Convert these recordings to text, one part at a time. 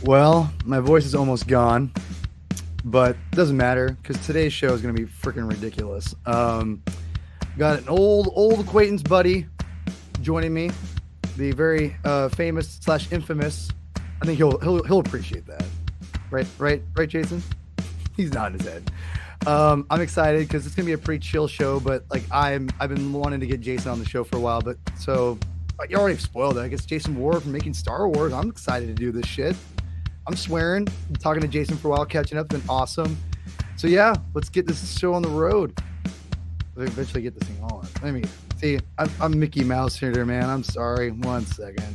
Well, my voice is almost gone, but it doesn't matter because today's show is going to be freaking ridiculous. Got an old acquaintance buddy joining me, the very famous / infamous. I think he'll appreciate that, right, Jason. He's nodding his head. I'm excited because it's gonna be a pretty chill show, but like I've been wanting to get Jason on the show for a while, but so you already spoiled it. I guess Jason Ward from Making Star Wars. I'm excited to do this shit. I'm swearing. I'm talking to Jason for a while, catching up. It's been awesome. So yeah, let's get this show on the road. We'll eventually get this thing on. Let me see. I'm Mickey Mouse here, man. I'm sorry. 1 second.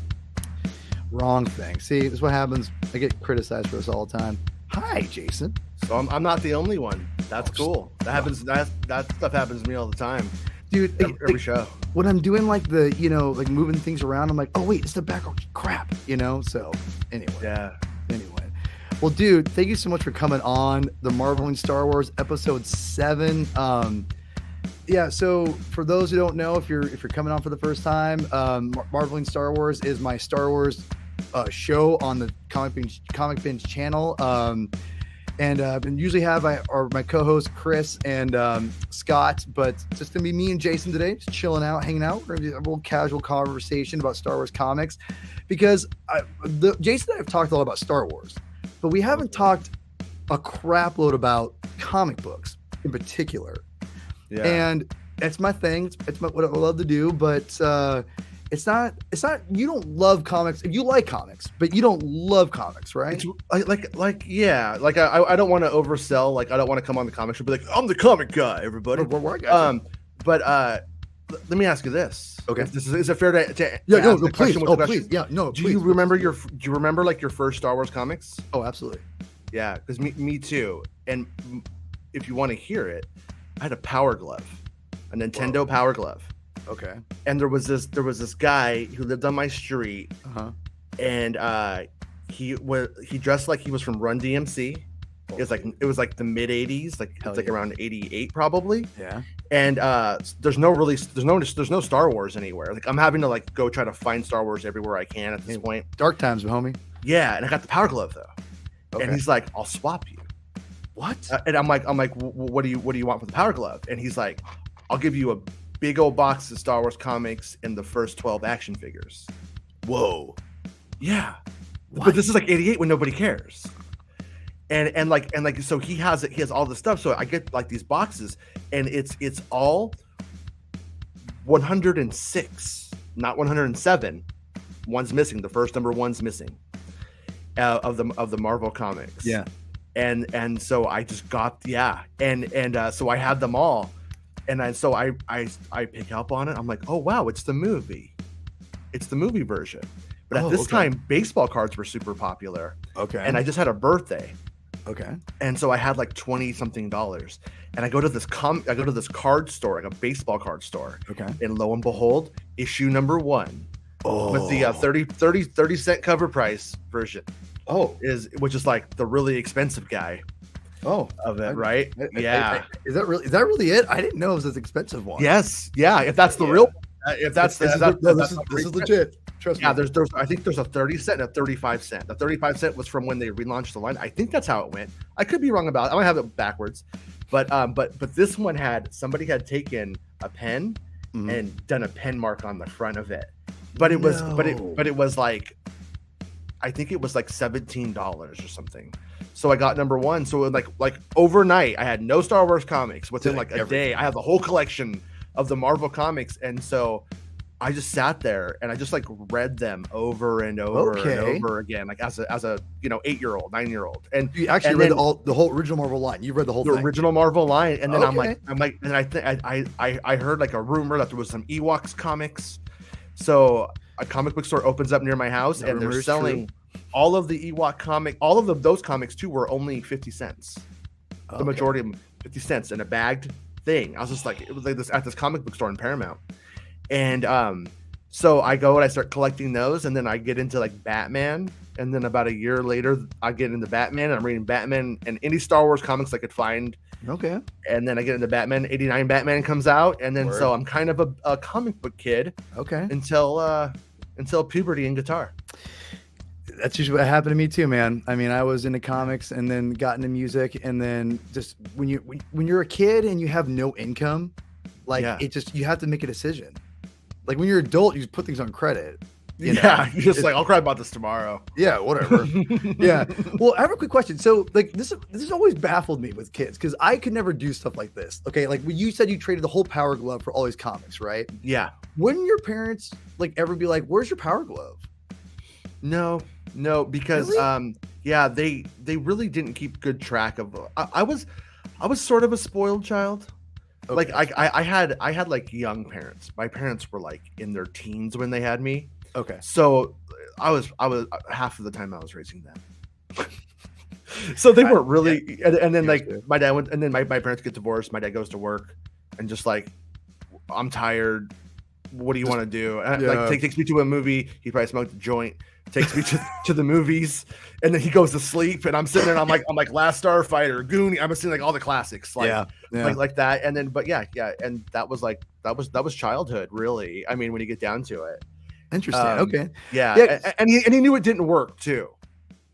Wrong thing. See, this is what happens. I get criticized for this all the time. Hi, Jason. So I'm not the only one. That's cool. That happens. That stuff happens to me all the time, dude. Every show. When I'm doing like the, like moving things around, I'm like, oh wait, it's the background. Crap, So anyway. Yeah. Anyway, well, dude, thank you so much for coming on the Marveling Star Wars episode 7. Yeah, so for those who don't know, if you're coming on for the first time, Marveling Star Wars is my Star Wars show on the Comic Binge channel. And usually have my co-host Chris and Scott, but it's just gonna be me and Jason today, just chilling out, hanging out. We're gonna do a little casual conversation about Star Wars comics, because Jason and I have talked a lot about Star Wars, but we haven't talked a crap load about comic books in particular. Yeah. And it's my thing. It's what I love to do, but it's not. You don't love comics. You like comics, but you don't love comics, right? It's yeah. Like I don't want to oversell. Like I don't want to come on the comic show, be like, I'm the comic guy, everybody. But let me ask you this. Okay. Is it fair to yeah? No, ask the please. question with Oh, the question? please. Yeah. No. Do please, you remember Do you remember like your first Star Wars comics? Oh, absolutely. Yeah, because me too. And if you want to hear it, I had a Power Glove, a Nintendo Power Glove. Okay. And there was this guy who lived on my street, and he dressed like he was from Run DMC. It was like the mid '80s, like it's like around '88 probably. Yeah. And there's no Star Wars anywhere. Like I'm having to like go try to find Star Wars everywhere I can at this point. Dark times, homie. Yeah, and I got the Power Glove though. Okay. And he's like, I'll swap you. What? And I'm like, what do you want for the Power Glove? And he's like, I'll give you a big old box of Star Wars comics and the first 12 action figures. Whoa. Yeah. What? But this is like 88 when nobody cares. And like so he has all this stuff. So I get like these boxes, and it's all 106, not 107. One's missing. The first number one's missing of the Marvel comics. Yeah. And so I just got so I had them all. And so I pick up on it. I'm like, oh wow, it's the movie version. But at this time, baseball cards were super popular. Okay. And I just had a birthday. Okay. And so I had like $20-something, and I go to this card store, like a baseball card store. Okay. And lo and behold, issue number 1 with the 30 cent cover price version. Which is like the really expensive guy. Of it, right? Yeah. Is that really it? I didn't know it was this expensive one. Yes. Yeah. If that's the real, if that's this is legit. Trust me. Yeah. I think there's a 30 cent and a 35 cent. The 35 cent was from when they relaunched the line. I think that's how it went. I could be wrong about it. I might have it backwards, but this one somebody had taken a pen and done a pen mark on the front of it, but it was like, I think it was like $17 or something. So I got number 1. So like overnight, I had no Star Wars comics. Within like a day, I have the whole collection of the Marvel comics. And so I just sat there and I just like read them over and over and over again, like as a 8-year-old, 9-year-old. And you actually read the whole original Marvel line. You read the whole thing. Original Marvel line. And then I'm like, and I heard like a rumor that there was some Ewoks comics. So a comic book store opens up near my house, and they're selling all of the Ewok comic. All of those comics too were only 50 cents. The majority of them 50 cents in a bagged thing. I was just like, it was like this at this comic book store in Paramount. And so I go and I start collecting those, and then I get into like Batman, and then about a year later I get into Batman, and I'm reading Batman and any Star Wars comics I could find. Okay. And then I get into Batman. 89 Batman comes out, and then so I'm kind of a comic book kid. Okay. Until puberty and guitar. That's usually what happened to me too, man. I mean, I was into comics and then got into music, and then just when you're a kid and you have no income, like Yeah. it just you have to make a decision. Like when you're an adult, you just put things on credit. You know? Yeah, you're just like, I'll cry about this tomorrow. Yeah, whatever. Yeah. Well, I have a quick question. So, like, this has always baffled me with kids because I could never do stuff like this. Okay, like when you said you traded the whole Power Glove for all these comics, right? Yeah. Wouldn't your parents like ever be like, "Where's your Power Glove?" No, because Really? yeah, they really didn't keep good track of. I was sort of a spoiled child. Like Okay. I had like young parents. My parents were like in their teens when they had me. Okay. So I was half of the time I was raising them. So they weren't really, and then like Gotcha. my dad went, and then my parents get divorced. My dad goes to work, and just like, I'm tired. What do you want to do? And, Yeah. like takes me to a movie. He probably smoked a joint. Takes me to the movies, and then he goes to sleep. And I'm sitting there, and I'm like Last Starfighter, Goonie. I'm seeing like all the classics, like Yeah. like that. And then, but yeah, and that was like that was childhood, really. I mean, when you get down to it, Interesting. Okay. yeah, Yeah. and he knew it didn't work too,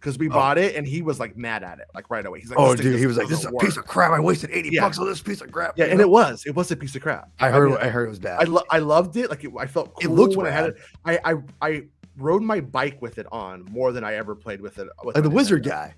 because we Oh. bought it, and he was like mad at it, like right away. He's like, Oh, "This thing dude, he was like, "This is a doesn't piece work." of crap. I wasted 80 Yeah. bucks on this piece of crap." Yeah, you and know? it was a piece of crap. I mean, heard it was bad. I loved it. Like I felt It cool looked when I had rad. it. I rode my bike with it on more than I ever played with it. With Like the my wizard Nintendo. guy.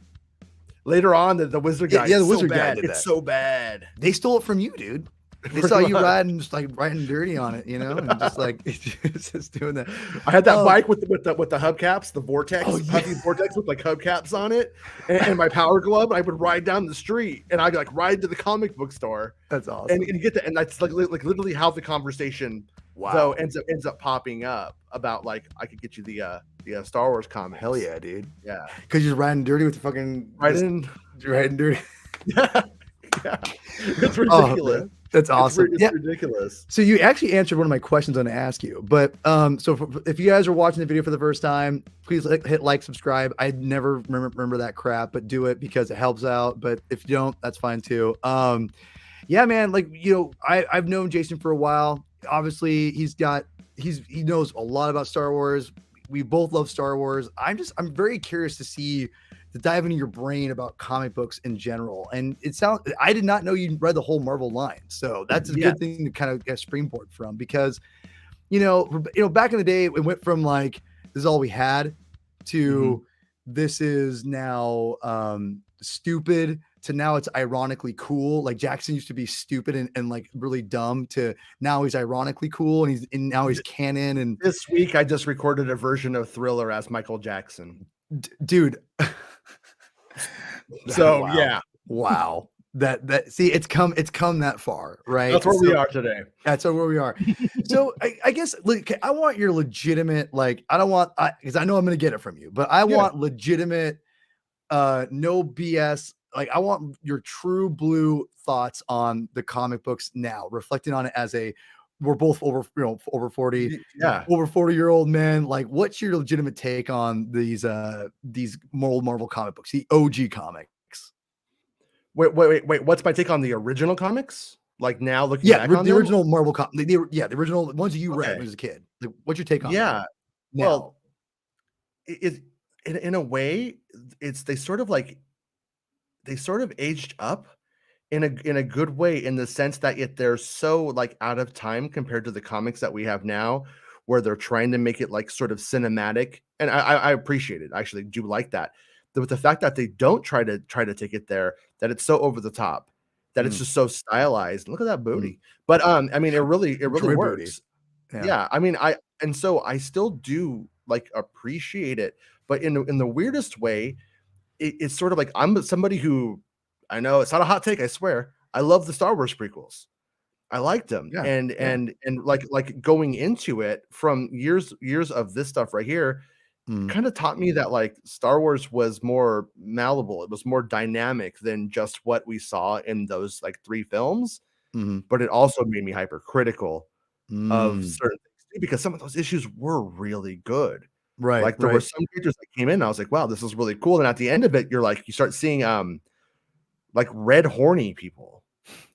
Later on, the wizard guy. Yeah, the it's wizard so guy bad. did It's that. so bad. They stole it from you, dude. They Pretty saw you much. riding, just like riding dirty on it, you know, and just like it's just doing that. I had that Oh. bike with the hubcaps, the vortex, Oh, yeah. puffy vortex with like hubcaps on it, and my Power Glove. I would ride down the street, and I'd like ride to the comic book store, That's awesome. and you get that, and that's like literally how the conversation Wow. though ends up popping up about like I could get you the Star Wars comics. Hell yeah, dude. Yeah. Because you're riding dirty with the fucking riding dirty. Yeah. Yeah. It's Oh, ridiculous. man. That's awesome. It's Yeah. ridiculous. So you actually answered one of my questions I want to ask you. But if you guys are watching the video for the first time, please hit like, subscribe. I never remember that crap, but do it because it helps out. But if you don't, that's fine too. Yeah, man. Like, you know, I've known Jason for a while. Obviously, he knows a lot about Star Wars. We both love Star Wars. I'm very curious to dive into your brain about comic books in general. And I did not know you read the whole Marvel line. So that's a good thing to kind of get a springboard from, because, you know, back in the day, it went from like, this is all we had to this is now stupid to now it's ironically cool. Like Jackson used to be stupid and like really dumb to now he's ironically cool and now he's canon. And this week I just recorded a version of Thriller as Michael Jackson. Dude. So wow. Yeah. Wow. That see, it's come that far, right? That's where we are today. That's where we are. So I guess I want your legitimate, like, I don't want, because I know I'm going to get it from you, but I want legitimate, no BS. Like, I want your true blue thoughts on the comic books now, reflecting on it as we're both over 40, over 40-year-old men. Like, what's your legitimate take on these Marvel comic books, the OG comics? Wait. What's my take on the original comics? Like now looking back on the them? original Marvel the original ones you read when you was a kid. Like, what's your take on that? Well, it in a way, they sort of aged up in a good way, in the sense that they're so like out of time compared to the comics that we have now, where they're trying to make it like sort of cinematic. And I appreciate it. I actually do like that. With the fact that they don't try to take it there, that it's so over the top, that it's just so stylized. Look at that booty. But I mean, it really works. Yeah. I mean, so I still do like appreciate it, but in the weirdest way, it's sort of like I'm somebody who, I know it's not a hot take, I swear, I love the Star Wars prequels. I liked them. And like going into it from years of this stuff right here, kind of taught me that like Star Wars was more malleable. It was more dynamic than just what we saw in those like 3 films. But it also made me hypercritical of certain things too, because some of those issues were really good. Right. Like there were some characters that came in, and I was like, wow, this is really cool. And at the end of it, you start seeing like red horny people.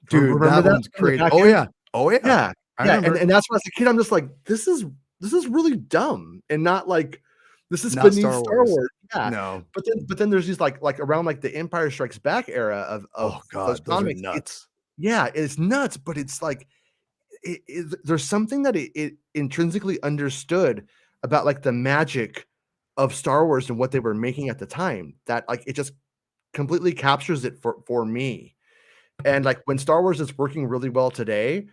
Dude, remember that one's crazy. Oh yeah. Yeah. And that's when as a kid, I'm just like, this is really dumb, and not like This is Not beneath Star Star Wars. Wars. Yeah. No. But then there's these like around like the Empire Strikes Back era of Oh those God, those are comics. nuts. It's nuts, but it's like there's something that it intrinsically understood about like the magic of Star Wars and what they were making at the time that like it just completely captures it for me. And like when Star Wars is working really well today,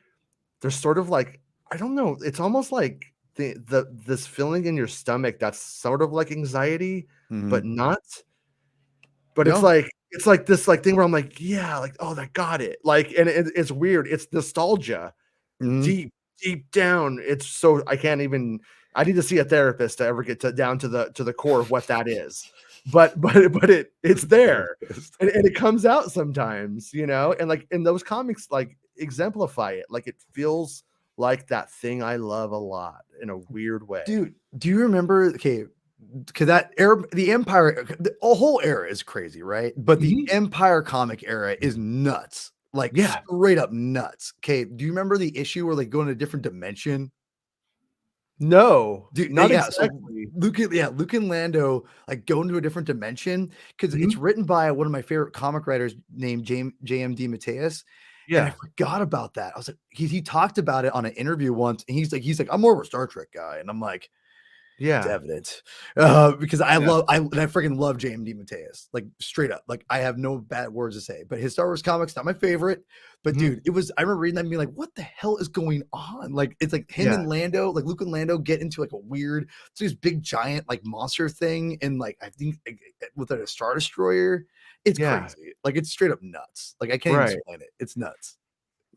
there's sort of like I don't know, it's almost like the this feeling in your stomach that's sort of like anxiety, but Mhm. not. But No. it's like this like thing where I'm like, yeah, like oh, I got it. Like, and it's weird. It's nostalgia Mhm. deep down. It's so I can't even. I need to see a therapist to ever get down to the core of what that is. But it's there, Therapist. and it comes out sometimes, and like in those comics, like exemplify it. Like it feels like that thing I love a lot in a weird way. Dude, do you remember? Okay, because that era, the Empire, the whole era is crazy, right? But the Mhm. Empire comic era is nuts, like Yeah. straight up nuts. Okay, do you remember the issue where they go in a different dimension? No, Dude, not yeah, so exactly. Luke and Lando like go into a different dimension because it's Mhm. written by one of my favorite comic writers named JMD Mateus. And I Yeah. forgot about that. I was like, he talked about it on an interview once, and he's like, I'm more of a Star Trek guy. And I'm like, it's Yeah. evident. Because I Yeah. love I freaking love JMD Mateus. Like straight up. Like I have no bad words to say. But his Star Wars comics, not my favorite. But Mhm. dude, I remember reading that and being like, what the hell is going on? Like it's like him Yeah. and Lando, like Luke and Lando get into like a weird, it's this big giant like monster thing, and like I think with a Star Destroyer. It's Yeah. crazy. Like it's straight up nuts. Like I can't even Right. explain it. It's nuts.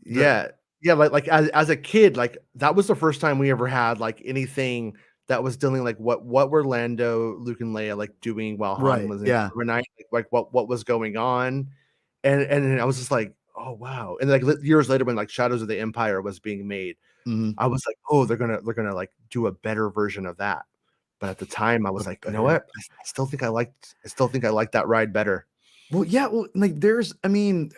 The Yeah. Yeah, like, as a kid, like, that was the first time we ever had, like, anything that was dealing like, what were Lando, Luke, and Leia, like, doing while Han right. was in Yeah. Carbonite? Like, what was going on? And then I was just like, "Oh, wow." And, like, years later when, like, Shadows of the Empire was being made, Mhm. I was like, "Oh, they're gonna, like, do a better version of that." But at the time, I was like, "You know Better. what? I still think I like that ride better." Well, yeah, well, like there's, I mean,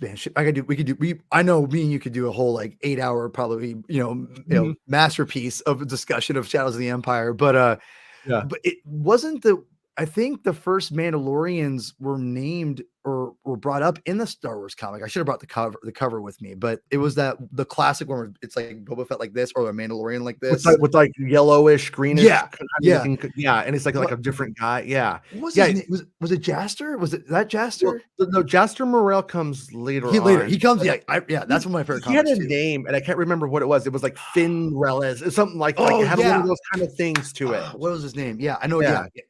man, shit, we could do, I know me and you could do a whole like 8 hour, probably, Mhm. masterpiece of a discussion of Shadows of the Empire. Yeah. But it wasn't I think the first Mandalorians were named or were brought up in the Star Wars comic. I should have brought the cover with me, but it was the classic one where it's like Boba Fett like this or a Mandalorian like this. With, like, yellowish, greenish Yeah, kinda yeah. looking yeah, and it's like What a different guy, yeah. what was his Yeah, name? Was it Jaster? Was it that well, Jaster? no, Jaster Morrell comes later He on, comes, but yeah, that's one of my favorite he had comics a too. name, and I can't remember what it was. It was like Finn Reles or something like Oh it had one of yeah. those kind of things to it. What was his name? Yeah, I know. Yeah. Yeah,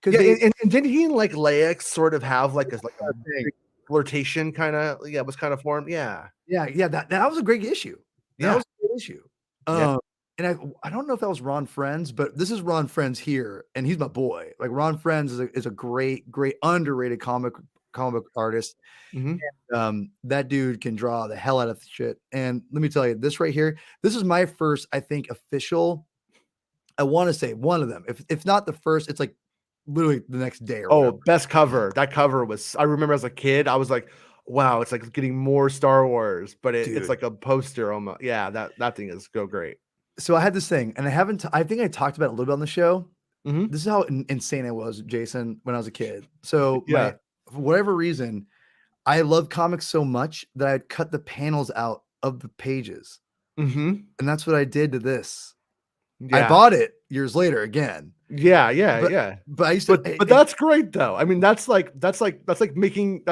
because Yeah, they and didn't he and, like, Leia sort of have, like a thing. big flirtation kinda yeah, was kinda formed? Yeah. Yeah, that was a great issue. That Yeah. was a good issue. Yeah. And I don't know if that was Ron Friends, but this is Ron Friends here, and he's my boy. Like Ron Friends is a great underrated comic book artist. Mhm. That dude can draw the hell out of shit. And let me tell you, this right here, this is my first, I think, official. I want to say one of them. If not the first, it's like literally the next day or Oh, whatever. best cover. That cover was I remember as a kid, I was like, "Wow, it's like getting more Star Wars," but it's Dude. like a poster almost. Yeah, that thing is so great. So I had this thing, and I think I talked about it a little bit on the show. Mhm. This is how insane I was, Jason, when I was a kid. So Yeah. for whatever reason, I love comics so much that I'd cut the panels out of the pages. Mhm. And that's what I did to this. I Yeah. bought it years later again, Yeah, yeah, but yeah. I used to, But that's great though. I mean, that's like making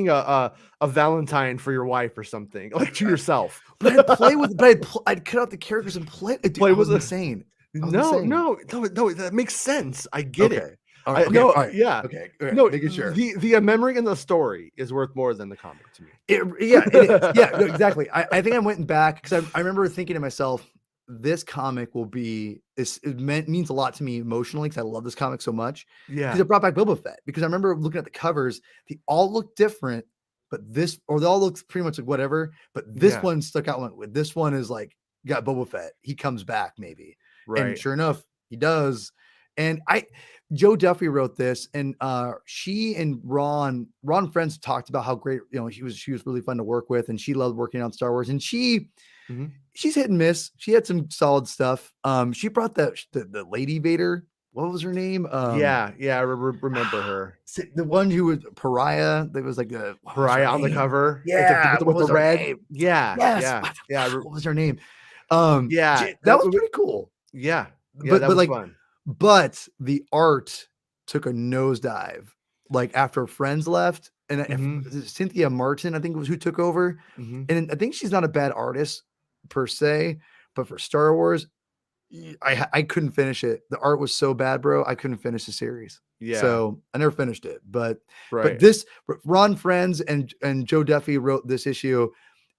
a Valentine for your wife or something, like to yourself. but I'd play with, I'd cut out the characters and play. Dude, Play I with was a insane. I was no, insane. no, no, no, that makes sense. I get it. Okay. All right. I Okay. no, All right. yeah. Okay. All right. No, Making sure. the memory and the story is worth more than the comic to me. Yeah, it is. Yeah, no, exactly. I think I went back because I remember thinking to myself, this comic will be this. Means a lot to me emotionally because I love this comic so much because Yeah, it brought back Boba Fett. Because I remember looking at the covers, they all look different, but they all look pretty much like whatever. But this yeah, one stuck out. Went with this one is like got Boba Fett. He comes back maybe, and right. sure enough, he does. And Joe Duffy wrote this, and she and Ron Friends talked about how great she was really fun to work with, and she loved working on Star Wars. And Mhm. she's hit and miss. She had some solid stuff. She brought the Lady Vader what was her name? Yeah, I remember her. The one who was Pariah. That was like a what was her Pariah on the name? cover. Yeah, what With the was her red. name? Yeah, Yes, yeah, yeah, what was her name? yeah. That was pretty cool. Yeah, yeah, But that was like, fun. but the art took a nosedive like after Friends left, and Mhm, Cynthia Martin, I think was who took over, mhm. and I think she's not a bad artist per se, but for Star Wars, I couldn't finish it. The art was so bad, bro. I couldn't finish the series. Yeah, So I never finished it. But right. this Ron Friends and Joe Duffy wrote this issue.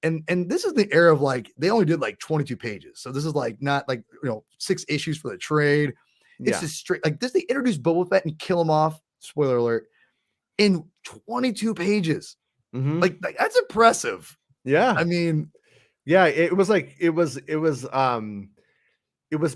And this is the era of like they only did like 22 pages. So this is like not like 6 issues for the trade. It's Yeah. just straight like this. They introduced Boba Fett and kill him off. Spoiler alert in 22 pages. Mhm. Like that's impressive. Yeah. I mean, Yeah, it was like it was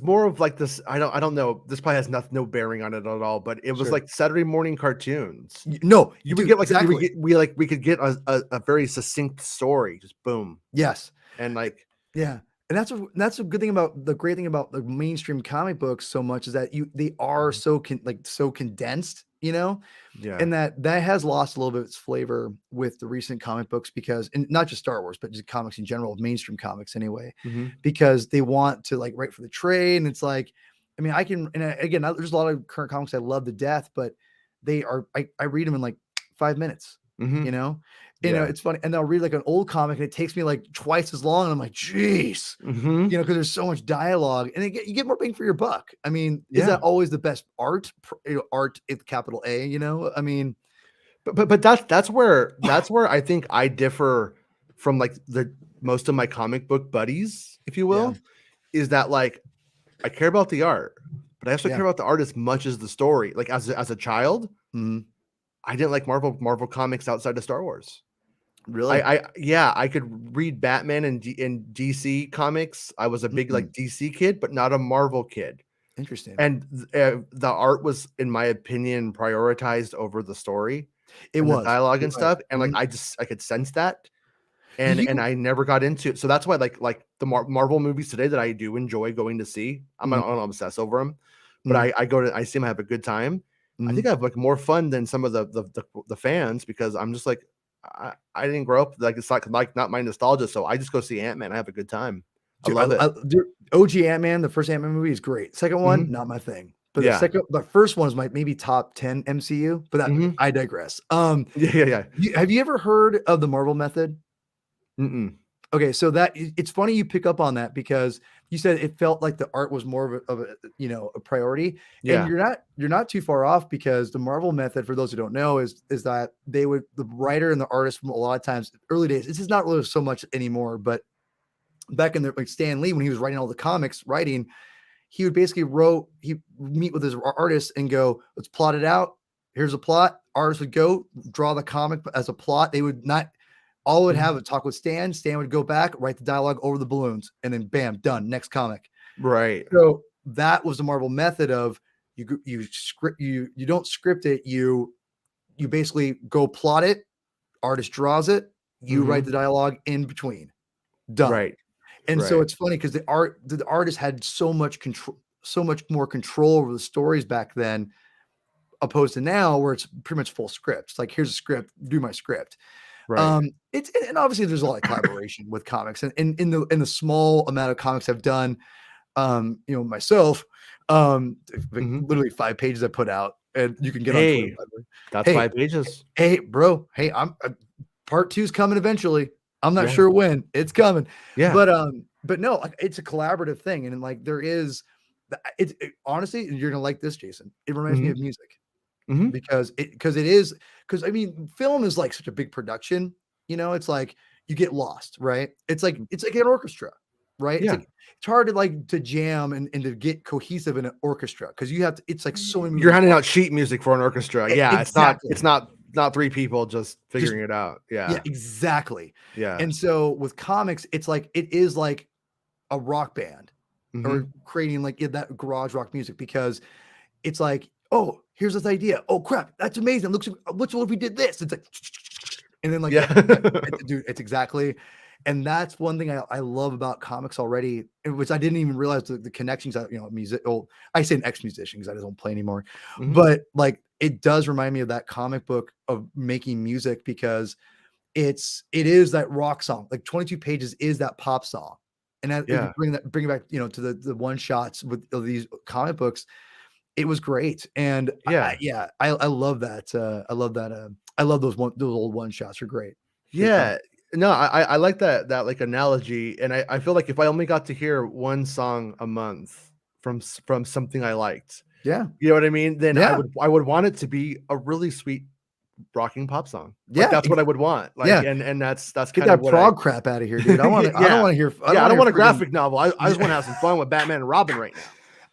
more of like this. I don't know. This probably has no bearing on it at all. But it was sure. like Saturday morning cartoons. No, You would dude, get like exactly. we could get a very succinct story, just boom, Yes. and like Yeah, and that's a good thing about the great thing about the mainstream comic books so much is that they are Mhm. so so condensed, Yeah. and that has lost a little bit of its flavor with the recent comic books because and not just Star Wars, but just comics in general, mainstream comics anyway, Mhm. because they want to like write for the trade, and it's like, I mean, again, there's a lot of current comics I love to death, but I read them in like 5 minutes, you Mhm. know, Yeah. it's funny, and I'll read like an old comic, and it takes me like twice as long, and I'm like, "Jeez," Mhm. because there's so much dialogue, and you get more bang for your buck. I mean, is Yeah. that always the best art? Art with capital A, I mean, But that's where I think I differ from like the most of my comic book buddies, if you yeah, will, is that like I care about the art, but I also yeah, care about the art as much as the story. Like as a child, mhm, I didn't like Marvel comics outside of Star Wars. really, Yeah, I could read Batman and DC comics. I was a big mm, like DC kid, but not a Marvel kid. interesting. And the art was, in my opinion, prioritized over the story It and the was, dialogue you're and right. stuff. And like Mhm. I could sense that, Do and you? I never got into it. So that's why like the Marvel movies today that I do enjoy going to see. I Mhm, don't obsess over them, but mhm, I go to I see them have a good time. I think mhm. I have like more fun than some of the fans because I'm just like I didn't grow up like it's like not my nostalgia. So I just go see Ant Man. I have a good time. I Dude, love it. dude, OG Ant-Man, the first Ant-Man movie is great. Second one, Hmm. not my thing. But Yeah. the first one is my maybe top 10 MCU, but Hmm. I digress. Yeah. Yeah. Yeah. Have you ever heard of the Marvel method? Mm-mm. Okay, so it's funny you pick up on that because you said it felt like the art was more of a priority, and Yeah. you're not too far off because the Marvel method, for those who don't know, is that the writer and the artist from a lot of times early days. This is not really so much anymore, but back in the like Stan Lee when he was writing all the comics, he would basically he meet with his artist and go, let's plot it out. Here's a plot. Artist would go draw the comic as a plot. They would not all would Mhm. have a talk with Stan. Stan would go back, write the dialogue over the balloons, and then bam, done. Next comic. Right. So that was the Marvel method of you don't script it, you basically go plot it, artist draws it, you write Hmm. the dialogue in between. Done. Right. And so Right. it's funny because the artist had so much more control over the stories back then, opposed to now where it's pretty much full script. It's like, here's a script, do my script. Right. It's and obviously there's a lot of collaboration with comics, and in the small amount of comics I've done, myself, like Hmm. literally 5 pages I put out, and you can get on Twitter. Hey, By the way. that's Hey, 5 pages. hey, bro. Hey, part two's coming eventually. I'm not Yeah. sure when it's coming, Yeah. but no, like it's a collaborative thing, and like there is, honestly, you're gonna like this, Jason. It reminds me Mhm. of music Mhm. because it is because I mean, film is like such a big production. It's like you get lost, right? It's like an orchestra, right? It's Yeah. like it's hard to like to jam and to get cohesive in an orchestra because you have to. It's like so many You're moving handing parts. out sheet music for an orchestra. Yeah, Exactly. not 3 people just Just figuring it out. yeah, Yeah. exactly. Yeah. And so with comics, it is like a rock band or Mhm. creating like that garage rock music because it's like, oh, here's this idea. Oh crap, that's amazing. Looks what if we did this? It's like, and then like Yeah. dude, it's exactly. And that's one thing I love about comics already, which I didn't even realize the connections. Music. Oh, I say an ex-musician because I don't play anymore, Mhm. but like it does remind me of that comic book of making music because it is that rock song. Like 22 Pages is that pop song, and if you Yeah. bring it back, to the one shots with these comic books, it was great. And Yeah. I love that. I love that. I love those old one shots are great. Big fan. Yeah. No, I like that like analogy, and I feel like if I only got to hear one song a month from something I liked, Yeah. you know what I mean? Then Yeah. I would want it to be a really sweet rocking pop song. Like Yeah. that's what I would want. Like Yeah. and that's Get kind of that what I prog crap out of here, dude. I want to. I don't yeah. want to hear. Yeah, I don't want a friggin- graphic novel. I just want to have some fun with Batman and Robin right now.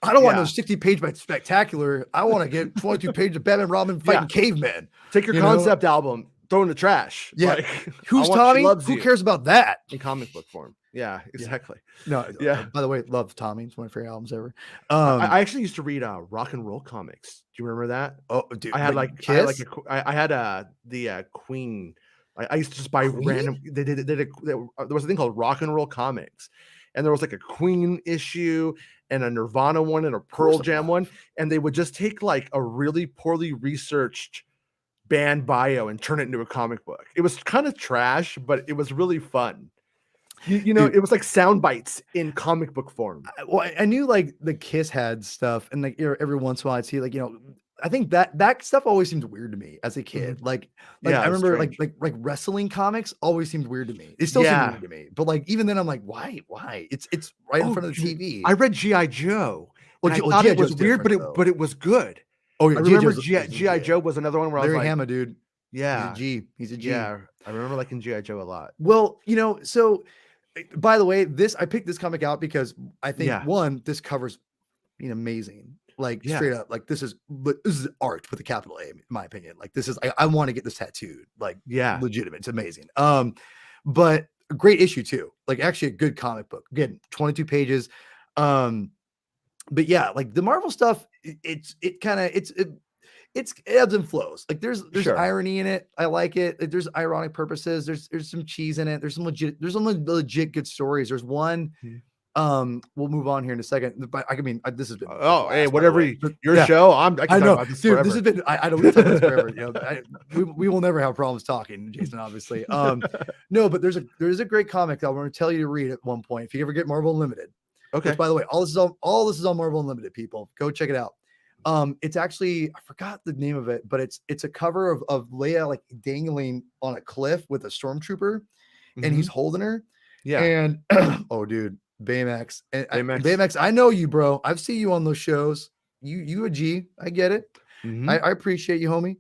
I don't want Yeah. no 60-page by spectacular. I want to get 22 pages of Batman and Robin fighting cavemen. Take your You know? concept album, throw it in the trash. Yeah. Like, Who's She Tommy? loves Who you cares about that? in comic book form. Yeah, exactly. No. Yeah. By the way, love Tommy. It's one of my favorite albums ever. I actually used to read rock and roll comics. Do you remember that? Oh, dude. I had like Kiss? I had the Queen. I used to just buy Queen? random. There was a thing called rock and roll comics, and there was like a Queen issue and a Nirvana one and a Pearl Jam one, and they would just take like a really poorly researched band bio and turn it into a comic book. It was kind of trash, but it was really fun. You know, Dude. it was like sound bites in comic book form. Well, I knew like the Kiss had stuff, and like every once in a while I'd see like I think that stuff always seemed weird to me as a kid. Like Yeah, I it's remember strange. like wrestling comics always seemed weird to me. It still seems Yeah. weird to me, but like even then I'm like, why? It's right in Oh, front of the dude, TV. I read G.I. Joe. Well, And I G- well, thought G.I. it was Joe's weird, different, though. but it was good. Oh yeah, I remember Joe's G.I. Joe was another one where I was Larry like, Hama, dude. yeah, He's a G. yeah. I remember liking G.I. Joe a lot. Well, so by the way, I picked this comic out because I think Yeah. one, this covers being amazing. Like Yeah. straight up, like this is art with a capital A, in my opinion. Like this is I want to get this tattooed. Like Yeah. legitimate. It's amazing. But a great issue too. Like actually a good comic book. Again, 22 pages. But yeah, like the Marvel stuff, it ebbs and flows. Like there's Sure. irony in it. I like it. Like, there's ironic purposes. There's some cheese in it. There's some legit good stories. There's one. We'll move on here in a second. But I mean, this has been. Oh, a blast, hey, by the whatever way. But, your yeah, show. I can I talk know, about this dude. forever. This has been. I don't. We talk about this forever. We will never have problems talking, Jason. Obviously. No, but there's a great comic that I want to tell you to read at one point. If you ever get Marvel Unlimited. Okay. Which, by the way, all this is on Marvel Unlimited. People, go check it out. It's actually I forgot the name of it, but it's a cover of Leia like dangling on a cliff with a stormtrooper, and he's holding her. Yeah. And oh, dude, Baymax. And Baymax. Baymax, I know you, bro. I've seen you on those shows. You a G. I get it. I appreciate you, homie.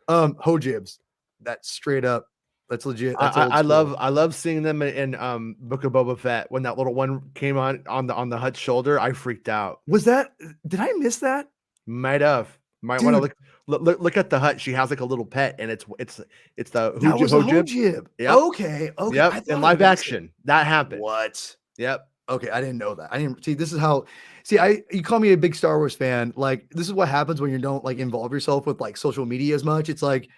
Hojibs. That's straight up. That's legit. That's I love seeing them in Book of Boba Fett when that little one came on the Hutt's shoulder. I freaked out. Was that? Did I miss that? Might want to look at the Hutt. She has like a little pet, and it's the That was a Hojib. Yep. Okay. Yep. In live action, that happened. What? Yep. Okay, I didn't know that. I didn't see. This is how. See, you call me a big Star Wars fan. Like, this is what happens when you don't like involve yourself with like social media as much. It's like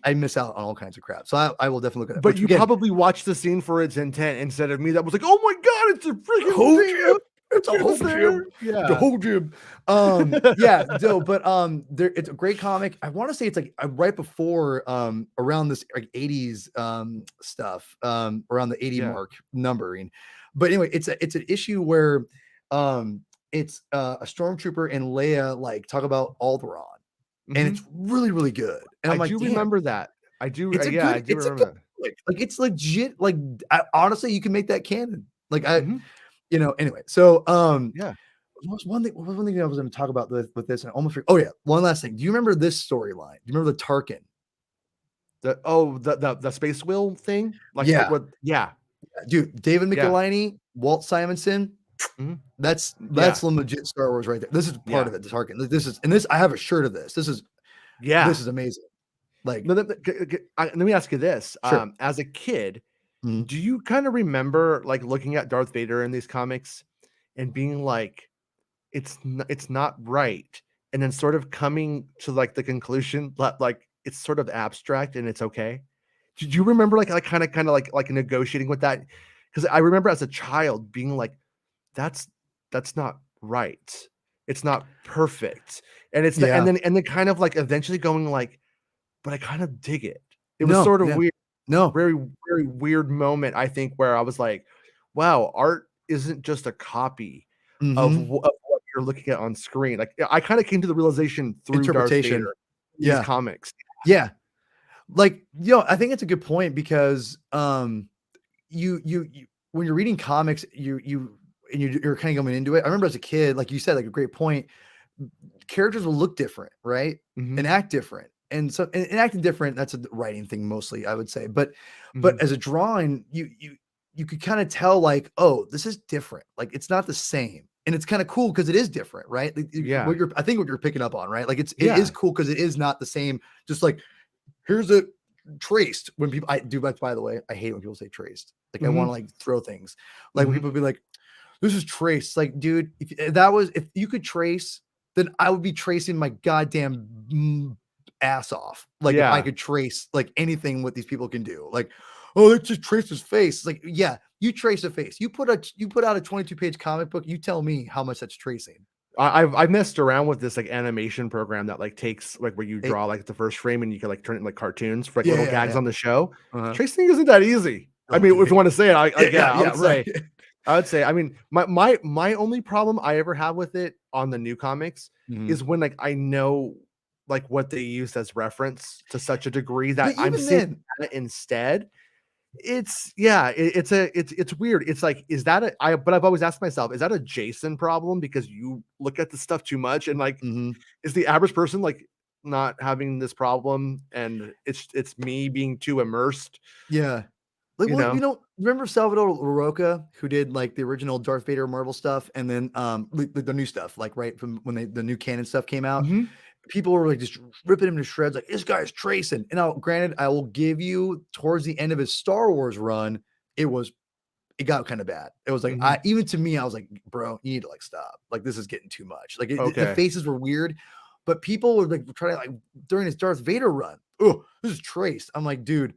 I miss out on all kinds of crap. So I will definitely look at it. But you probably watched the scene for its intent instead of me. That was like, oh my god, it's a freaking Hojib. It's a It's Hojib. Yeah. The Hojib. Yeah, no, but it's a great comic. I want to say it's like right before around this like 80s stuff, around the 80 mark numbering. But anyway, it's an issue where it's a stormtrooper and Leia like talk about Alderaan, and it's really, really good. And I'm like, do remember that. I do. It's I do remember that. Like it's legit. Like honestly, you can make that canon. Like anyway. So yeah. What was one thing I was going to talk about with this? And I almost forgot. Oh yeah, one last thing. Do you remember this storyline? Do you remember the Tarkin? The space wheel thing? Like Dude, David Michelinie, Walt Simonson. That's some legit Star Wars right there. This is part of it. The Tarkin. I have a shirt of this. This is amazing. Like, let me ask you this: as a kid, do you kind of remember like looking at Darth Vader in these comics and being like, it's not right, and then sort of coming to like the conclusion that like it's sort of abstract and it's okay? Did you remember like kind of like negotiating with that because I remember as a child being like, that's not right. It's not perfect. And it's Yeah. and then kind of like eventually going like, but I kind of dig it. It was No. sort of Yeah. weird, No. very, very weird moment, I think, where I was like, wow, art isn't just a copy of, Mhm. of what you're looking at on screen. Like I kind of came to the realization through Darth Interpretation. Vader, these Yeah. comics. Yeah. Like, I think it's a good point because you when you're reading comics, you're kind of going into it. I remember as a kid, like you said, like a great point, characters will look different, right? Mhm, And act different. And so and acting different, that's a writing thing mostly, I would say. But mhm. as a drawing, you could kind of tell like, oh, this is different. Like it's not the same. And it's kind of cool because it is different, right? Like, Yeah. what you're I think what you're picking up on, right? Like it is Yeah. cool because it is not the same, just like here's a traced when people I do by the way, I hate when people say traced. Like I want Mhm, to like throw things. Like when mhm. people be like, this is traced. Like, dude, if you could trace, then I would be tracing my goddamn ass off. Like if I Yeah. could trace like anything what these people can do. Like, oh, let's just trace his face. It's like, yeah, you trace a face. You put out a 22-page comic book, you tell me how much that's tracing. I've messed around with this like animation program that like takes like where you Hey, draw like the first frame and you can like turn it into like cartoons for like yeah, little yeah, gags yeah. on the show. Uh-huh. Tracing isn't that easy. I Oh, mean, if dude. you want to say it, Yeah, yeah, yeah, yeah, right. I would say, I mean, my only problem I ever have with it on the new comics Mhm. is when like I know like what they used as reference to such a degree that But I'm even seeing then, that instead. It's yeah, it's weird. It's like, is that but I've always asked myself, is that a Jason problem because you look at the stuff too much and like mhm. is the average person like not having this problem and it's me being too immersed, Yeah. Like, you well, know? remember Salvador Larroca who did like the original Darth Vader Marvel stuff and then the new stuff, like right from when the new canon stuff came out. Mhm. People were like just ripping him to shreds, like this guy's tracing. And now, granted, I will give you towards the end of his Star Wars run, it got kind of bad. It was like Mhm. I even to me, I was like, bro, you need to like stop. Like this is getting too much. Like the Okay. faces were weird, but people were like trying to like during his Darth Vader run. Oh, this is traced. I'm like, dude,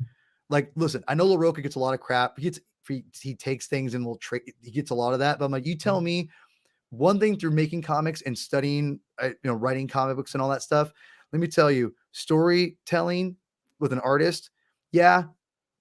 like listen, I know LaRocca gets a lot of crap. He takes things and he gets a lot of that. But I'm like, you tell Mhm. me one thing through making comics and studying, writing comic books and all that stuff. Let me tell you, storytelling with an artist, yeah,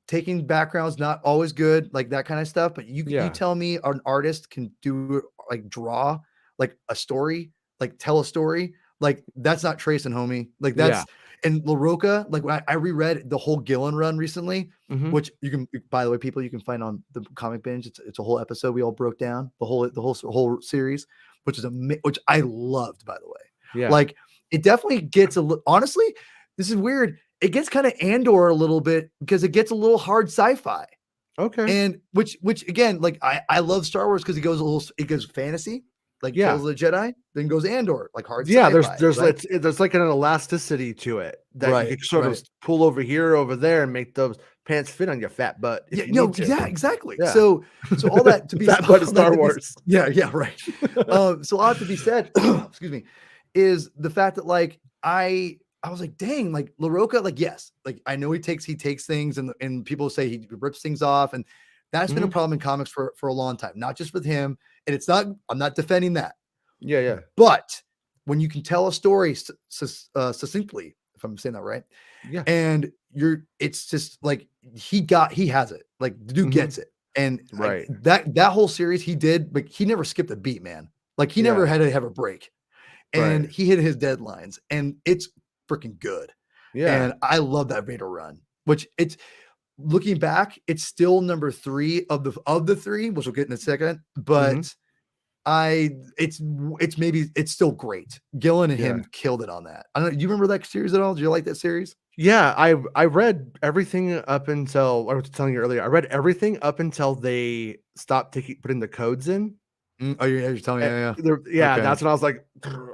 taking backgrounds not always good, like that kind of stuff. But you Yeah. tell me an artist can do like draw like a story, like tell a story, like that's not tracing, homie. Like Yeah. that's and LaRocca, like when I reread the whole Gillen run recently, Mhm. which you can by the way, people you can find on the comic binge. It's a whole episode. We all broke down the whole series, which is which I loved, by the way. Yeah. Like it definitely gets honestly, this is weird. It gets kind of Andor a little bit because it gets a little hard sci-fi. Okay. And which again, like I love Star Wars because it goes fantasy, like Yeah. Tales of the Jedi, then goes Andor, like hard Yeah, sci-fi, right? there's like an elasticity to it that you Right, can sort of right. pull over here, over there, and make those pants fit on your fat butt if Yeah, you need to. yeah, exactly. Yeah. So all that to be Fat butt of all that Star to be Wars. yeah, yeah, right. So all that to be said, excuse me, is the fact that like I was like, dang, like LaRocca, like yes, like I know he takes things and people say he rips things off, and that's been a Mhm. problem in comics for a long time, not just with him. And it's not, I'm not defending that, Yeah, yeah. but when you can tell a story succinctly, if I'm saying that right, Yeah. and it's just like he has it, like the dude Mhm. gets it, and Right. that whole series he did, but he never skipped a beat, man. Like he never Yeah. had to have a break, Right. and he hit his deadlines, and it's freaking good. Yeah. And I love that Vader run, which it's looking back, it's still number 3 of the 3, which we'll get in a second, Mhm. but it's maybe it's still great. Gillen and Yeah. him killed it on that. I don't know. Do you remember that series at all? Did you like that series? Yeah, I read everything up until I was telling you earlier, I read everything up until they stopped putting the codes in. Oh, yeah, you're telling me. Yeah, yeah. Yeah, Okay. that's when I was like,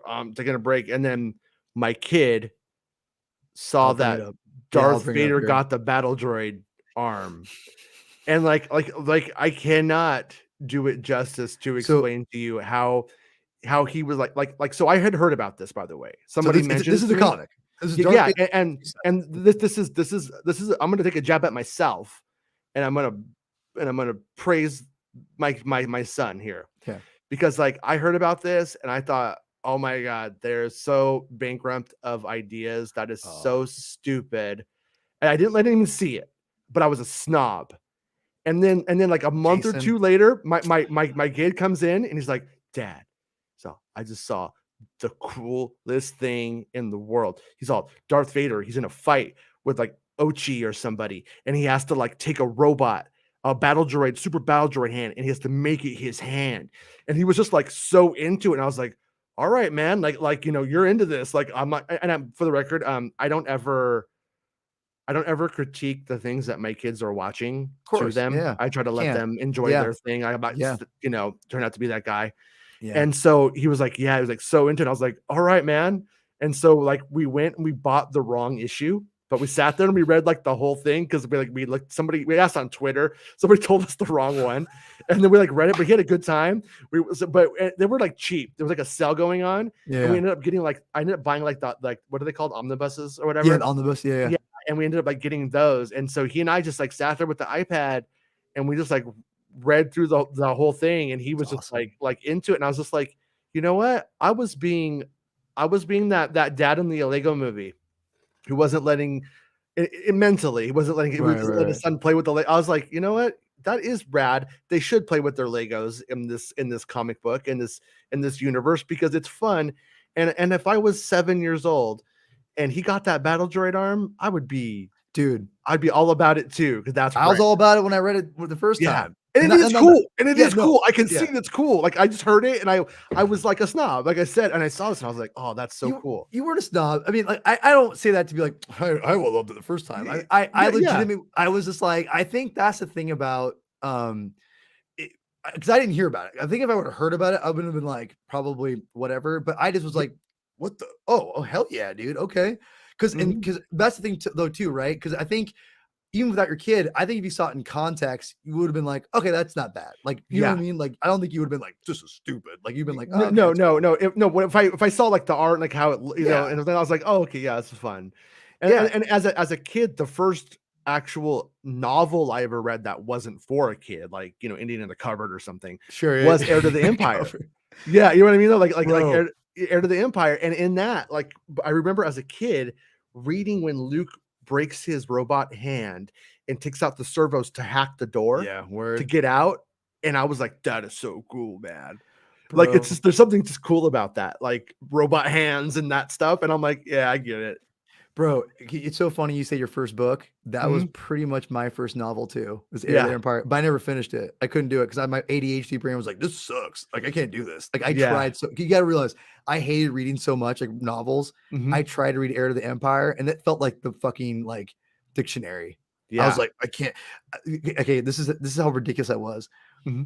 I'm taking a break, and then my kid saw I'll bring it that up. Yeah, I'll Darth bring it up Vader here. got the battle droid arm, and like I cannot do it justice to So explain to you how he was like so I had heard about this, by the way. so Somebody this mentioned is it the to me. comic. This is Darth Yeah, Vader. and this is I'm gonna take a jab at myself, and I'm gonna praise my son here. Okay. Because like I heard about this and I thought, oh my God, they're so bankrupt of ideas. That is so stupid. And I didn't let him see it, but I was a snob. And then like a month or two later, my kid comes in and he's like, Dad, so I just saw the coolest thing in the world. He's all Darth Vader. He's in a fight with like Ochi or somebody, and he has to like take a robot, a battle droid, super battle droid hand, and he has to make it his hand. And he was just like so into it. And I was like, all right, man, like you're into this. Like I'm not, and I'm for the record, I don't ever critique the things that my kids are watching to them. Yeah. I try to let them enjoy their thing. I'm not, turn out to be that guy. Yeah. And so he was like, he was like so into it. I was like, all right, man. And so like we went and we bought the wrong issue, but we sat there and we read like the whole thing because we asked on Twitter, somebody told us the wrong one, and then we like read it, but he had a good time. But they were like cheap. There was like a sale going on, and we ended up getting like I ended up buying like what are they called, omnibuses or whatever? Yeah, omnibus. Yeah. And we ended up like getting those, and so he and I just like sat there with the iPad, and we just like read through the whole thing, and he was just awesome. like into it, and I was just like, you know what? I was being that dad in the Lego movie who wasn't letting it mentally, he wasn't letting let his son play with the Lego. I was like, you know what? That is rad. They should play with their Legos in this comic book, in this universe, because it's fun. And if I was 7 years old and he got that battle droid arm, I'd be all about it too. Because I was all about it when I read it the first time. And it is cool. And it is cool. I can see that's cool. Like I just heard it and I was like a snob, like I said, and I saw this and I was like, oh, that's so cool. You weren't a snob. I mean, like I don't say that to be like, I loved it the first time. I legitimately, I was just like, I think that's the thing about, because I didn't hear about it. I think if I would have heard about it, I would have been like, probably whatever. But I just was like, what the, oh hell yeah, dude. Okay. Because that's the thing though too, right? Because I think even without your kid, I think if you saw it in context, you would have been like, okay, that's not bad. Like, you know what I mean? Like, I don't think you would have been like, this is stupid. Like, you've been like, oh, no. If I saw like the art, like how it, you know, and then I was like, oh, okay, yeah, this is fun. And as a kid, the first actual novel I ever read that wasn't for a kid, like, you know, Indian in the Cupboard or something, was Heir to the Empire. Yeah, you know what I mean? Though? Like Heir to the Empire. And in that, like, I remember as a kid reading when Luke breaks his robot hand and takes out the servos to hack the door to get out. And I was like, that is so cool, man. Bro. Like, it's just, there's something just cool about that, like robot hands and that stuff. And I'm like, yeah, I get it. Bro, it's so funny you say your first book. That was pretty much my first novel too. It was Heir to the Empire, but I never finished it. I couldn't do it because my ADHD brain was like, this sucks. Like, I can't do this. Like, I tried. So you got to realize I hated reading so much, like novels. I tried to read Heir to the Empire, and it felt like the fucking like dictionary. I was like, I can't. Okay, this is how ridiculous I was.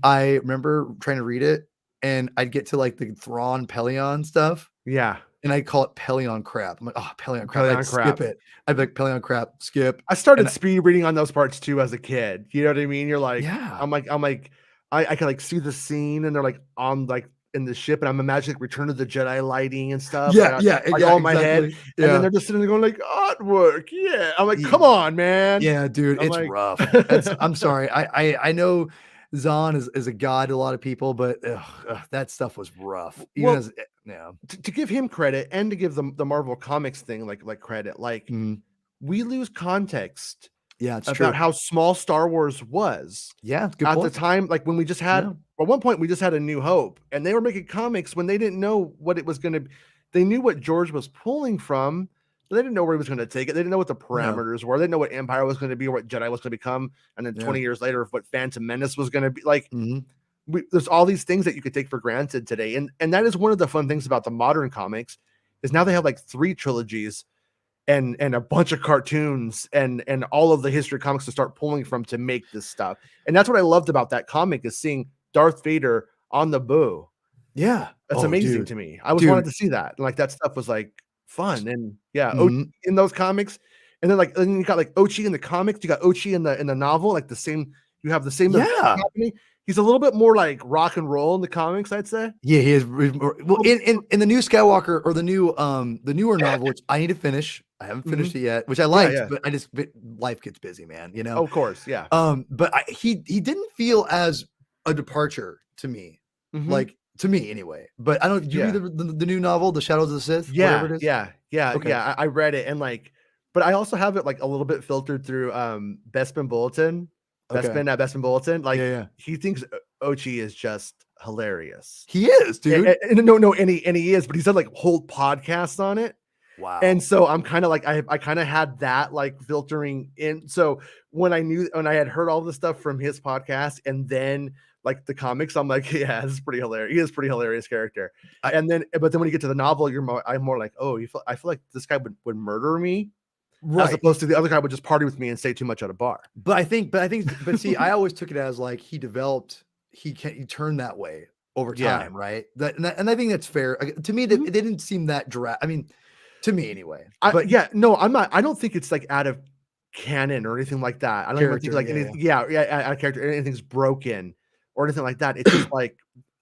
I remember trying to read it, and I'd get to like the Thrawn Pelion stuff. Yeah. And I call it Pelion crap. I'm like, oh, Pelion crap. I'd skip it. I'd be like, Pelion crap, skip. I started speed reading on those parts too as a kid. You know what I mean? You're like, I'm like, I can like see the scene, and they're like on like in the ship, and I'm imagining like, Return of the Jedi lighting and stuff. All in my head. And then they're just sitting there going like, artwork. Yeah. I'm like, come on, man. Yeah, dude, it's like, rough. I'm sorry. I know Zahn is a god to a lot of people, but that stuff was rough. Even to give him credit and to give the Marvel Comics thing like credit, like we lose context. Yeah, it's about true. how small Star Wars was. Yeah, good at point. the time, like when we just had at one point we just had A New Hope, and they were making comics when they didn't know what it was going to. They knew what George was pulling from, but they didn't know where he was going to take it. They didn't know what the parameters were. They didn't know what Empire was going to be or what Jedi was going to become, and then 20 years later, what Phantom Menace was going to be like. There's all these things that you could take for granted today, and that is one of the fun things about the modern comics is now they have like 3 trilogies and a bunch of cartoons and all of the history of comics to start pulling from to make this stuff. And that's what I loved about that comic, is seeing Darth Vader on the Boo. Yeah, that's amazing to me. I wanted to see that, and like that stuff was like fun, and in those comics. And then you got like Ochi in the comics, you got Ochi in the novel, like the same. You have the same happening. He's a little bit more like rock and roll in the comics, I'd say. Yeah, he is. Well, in the new Skywalker or the newer novel, which I need to finish. I haven't Mhm. finished it yet, which I liked, Yeah. but life gets busy, man. You know. Of course, yeah. But he didn't feel as a departure to me, Mhm. like to me anyway. But I don't. Did you read Yeah. the new novel, The Shadows of the Sith, whatever Yeah, it is? yeah, yeah, Okay. yeah, I read it and, like but I also have it, like, a little bit filtered through, Bespin Bulletin. Okay. Bespin Bulletin, Yeah, like, yeah. he thinks Ochi is just hilarious. He is, dude. And no, and he is, but he's done, like, whole podcasts on it. And Wow. so I'm kinda like I kinda had that, like, filtering in so when I had heard all the stuff from his podcast and then, like, the comics, I'm like, "Yeah, this is pretty hilarious. He is a pretty hilarious character." I And then but then when you get to the novel, I'm more like, "Oh, I feel like this guy would murder me," as right. opposed to the other guy would just party with me and stay too much at a bar. But see, I always took it as like he turned that way over Yeah. time, right? And I think that's fair. To me, that Mhm. it didn't seem that I mean, to me anyway. But No, I don't think it's, like, out of canon or anything like that. I don't even think, character, like, yeah, yeah. out of character, anything's broken or anything like that. It's just, like,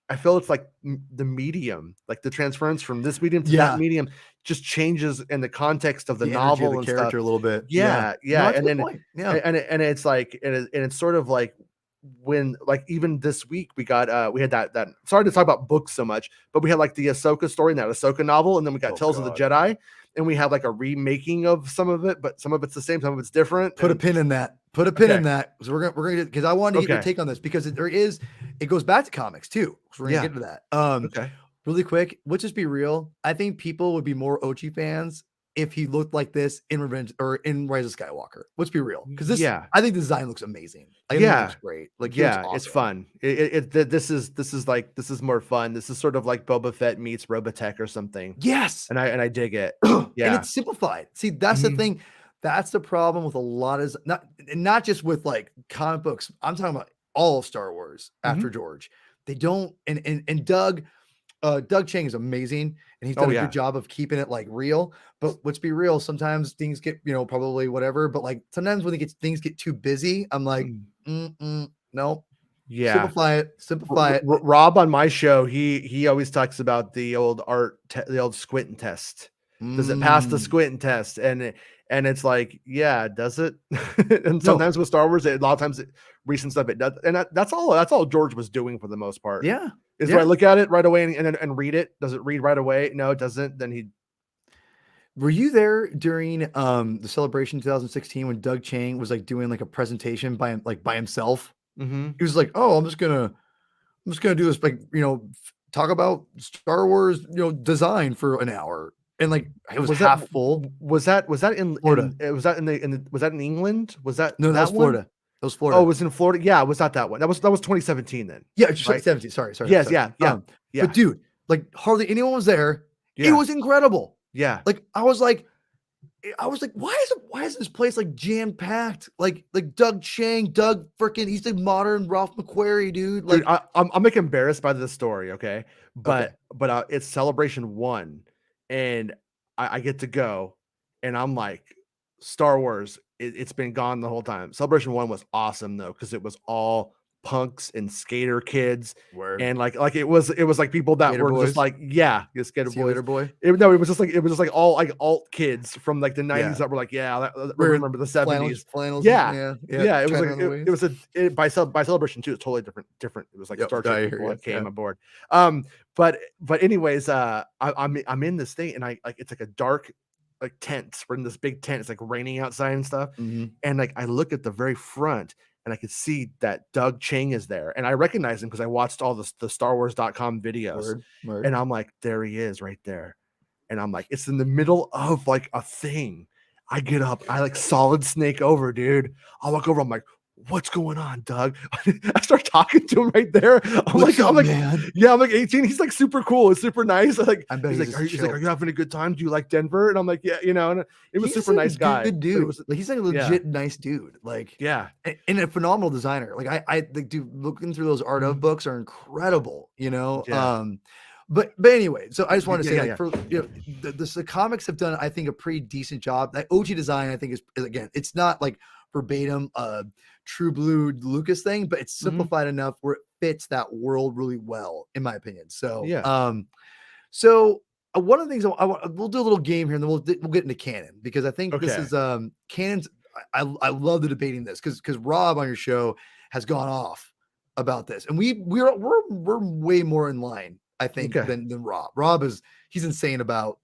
I feel it's, like, the medium, like, the transference from this medium to that Yeah. medium just changes in the context of the The energy of novel the and stuff. character a little bit. Yeah. Yeah, No, yeah, that's a and good then point. Yeah. and it's like and it's sort of like when like even this week we got we had that sorry to talk about books so much, but we had like the Ahsoka story and that Ahsoka novel, and then we got Oh Tales of the god. Jedi, and we had like a remaking of some of it, but some of it's the same, some of it's different. Put a And pin in that. Put a pin okay, in that. So we're gonna because I wanted to get your okay, take on this because it goes back to comics too. So we're gonna yeah, get to that. okay. Really quick, let's just be real. I think people would be more Ochi fans if he looked like this in Revenge or in Rise of Skywalker. Let's be real. Because Yeah, I think the design looks amazing. I think it yeah, looks great. Like he looks yeah. It's awesome. fun. This is like this is more fun. This is sort of like Boba Fett meets Robotech or something, Yes. and I dig it. And Yeah. it's simplified. See, that's the Mhm. thing. That's the problem with a lot of not just with like comic books. I'm talking about all of Star Wars after Mhm. George. They don't and Doug Chang is amazing and he's Oh done a good yeah. job of keeping it like real. But let's be real, sometimes things get, probably whatever. But like sometimes when things get too busy, I'm like, Mm. no, Yeah. simplify it. Rob on my show, he always talks about the old the old squinting test. Does it pass the Mm. squinting test? And it's like, yeah, does it? And No, sometimes with Star Wars, a lot of times recent stuff it does, and that's all George was doing for the most part. yeah, Is do I yeah. look at it right away and read it? Does it read right away? No, it doesn't. Then he Were you there during the celebration 2016 when Doug Chang was like doing like a presentation by himself? mhm. He was like, "Oh, I'm just gonna do this, like, talk about Star Wars, design for an hour." And like it was Was that half full. was that Florida. was that in the was that in England? Was that No, that was that one? Florida. That was Oh, it Florida. was in Florida? Yeah, was that one? That was 2017 then, Yeah, it's right? 17. Sorry, sorry, Yes, sorry. yeah, yeah, But yeah, dude, like hardly anyone was there. It yeah, was incredible. yeah. Like I was like, why is this place like jam packed? Like Doug Chang, Doug freaking, he's the modern Ralph McQuarrie, dude. Dude, Like, I'm like embarrassed by this story, okay? okay, It's Celebration 1, and I get to go, and I'm like, Star Wars, it's been gone the whole time. Celebration 1 was awesome though, because it was all punks and skater kids, word. and like it was like people that Gator were just boys. like, yeah, the skater See you boys. later, boy. No, it was just like all like alt kids from like the 90s Yeah. that were like, yeah, Wearing remember the 70s. flannels. Yeah. Yeah, yeah. Yeah, it was China like on the waist. it was by Celebration 2, it's totally different. It was like Yep, Star I Trek hear people you. that came Yeah. aboard. But anyways, I'm in this thing and I like it's like a dark like tent. We're in this big tent. It's like raining outside and stuff. Mhm. And like I look at the very front and I could see that Doug Chang is there. And I recognize him because I watched all the StarWars.com videos. Word. And I'm like, there he is right there. And I'm like, it's in the middle of like a thing. I get up, I like solid snake over, dude. I walk over, I'm like, what's going on, Doug? I start talking to him right there. What's up, I'm like, man? yeah, I'm like 18. He's like super cool. It's super nice. Like I bet he's he's like, just he's like, chill. are you having a good time? Do you like Denver? And I'm like, yeah, and it was He's super a nice guy. good But dude. it was Like he's like a yeah, legit nice dude. Like yeah. and a phenomenal designer. Like I like dude, looking through those art of Mhm. books are incredible, Yeah. But anyway, so I just want to say, like, Yeah. for the comics have done, I think, a pretty decent job. That OG design, I think, is again, it's not like verbatim true blue Lucas thing, but it's Mhm. simplified enough where it fits that world really well, in my opinion. So Yeah. so one of the things we'll do a little game here, and then we'll get into canon, because I think this Okay. is canon's. I love the debating this, because Rob on your show has gone off about this, and we're way more in line, I think, Okay. than Rob. He's insane about.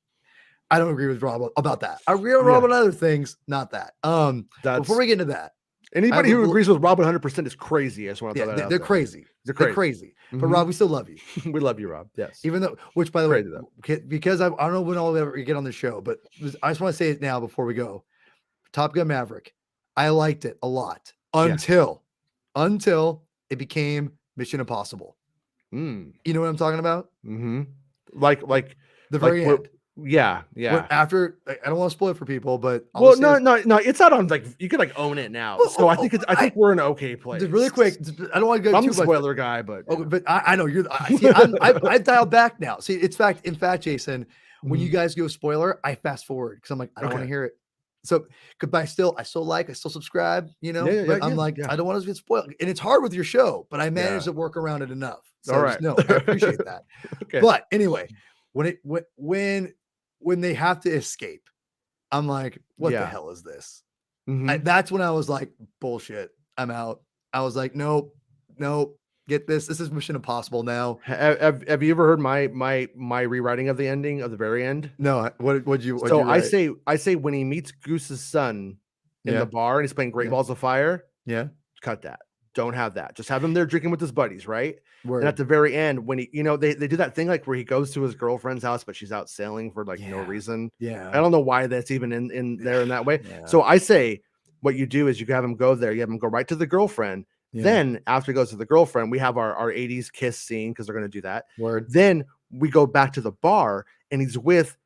I don't agree with Rob about that. I agree with Rob on other things, not that. Before we get into that, anybody who agrees with Rob 100% is crazy. I just want to throw that out they're there. crazy. They're crazy. Mm-hmm. But Rob, we still love you. We love you, Rob. Yes. Even though, which by the way, because I don't know when I'll ever get on the show, but I just want to say it now before we go. Top Gun Maverick, I liked it a lot until it became Mission Impossible. You know what I'm talking about? Mm-hmm. Like the very end. Yeah. After, I don't want to spoil it for people, but no, it's out on, like, you could, like, own it now. So I think we're in an okay place. Really quick, I don't want to go I'm too the spoiler guy, but I know you're. I've dialed back now. See, in fact, Jason, when you guys go spoiler, I fast forward because I'm like, I don't want to hear it. So, but I still subscribe, you know. But I'm like, I don't want to get spoiled, and it's hard with your show, but I managed to work around it enough. So all right, no, I appreciate that. Okay. But anyway, when they have to escape, I'm like, what the hell is this? That's when I was like, bullshit, I'm out. I was like, nope, get this. This is Mission Impossible now. Have you ever heard my rewriting of the ending of the very end? No. What'd you I say when he meets Goose's son in the bar and he's playing Great Balls of Fire. Yeah. Cut that. Don't have that. Just have him there drinking with his buddies, right? Word. And at the very end, when he, they do that thing like where he goes to his girlfriend's house, but she's out sailing for like no reason. Yeah. I don't know why that's even in there in that way. Yeah. So I say what you do is you have him go there. You have him go right to the girlfriend. Yeah. Then after he goes to the girlfriend, we have our 80s kiss scene because they're going to do that. Word. Then we go back to the bar and he's with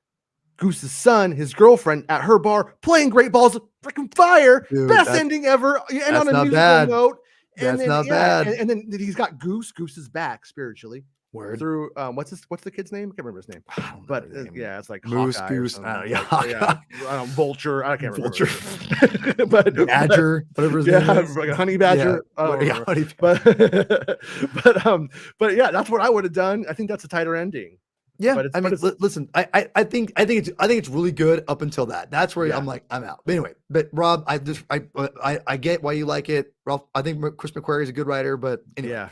Goose's son, his girlfriend, at her bar playing Great Balls of freaking Fire. Dude, best ending ever. And on a musical note. That's not bad. And then he's got Goose. Goose is back spiritually. Word. Through what's the kid's name? I can't remember his name. But yeah, it's like Moose, Hawkeye Goose. Vulture. I can't remember. Vulture. But Badger, whatever his name is. Like a honey badger. Yeah. But yeah, that's what I would have done. I think that's a tighter ending. Yeah, I mean, listen, I think it's really good up until that. That's where I'm like, I'm out. But anyway, but Rob, I get why you like it. Ralph, I think Chris McQuarrie is a good writer, but anyway.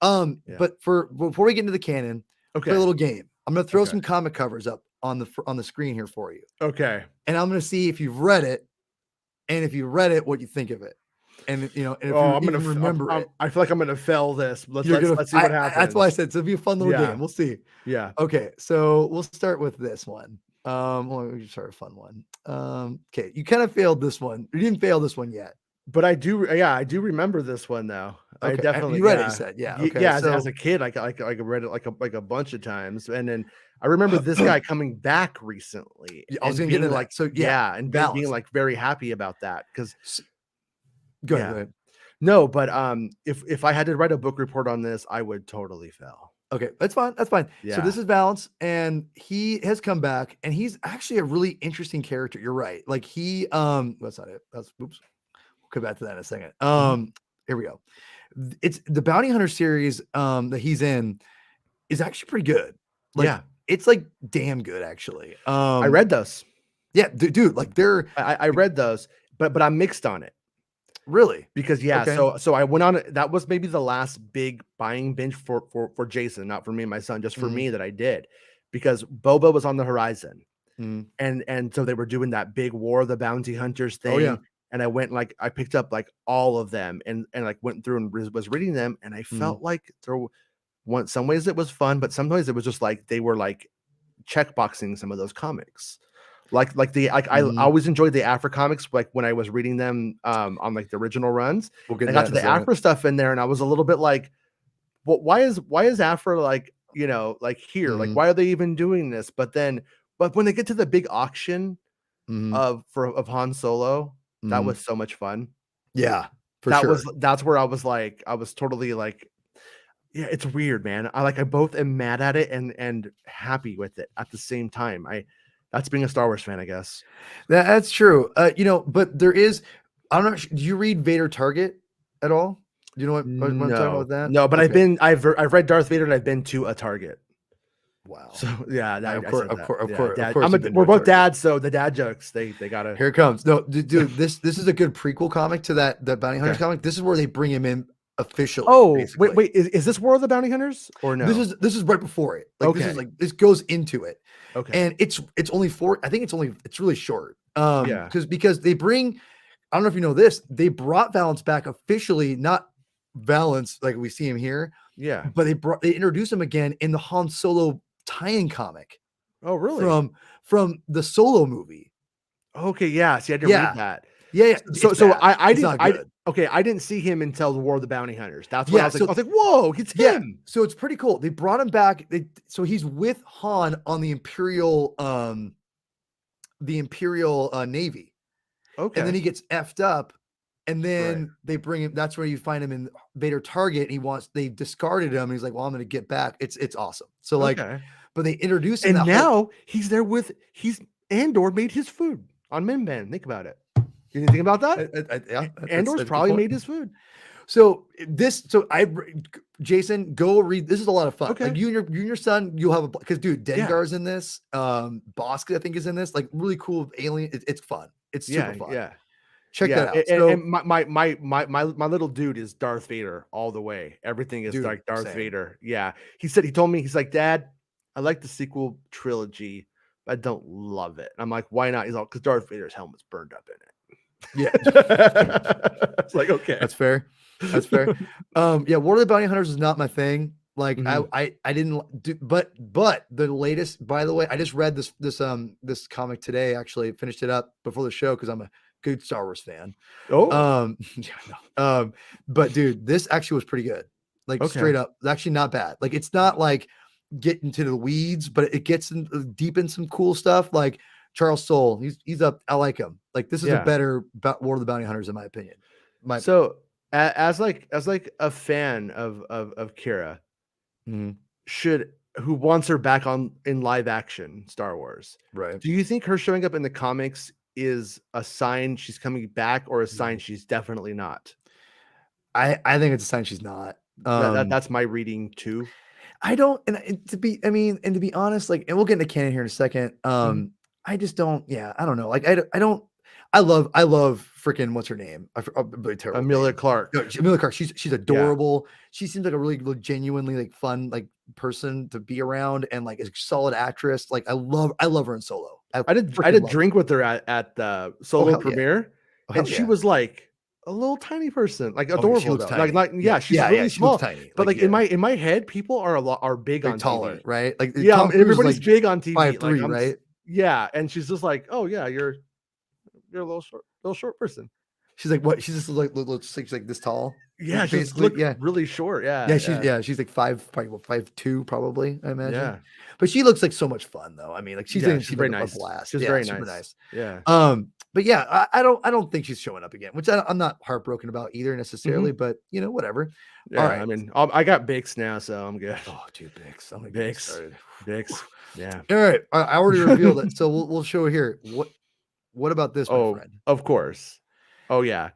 But before we get into the canon, play a little game. I'm gonna throw some comic covers up on the screen here for you. Okay. And I'm gonna see if you've read it, and if you read it, what you think of it. And if I'm gonna remember it. I feel like I'm gonna fail this. Let's see what happens. That's why I said it's gonna be a fun little game. We'll see. Yeah. Okay, so we'll start with this one. We start a fun one. Okay, you kind of failed this one. You didn't fail this one yet. But I do remember this one though. Okay. I definitely you read it. You said, yeah, okay. Yeah. As a kid, I read it like a bunch of times, and then I remember this guy coming back recently. I was gonna get into like so and being like very happy about that because. Go ahead. No, but if I had to write a book report on this, I would totally fail. Okay, that's fine. Yeah. So this is Valance, and he has come back, and he's actually a really interesting character. You're right. Like that's not it. Oops. We'll come back to that in a second. Here we go. It's the Bounty Hunter series that he's in is actually pretty good. Like, it's like damn good actually. I read those. Yeah, dude. Like I read those, but I'm mixed on it. Really? Because so I went on. That was maybe the last big buying binge for Jason, not for me and my son, just for me that I did, because Boba was on the horizon, and so they were doing that big War of the Bounty Hunters thing. Oh yeah. And I went I picked up like all of them and like went through and was reading them, and I felt like some ways it was fun, but sometimes it was just like they were like checkboxing some of those comics. I always enjoyed the Afra comics, like when I was reading them on like the original runs. I got to the Afra stuff in there, and I was a little bit like, well, why is Afra like here? Like, why are they even doing this? But when they get to the big auction of Han Solo, that was so much fun. Yeah, that's where I was totally like, yeah, it's weird, man. I both am mad at it and happy with it at the same time. That's being a Star Wars fan, I guess. That's true. But there is, I don't know. Do you read Vader Target at all? Do you know what I'm talking about with that? No, but I've read Darth Vader and I've been to a Target. Wow. So yeah, Of I course, said of that. course, of Yeah, course, of dad. course. you've been We're to both Target. dads, so the dad jokes they gotta. Here it comes. No, dude, this is a good prequel comic to that Bounty Hunters Okay. comic. This is where they bring him in officially. Oh Basically. wait, is this War of the Bounty Hunters or no? This is right before it. Like Okay. this goes into it. Okay. And it's only I think it's really short. Yeah. Because they bring, I don't know if you know this, they brought Valance back officially, not Valance like we see him here, Yeah. but they introduced him again in the Han Solo tie-in comic Oh really? from the Solo movie. Okay. Yeah. See, I didn't Yeah. read that. Yeah. So it's so bad. I It's didn't. not good. Okay, I didn't see him until the War of the Bounty Hunters. That's when Yeah, I was like, whoa, it's him. So it's pretty cool. They brought him back. So he's with Han on the Imperial Navy. Okay. And then he gets effed up. And then Right. they bring him. That's where you find him in Vader Target. They discarded him. And he's like, well, I'm going to get back. It's awesome. So like, Okay. but they introduced him. And now he's there Andor made his food on Minban. Think about it. You didn't think about that? Yeah, Andor's that's a good probably point. made his food. So Jason, go read. This is a lot of fun. Okay. Like you and your son, you'll have because dude, Yeah. Dengar's in this. Bossk, I think, is in this. Like really cool alien. It's fun. It's super fun. Yeah. Check that out. And my little dude is Darth Vader all the way. Everything is Dude, like Darth same. Vader. Yeah. He told me, he's like, Dad, I like the sequel trilogy, but I don't love it. I'm like, why not? He's all, because Darth Vader's helmet's burned up in it. Yeah. It's like, okay. That's fair. That's fair. Yeah, War of the Bounty Hunters is not my thing. Like Mhm. I didn't do, but the latest, by the way, I just read this comic today, actually finished it up before the show because I'm a good Star Wars fan. Oh, Yeah, but dude, this actually was pretty good. Like Okay. straight up, it's actually not bad. Like it's not like getting to the weeds, but it gets deep in some cool stuff. Like Charles Soule, he's up. I like him. Like this is Yeah. a better War of the Bounty Hunters in my opinion. So as like a fan of Kira, Mhm. who wants her back in live action Star Wars, Right. do you think her showing up in the comics is a sign she's coming back or a sign she's definitely not? I think it's a sign she's not. That's my reading too. I don't, and to be honest, like, and we'll get into canon here in a second. I just don't. Yeah, I don't know. Like, I don't. I love freaking what's her name? I'm really terrible. Amelia Clark. No, Amelia Clark. She's adorable. She seems like a really genuinely like fun like person to be around and like a solid actress. Like I love her in Solo. I did drink with her at the Solo hell yeah. premiere, Oh, hell and she yeah. was like a little tiny person, like Oh, adorable. she looks though. tiny. Like she's really she small. looks tiny. But like yeah. in my head, people are big like on taller, TV. right? Like Yeah, Tom Cruise is, everybody's like, big on TV. 5'3", like, right? Yeah, and she's just like, oh yeah, you're a little short person. She's like what? She's just looks like this tall. Yeah, she's basically really short. Yeah, she's like 5'2", probably. I imagine. Yeah, but she looks like so much fun though. I mean, like she's very a nice. blast. She's Yeah, very super nice. nice. Yeah. But yeah, I don't think she's showing up again, which I'm not heartbroken about either necessarily. But you know, whatever. Yeah, All right. I mean, I got Bix now, so I'm good. Oh, dude, Bix. I'm gonna Bix. Yeah. All right, I already revealed it, so we'll show it here. What about this, my friend? Of course. Oh yeah.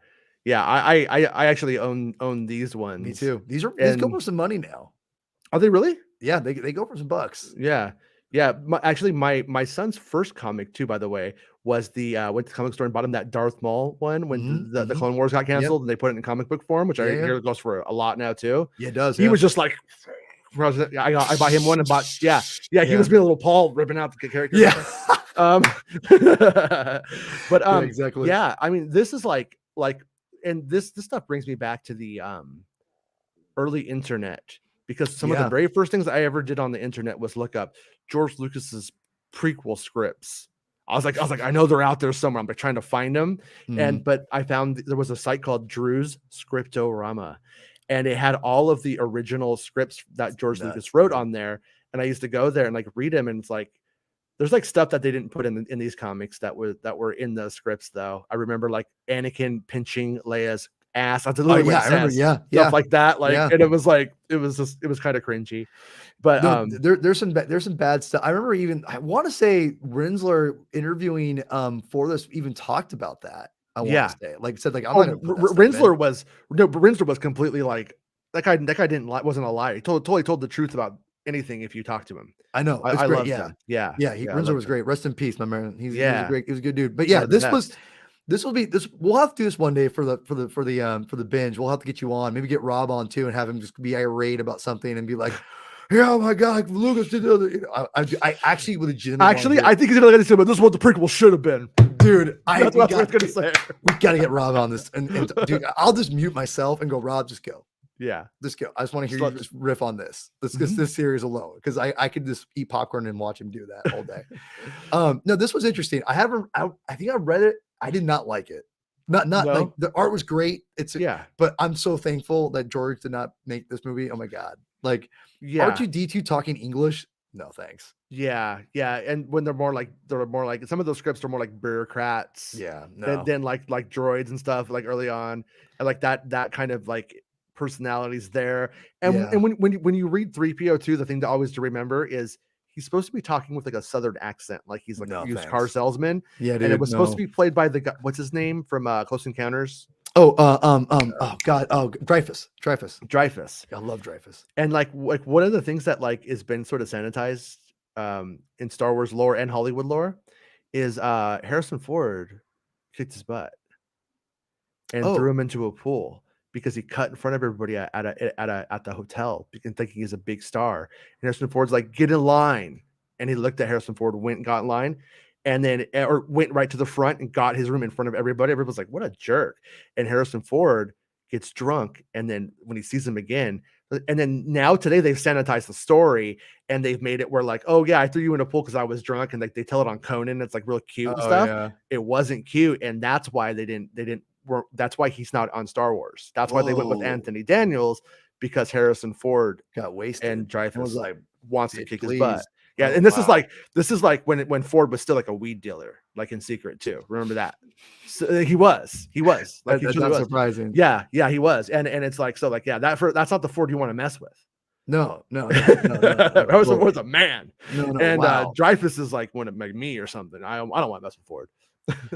Yeah, I actually own these ones. Me too. These go for some money now. Are they really? Yeah, they go for some bucks. Yeah. Actually, my son's first comic too, by the way, was the went to the comic store and bought him that Darth Maul one when the Clone Wars got canceled and they put it in comic book form, which I hear goes for a lot now too. Yeah, it does. He was just like, I bought him one and bought he was being a little Paul ripping out the character. Yeah. But exactly. Yeah, I mean, this is like and this stuff brings me back to the early internet, because some of the very first things I ever did on the internet was look up George Lucas's prequel scripts. I was like, I know they're out there somewhere. I'm like trying to find them. But I found there was a site called Drew's Scriptorama, and it had all of the original scripts that George Lucas wrote on there. And I used to go there and like read them, and it's like there's like stuff that they didn't put in these comics that were in the scripts though. I remember like Anakin pinching Leia's ass. That's literally what it says. Stuff like that. Like, and it was like it was kind of cringy. But there's some bad stuff. I remember I want to say Rinsler interviewing for this even talked about that. I want to say, like, said like Rinsler was completely like that guy wasn't a liar. He totally told the truth about anything if you talk to him. I know. It's I great. loved Yeah. him. Yeah. Yeah. Yeah. I Windsor loved was him. great. Rest in peace, my man. He was a Yeah. great, he was a good dude. But One yeah, of the this was, best. this will be this. We'll have to do this one day for the binge. We'll have to get you on. Maybe get Rob on too, and have him just be irate about something and be like, "Yeah, oh my God, Lucas did the other." You know, I actually would legitimately. Actually, I think he's gonna say, but this is what the prequel should have been. dude, That's what I was gonna say. we got to get Rob on this. And dude, I'll just mute myself and go, Rob, just go. Yeah. Just go. I just want to hear Just you just riff on this. This series alone, because I could just eat popcorn and watch him do that all day. No, this was interesting. I think I read it. I did not like it. Not No? like the art was great. Yeah. But I'm so thankful that George did not make this movie. Oh my God. Like Yeah. R2D2 talking English. No, thanks. Yeah. Yeah. And when they're more like some of those scripts are more like bureaucrats. Yeah. No. Than like droids and stuff like early on. And like that kind of like personalities there. And Yeah. and when you read 3PO2, the thing to always to remember is he's supposed to be talking with like a southern accent, like he's like No, a used car thanks. salesman. Yeah, dude. And it was supposed to no. be played by the guy, what's his name from Close Encounters? Oh, oh God. Oh, Dreyfus. Dreyfus. I love Dreyfus. And like one of the things that like has been sort of sanitized in Star Wars lore and Hollywood lore is Harrison Ford kicked his butt and threw him into a pool because he cut in front of everybody at the hotel thinking he's a big star. And Harrison Ford's like, get in line. And he looked at Harrison Ford, went and got in line, and then or went right to the front and got his room in front of everybody. Everybody's like, what a jerk. And Harrison Ford gets drunk, and then when he sees him again, and then now today they've sanitized the story and they've made it where like, oh yeah, I threw you in a pool because I was drunk, and like they tell it on Conan. It's like real cute and stuff. Yeah. It wasn't cute, and that's why that's why he's not on Star Wars. That's why they went with Anthony Daniels, because Harrison Ford got wasted and Dreyfus was like, wants to kick please. his butt. Yeah, and this is like when Ford was still like a weed dealer, like in secret too. Remember that? So he was like that's he not was. surprising. Yeah, he was, and it's like so like yeah that's not the Ford you want to mess with. No. Harrison Ford's a man. No, And Dreyfus is like one of like me or something. I don't want to mess with Ford.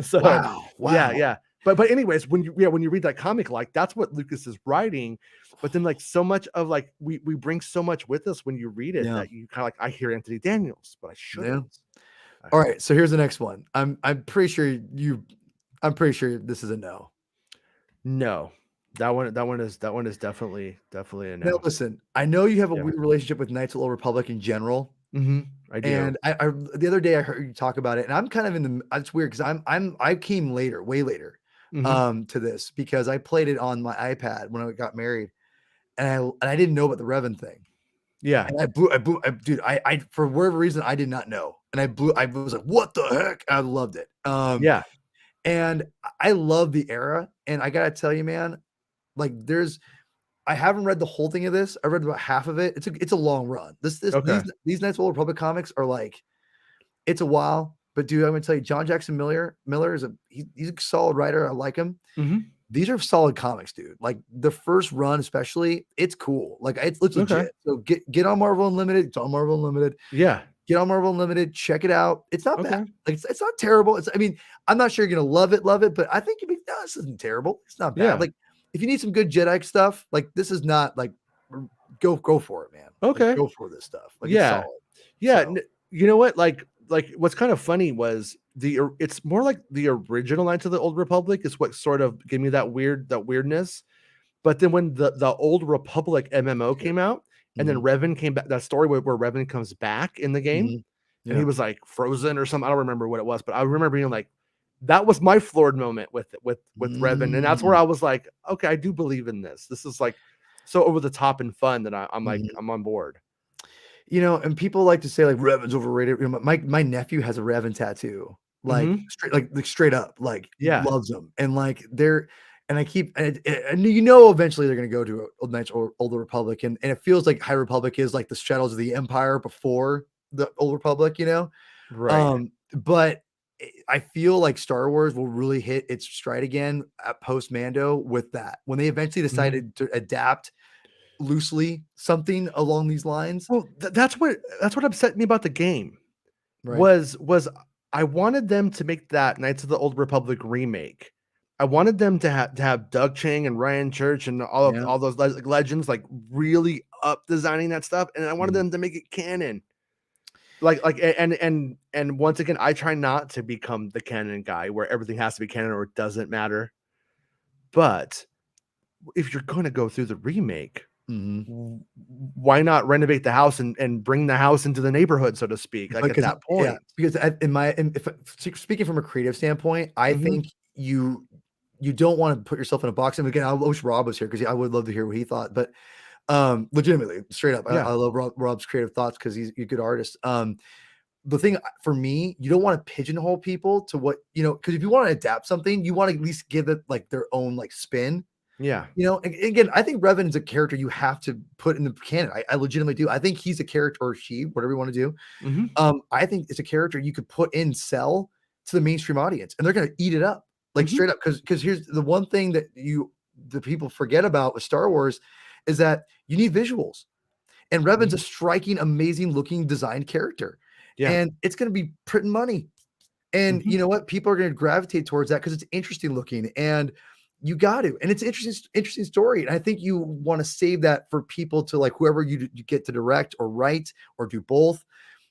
So wow. yeah. But anyways, when you read that comic, like that's what Lucas is writing. But then like so much of like we bring so much with us when you read it that you kind of like, I hear Anthony Daniels, but I shouldn't. Yeah. All right, so here's the next one. I'm pretty sure this is a no. No. That one is definitely a no. Now listen, I know you have a weird relationship with Knights of the Old Republic in general. I do. And I the other day I heard you talk about it, and I'm kind of in the. It's weird because I came later, way later, to this because I played it on my iPad when I got married, and I didn't know about the Revan thing. Yeah, and dude, I for whatever reason I did not know, and I was like, what the heck? I loved it. Yeah, and I love the era, and I gotta tell you, man, like I haven't read the whole thing of this. I read about half of it. It's a long run. These Knights of the Old Republic comics are like, it's a while. But dude, I'm gonna tell you, John Jackson Miller is he's a solid writer. I like him. These are solid comics, dude. Like the first run, especially, it's cool. Like it's legit. So get on Marvel Unlimited. It's on Marvel Unlimited. Yeah. Get on Marvel Unlimited. Check it out. It's not bad. Like it's not terrible. I mean, I'm not sure you're gonna love it, but I think you'd be, no, this isn't terrible. It's not bad. Yeah. Like if you need some good Jedi stuff, like this is not like go for it, man. Okay. Like, go for this stuff. Like it's solid. Yeah. So. You know what? Like what's kind of funny was it's more like the original Knights of the Old Republic is what sort of gave me that weirdness. But then when the Old Republic MMO came out, and then Revan came back, that story where Revan comes back in the game, and he was like frozen or something. I don't remember what it was, but I remember being like, that was my floored moment with Revan, and that's where I was like, okay, I do believe in this. This is like so over the top and fun that I'm like I'm on board. You know, and people like to say like Revan's overrated. You know, my nephew has a Revan tattoo, like straight up, like loves them, and like and I keep and you know eventually they're gonna go to Old Knights or Old Republic, and it feels like High Republic is like the shadows of the Empire before the Old Republic, you know, right? But I feel like Star Wars will really hit its stride again at post Mando with that when they eventually decided to adapt loosely something along these lines. Well, that's what upset me about the game. Right. Was I wanted them to make that Knights of the Old Republic remake. I wanted them to have Doug Chang and Ryan Church and all those legends like really up designing that stuff, and I wanted them to make it canon. And once again, I try not to become the canon guy where everything has to be canon or it doesn't matter. But if you're going to go through the remake, why not renovate the house and bring the house into the neighborhood, so to speak? Like, because, at that point, because if speaking from a creative standpoint, I think you don't want to put yourself in a box. And again, I wish Rob was here because I would love to hear what he thought. But legitimately, straight up, I love Rob's creative thoughts because he's a good artist. The thing for me, you don't want to pigeonhole people to what, because if you want to adapt something, you want to at least give it like their own like spin. Yeah. Again, I think Revan is a character you have to put in the canon. I legitimately do. I think he's a character, or she, whatever you want to do. I think it's a character you could put in, sell to the mainstream audience, and they're going to eat it up, like straight up. Because here's the one thing that the people forget about with Star Wars is that you need visuals, and Revan's a striking, amazing looking designed character, and it's going to be printing money. And you know what? People are going to gravitate towards that because it's interesting looking, and you got to, and it's an interesting story. And I think you want to save that for people to like whoever you get to direct or write or do both.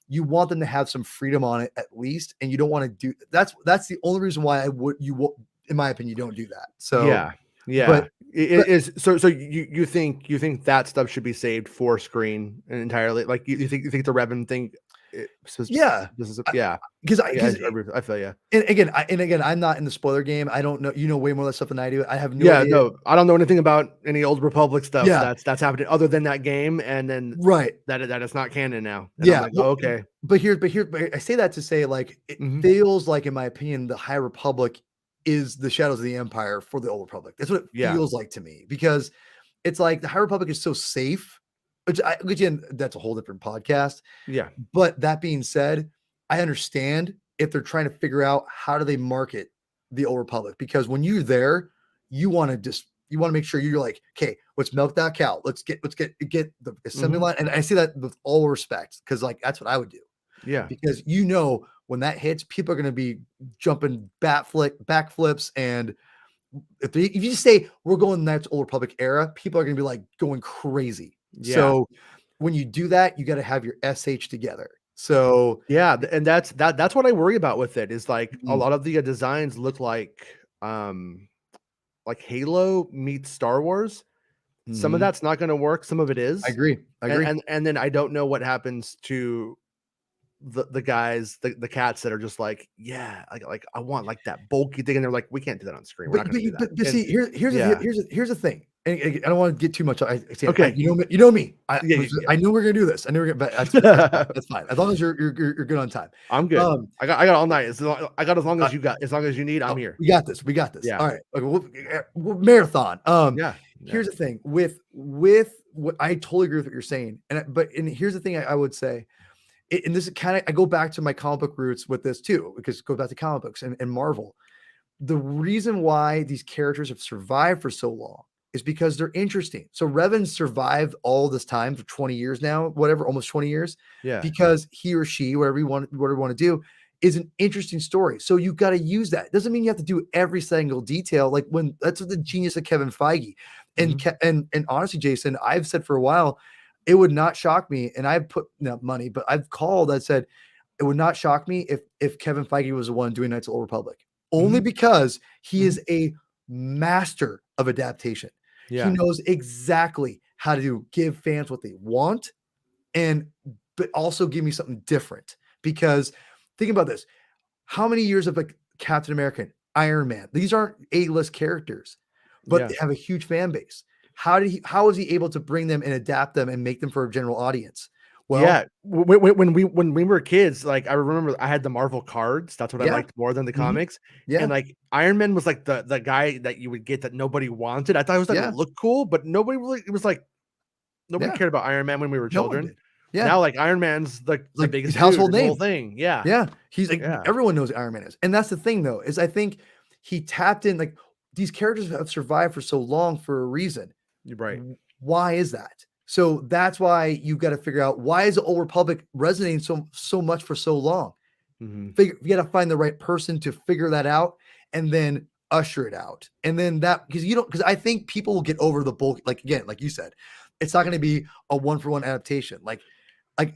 You want them to have some freedom on it at least, and you don't want to do that's the only reason why in my opinion, you don't do that. So but it is so you think that stuff should be saved for screen entirely? Like you think the Revan thing? Because I feel you. And again, I'm not in the spoiler game. I don't know. Way more of that stuff than I do. I have no idea. No, I don't know anything about any Old Republic stuff that's happening other than that game, and then that it's not canon now. And I'm like, okay. But I say that to say, like, it feels like, in my opinion, the High Republic is the Shadows of the Empire for the Old Republic. That's what it feels like to me, because it's like the High Republic is so safe. Which again, that's a whole different podcast. Yeah. But that being said, I understand if they're trying to figure out how do they market the Old Republic, because when you're there, you want to make sure you're like, okay, let's milk that cow. Let's get the assembly line. And I say that with all respect, because like that's what I would do. Yeah. Because when that hits, people are going to be jumping backflips, and if you say we're going that's Old Republic era, people are going to be like going crazy. Yeah. So when you do that, you got to have your SH together. So and that's what I worry about with it is like a lot of the designs look like Halo meets Star Wars. Some of that's not going to work. Some of it is. I agree. And then I don't know what happens to the guys, the cats that are just like, like I want like that bulky thing, and they're like, we can't do that on screen. We're not going to do that. But see, here's the thing. And I don't want to get too much. Okay, you know me. I knew we we're gonna do this. I knew we're gonna. But that's fine. As long as you're good on time. I'm good. I got all night. I got as long as you got. As long as you need, I'm here. We got this. Yeah. All right. Okay. We'll marathon. Here's the thing with what I totally agree with what you're saying. And here's the thing I would say. And this is kind of, I go back to my comic book roots with this too, because it goes back to comic books and Marvel. The reason why these characters have survived for so long is because they're interesting. So Revan survived all this time for 20 years now, whatever, almost 20 years. Yeah. Because he or she, whatever you want to do, is an interesting story. So you got to use that. It doesn't mean you have to do every single detail. Like that's what the genius of Kevin Feige. And honestly, Jason, I've said for a while, it would not shock me, and I've put money, but I've called. I said it would not shock me if Kevin Feige was the one doing Knights of the Old Republic, only because he is a master of adaptation. Yeah. He knows exactly how to give fans what they want, but also give me something different. Because think about this: how many years of like Captain America, Iron Man? These aren't A-list characters, but they have a huge fan base. How was he able to bring them and adapt them and make them for a general audience? Well, when we were kids, like I remember I had the Marvel cards. That's what I liked more than the comics. Yeah. And like Iron Man was like the guy that you would get that nobody wanted. I thought it was like it looked cool, but nobody really, it was like nobody cared about Iron Man when we were children. Yeah. Now like Iron Man's the biggest household name. Whole thing. Yeah. Yeah. He's like everyone knows who Iron Man is. And that's the thing though, is I think he tapped in, like, these characters have survived for so long for a reason. You're right. Why is that? So that's why you got to figure out, why is the Old Republic resonating so much for so long? You got to find the right person to figure that out and then usher it out. And then because I think people will get over the bulk, like again, like you said, It's not going to be a 1-for-1 adaptation. Like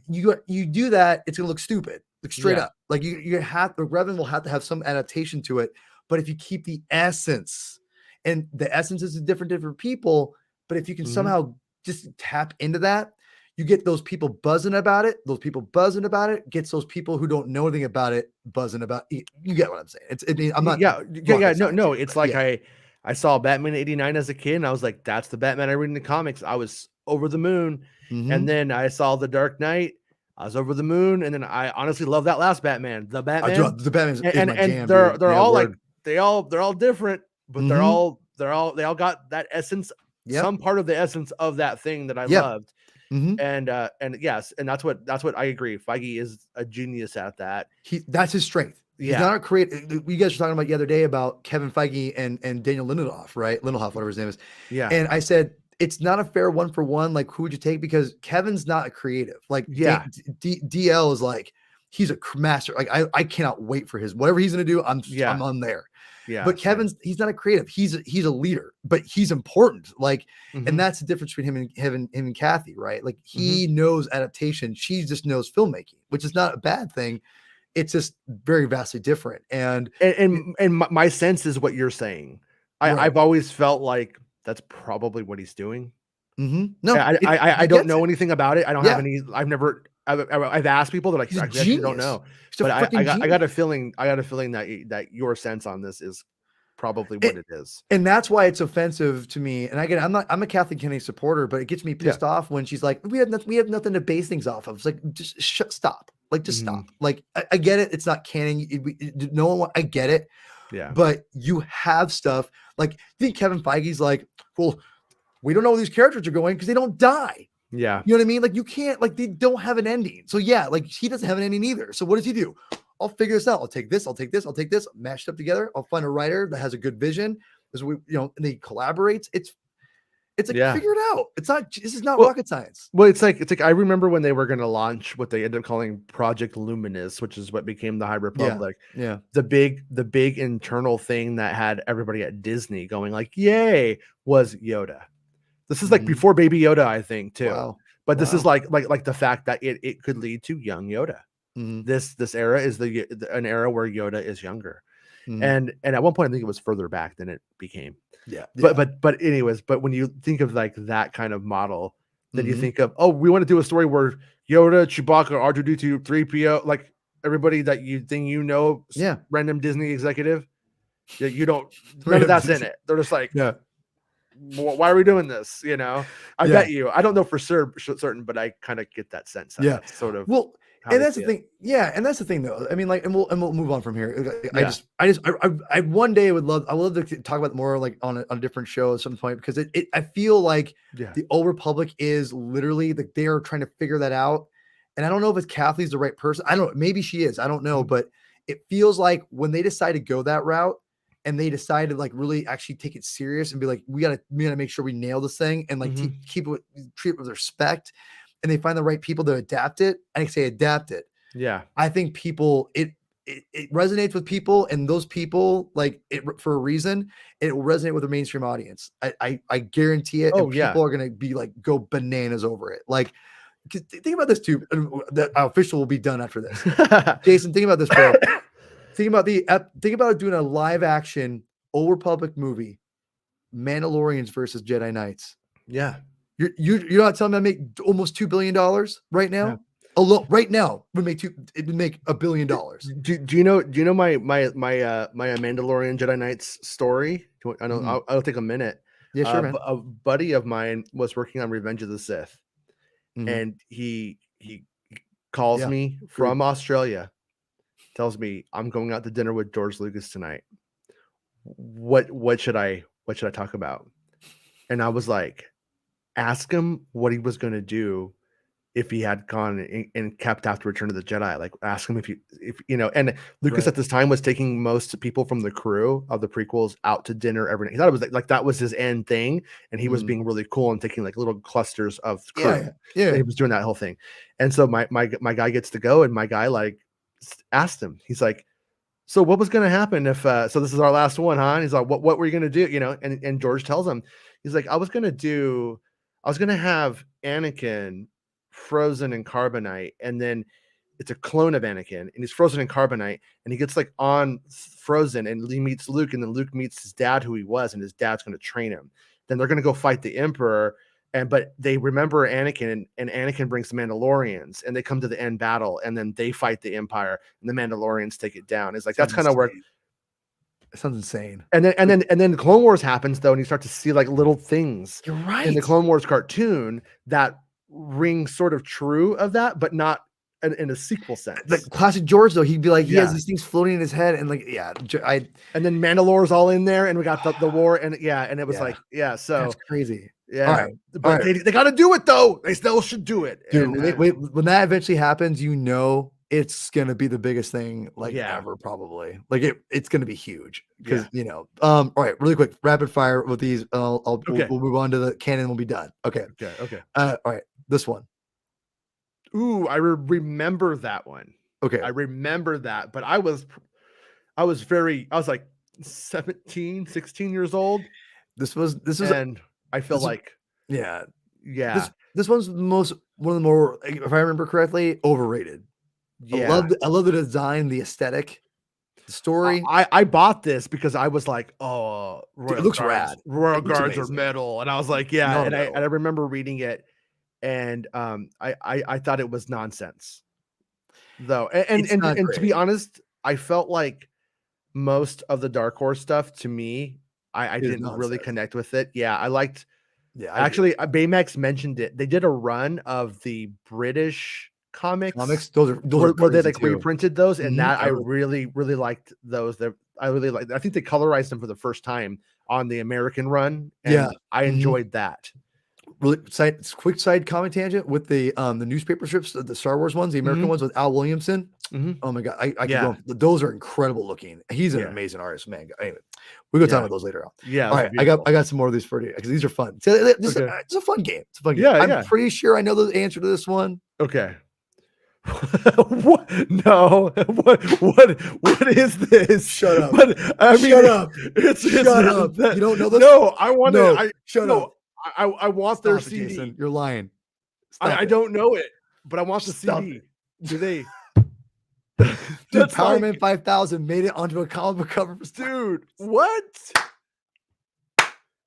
you do that, it's going to look stupid. Like straight up. Like you have the Revan will have to have some adaptation to it. But if you keep the essence, and the essence is different people, but if you can somehow just tap into that, you get those people buzzing about it. Those people buzzing about it gets those people who don't know anything about it buzzing about it. You get what I'm saying? I'm not. No. It's like I saw Batman '89 as a kid, and I was like, that's the Batman I read in the comics. I was over the moon, and then I saw The Dark Knight. I was over the moon, and then I honestly love that last Batman, the Batman. The Batman's and they're all like they're all different, but they all got that essence, some part of the essence of that thing that I loved. And yes, and that's what I agree. Feige is a genius at that. That's his strength. He's not creative. You guys were talking about the other day about Kevin Feige and Daniel Lindelof, right? Lindelof, whatever his name is. Yeah. And I said it's not a fair 1-for-1. Like, who would you take? Because Kevin's not a creative. Like, DL is like, he's a master. Like, I cannot wait for his whatever he's gonna do. I'm on there. Yeah, but he's not a creative. He's a leader, but he's important. Like, and that's the difference between him and Kathy, right? Like, he knows adaptation. She just knows filmmaking, which is not a bad thing. It's just very vastly different. And my sense is what you're saying. I've always felt like that's probably what he's doing. No, I don't know anything about it. I don't have any. I've asked people. They're like, I actually don't know. But I got a feeling. that your sense on this is probably what it is. And that's why it's offensive to me. And I'm a Kathleen Kennedy supporter, but it gets me pissed off when she's like, we have nothing to base things off of. It's like, just stop. Like, just stop. Like, I get it. It's not canon. No one. I get it. Yeah. But you have stuff like, I think Kevin Feige's like, well, we don't know where these characters are going because they don't die. Yeah. You know what I mean? Like, you can't, like, they don't have an ending. So yeah, like, he doesn't have an ending either. So what does he do? I'll figure this out. I'll take this, mash it up together. I'll find a writer that has a good vision. And they collaborate. It's like, figure it out. This is not rocket science. Well, it's like I remember when they were going to launch what they ended up calling Project Luminous, which is what became the High Republic. Yeah. The big internal thing that had everybody at Disney going like, yay, was Yoda. This is like before Baby Yoda, I think, too. Wow. But this is like the fact that it could lead to young Yoda. This era is an era where Yoda is younger. And at one point I think it was further back than it became. But anyways, but when you think of like that kind of model, then you think of, oh, we want to do a story where Yoda, Chewbacca, R2-D2, 3PO, like everybody that random Disney executive, you don't, none of that's in it. They're just like, why are we doing this? I bet you, I don't know for certain, but I kind of get that sense. That's sort of and that's the thing. Yeah, and that's the thing though. I mean, like, and we'll move on from here. I one day I would love to talk about more like on a different show at some point, because I feel like the Old Republic is literally like they are trying to figure that out. And I don't know if it's Kathleen's the right person. I don't know. Maybe she is. I don't know. But it feels like when they decide to go that route, and they decide to like really actually take it serious and be like, we gotta make sure we nail this thing and like treat it with respect, and they find the right people to adapt it. I say adapt it. Yeah. I think people, it resonates with people, and those people, like, it for a reason, it will resonate with the mainstream audience. I guarantee it. Oh, and people are gonna be like, go bananas over it. Like, think about this too. The official will be done after this. Jason, think about this, bro. Think about doing a live action Old Republic movie, Mandalorians versus Jedi Knights. Yeah. You're not telling me I make almost $2 billion right now? Yeah. Alone right now would make $1 billion. Do you know my Mandalorian Jedi Knights story? I'll take a minute. Yeah, sure, man. A buddy of mine was working on Revenge of the Sith, and he calls me from Australia, tells me, I'm going out to dinner with George Lucas tonight. What should I talk about? And I was like, ask him what he was going to do if he had gone and kept after Return of the Jedi. Like, ask him if and Lucas at this time was taking most people from the crew of the prequels out to dinner every night. He thought it was like that was his end thing, and he was being really cool and taking like little clusters of crew. Yeah. He was doing that whole thing. And so my guy gets to go, and my guy like asked him, he's like, so what was going to happen if so this is our last one, huh? And he's like, what were you going to do? And George tells him, he's like, I was going to I was gonna have Anakin frozen in carbonite, and then it's a clone of Anakin, and he's frozen in carbonite, and he gets like on frozen, and he meets Luke, and then Luke meets his dad, who he was, and his dad's going to train him. Then they're going to go fight the Emperor, but they remember Anakin, and Anakin brings the Mandalorians, and they come to the end battle, and then they fight the Empire, and the Mandalorians take it down. It's like that's kind of where. It sounds insane. And then the Clone Wars happens though, and you start to see like little things You're right. in the Clone Wars cartoon that ring sort of true of that, but not in a sequel sense. The classic George though, he'd be like, he has these things floating in his head, and like, and then Mandalore's all in there, and we got the war, and and it was like, so that's crazy. Yeah, all right. But they got to do it though. They still should do it. Dude, when that eventually happens, it's gonna be the biggest thing ever, probably. Like it's gonna be huge because all right, really quick, rapid fire with these. We'll move on to the canon. We'll be done. Okay. All right, this one. Ooh, I remember that one. Okay, I remember that, but I was like 17, 16 years old. This was, and I feel like This one's one of the more, if I remember correctly, overrated. Yeah, I love the design, the aesthetic, the story. I bought this because I was like, oh, it looks rad. Royal Guards are metal, and I was like, and I remember reading it, and I thought it was nonsense, though, and to be honest, I felt like most of the Dark Horse stuff to me, I didn't really connect with it. Yeah, I liked. Yeah, actually, Baymax mentioned it. They did a run of the British comics. Those are where they like reprinted those, and that I really liked those. I really liked. I think they colorized them for the first time on the American run. And I enjoyed that. Really quick side comment tangent with the newspaper strips, the Star Wars ones, the American ones with Al Williamson. Oh my god, I keep going. Those are incredible looking. He's an amazing artist, man. Anyway, we go talk about those later on. Yeah, all right. I got some more of these for you because these are fun. It's a fun game. It's a fun game. I'm pretty sure I know the answer to this one. Okay. What? No. What is this? Shut up. Shut up. Shut up. You don't know this? No, I want to. No, shut up. I want their CD. Jason, you're lying. I don't know it, but I want the CD. Do they? Dude, Power Man 5000 made it onto a comic book cover. Dude, what?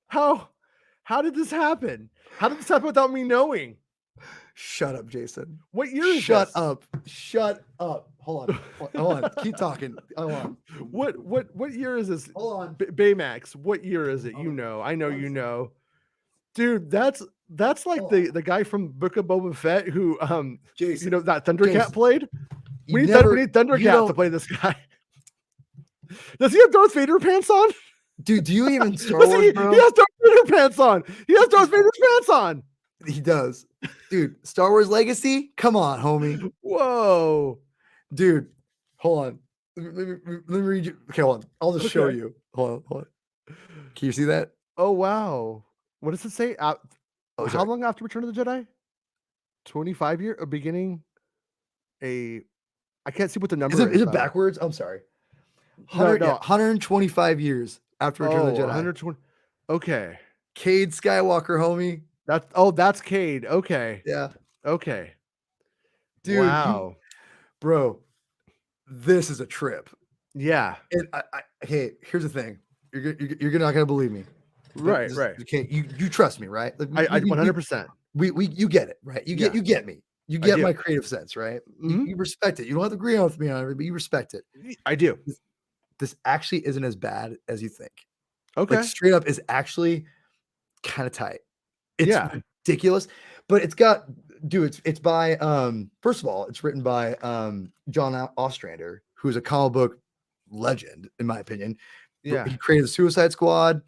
How did this happen? How did this happen without me knowing? Shut up, Jason. What year is this? Shut up. Hold on. Keep talking. Hold on. What year is this? Hold on. Baymax, what year is it? I know you know. Dude, that's like the guy from Book of Boba Fett who Jason, that Thundercat played. We need Thundercat to play this guy. Does he have Darth Vader pants on? Dude, do you even Star Wars, bro? He has Darth Vader pants on. He has Darth Vader's pants on. He does. Dude, Star Wars Legacy? Come on, homie. Whoa. Dude, hold on. Let me read you. Okay, hold on. I'll just show you. Hold on. Can you see that? Oh, wow. What does it say? How long after Return of the Jedi? 25 years? Beginning I can't see what the number is. Is it backwards? I'm sorry. 125 years after Return of the Jedi. 120. Okay. Cade Skywalker, homie. That's Cade. Okay. Yeah. Okay. Dude. Wow. Bro, this is a trip. Yeah. And hey, here's the thing. You're not gonna believe me. Right. You trust me, right? Like, I 100%. You get it, right? You get me. You get my creative sense, right? You respect it. You don't have to agree with me on it, but you respect it. I do. This actually isn't as bad as you think. Okay. Like, straight up is actually kind of tight. It's ridiculous, but it's got, dude, it's by first of all, it's written by John Ostrander, who's a comic book legend, in my opinion. Yeah. He created the Suicide Squad.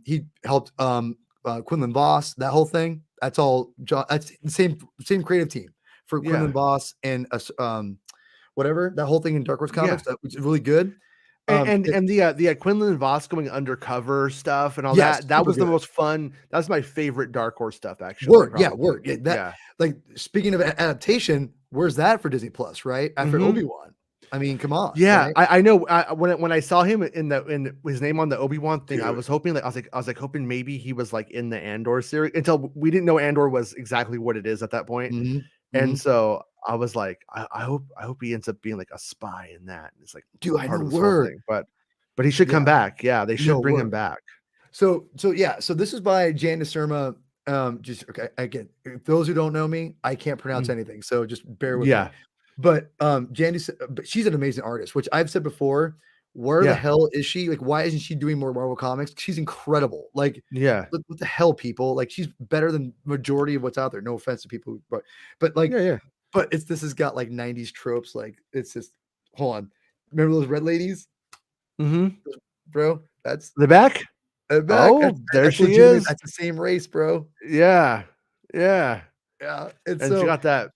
He helped Quinlan Voss, that whole thing. That's all John. That's the same creative team for Quinlan Voss and whatever, that whole thing in Dark Horse Comics, which is really good. And the Quinlan Voss going undercover stuff and all that was the most fun. That's my favorite Dark Horse stuff, actually. Word. Yeah, like, speaking of adaptation, where's that for Disney Plus, right? After Obi-Wan. I mean, come on. Yeah, right? I know. When I saw him in his name on the Obi-Wan thing, I was hoping like I was like hoping maybe he was like in the Andor series until we didn't know Andor was exactly what it is at that point. Mhm, And mhm. so I was like, I hope he ends up being like a spy in that. It's like Dude, I part know of this whole word. thing, but he should come Yeah, back. Yeah, they no should bring him word. back. So yeah, so this is by Jan Surma. Just okay, again, if those who don't know me, I can't pronounce Mm, anything, so just bear with me. yeah, But but she's an amazing artist, which I've said before. Where the yeah, hell is she? Like, why isn't she doing more Marvel comics? She's incredible. Like, yeah, what the hell, people? Like, she's better than majority of what's out there. No offense to people, but like, yeah, yeah. but it's this has got like 90s tropes. Like, it's just hold on. Remember those red ladies, Hmm. bro? That's The back. back. Oh, there That's she legitimate. is. That's the same race, bro. Yeah, yeah. Yeah. And And she so got that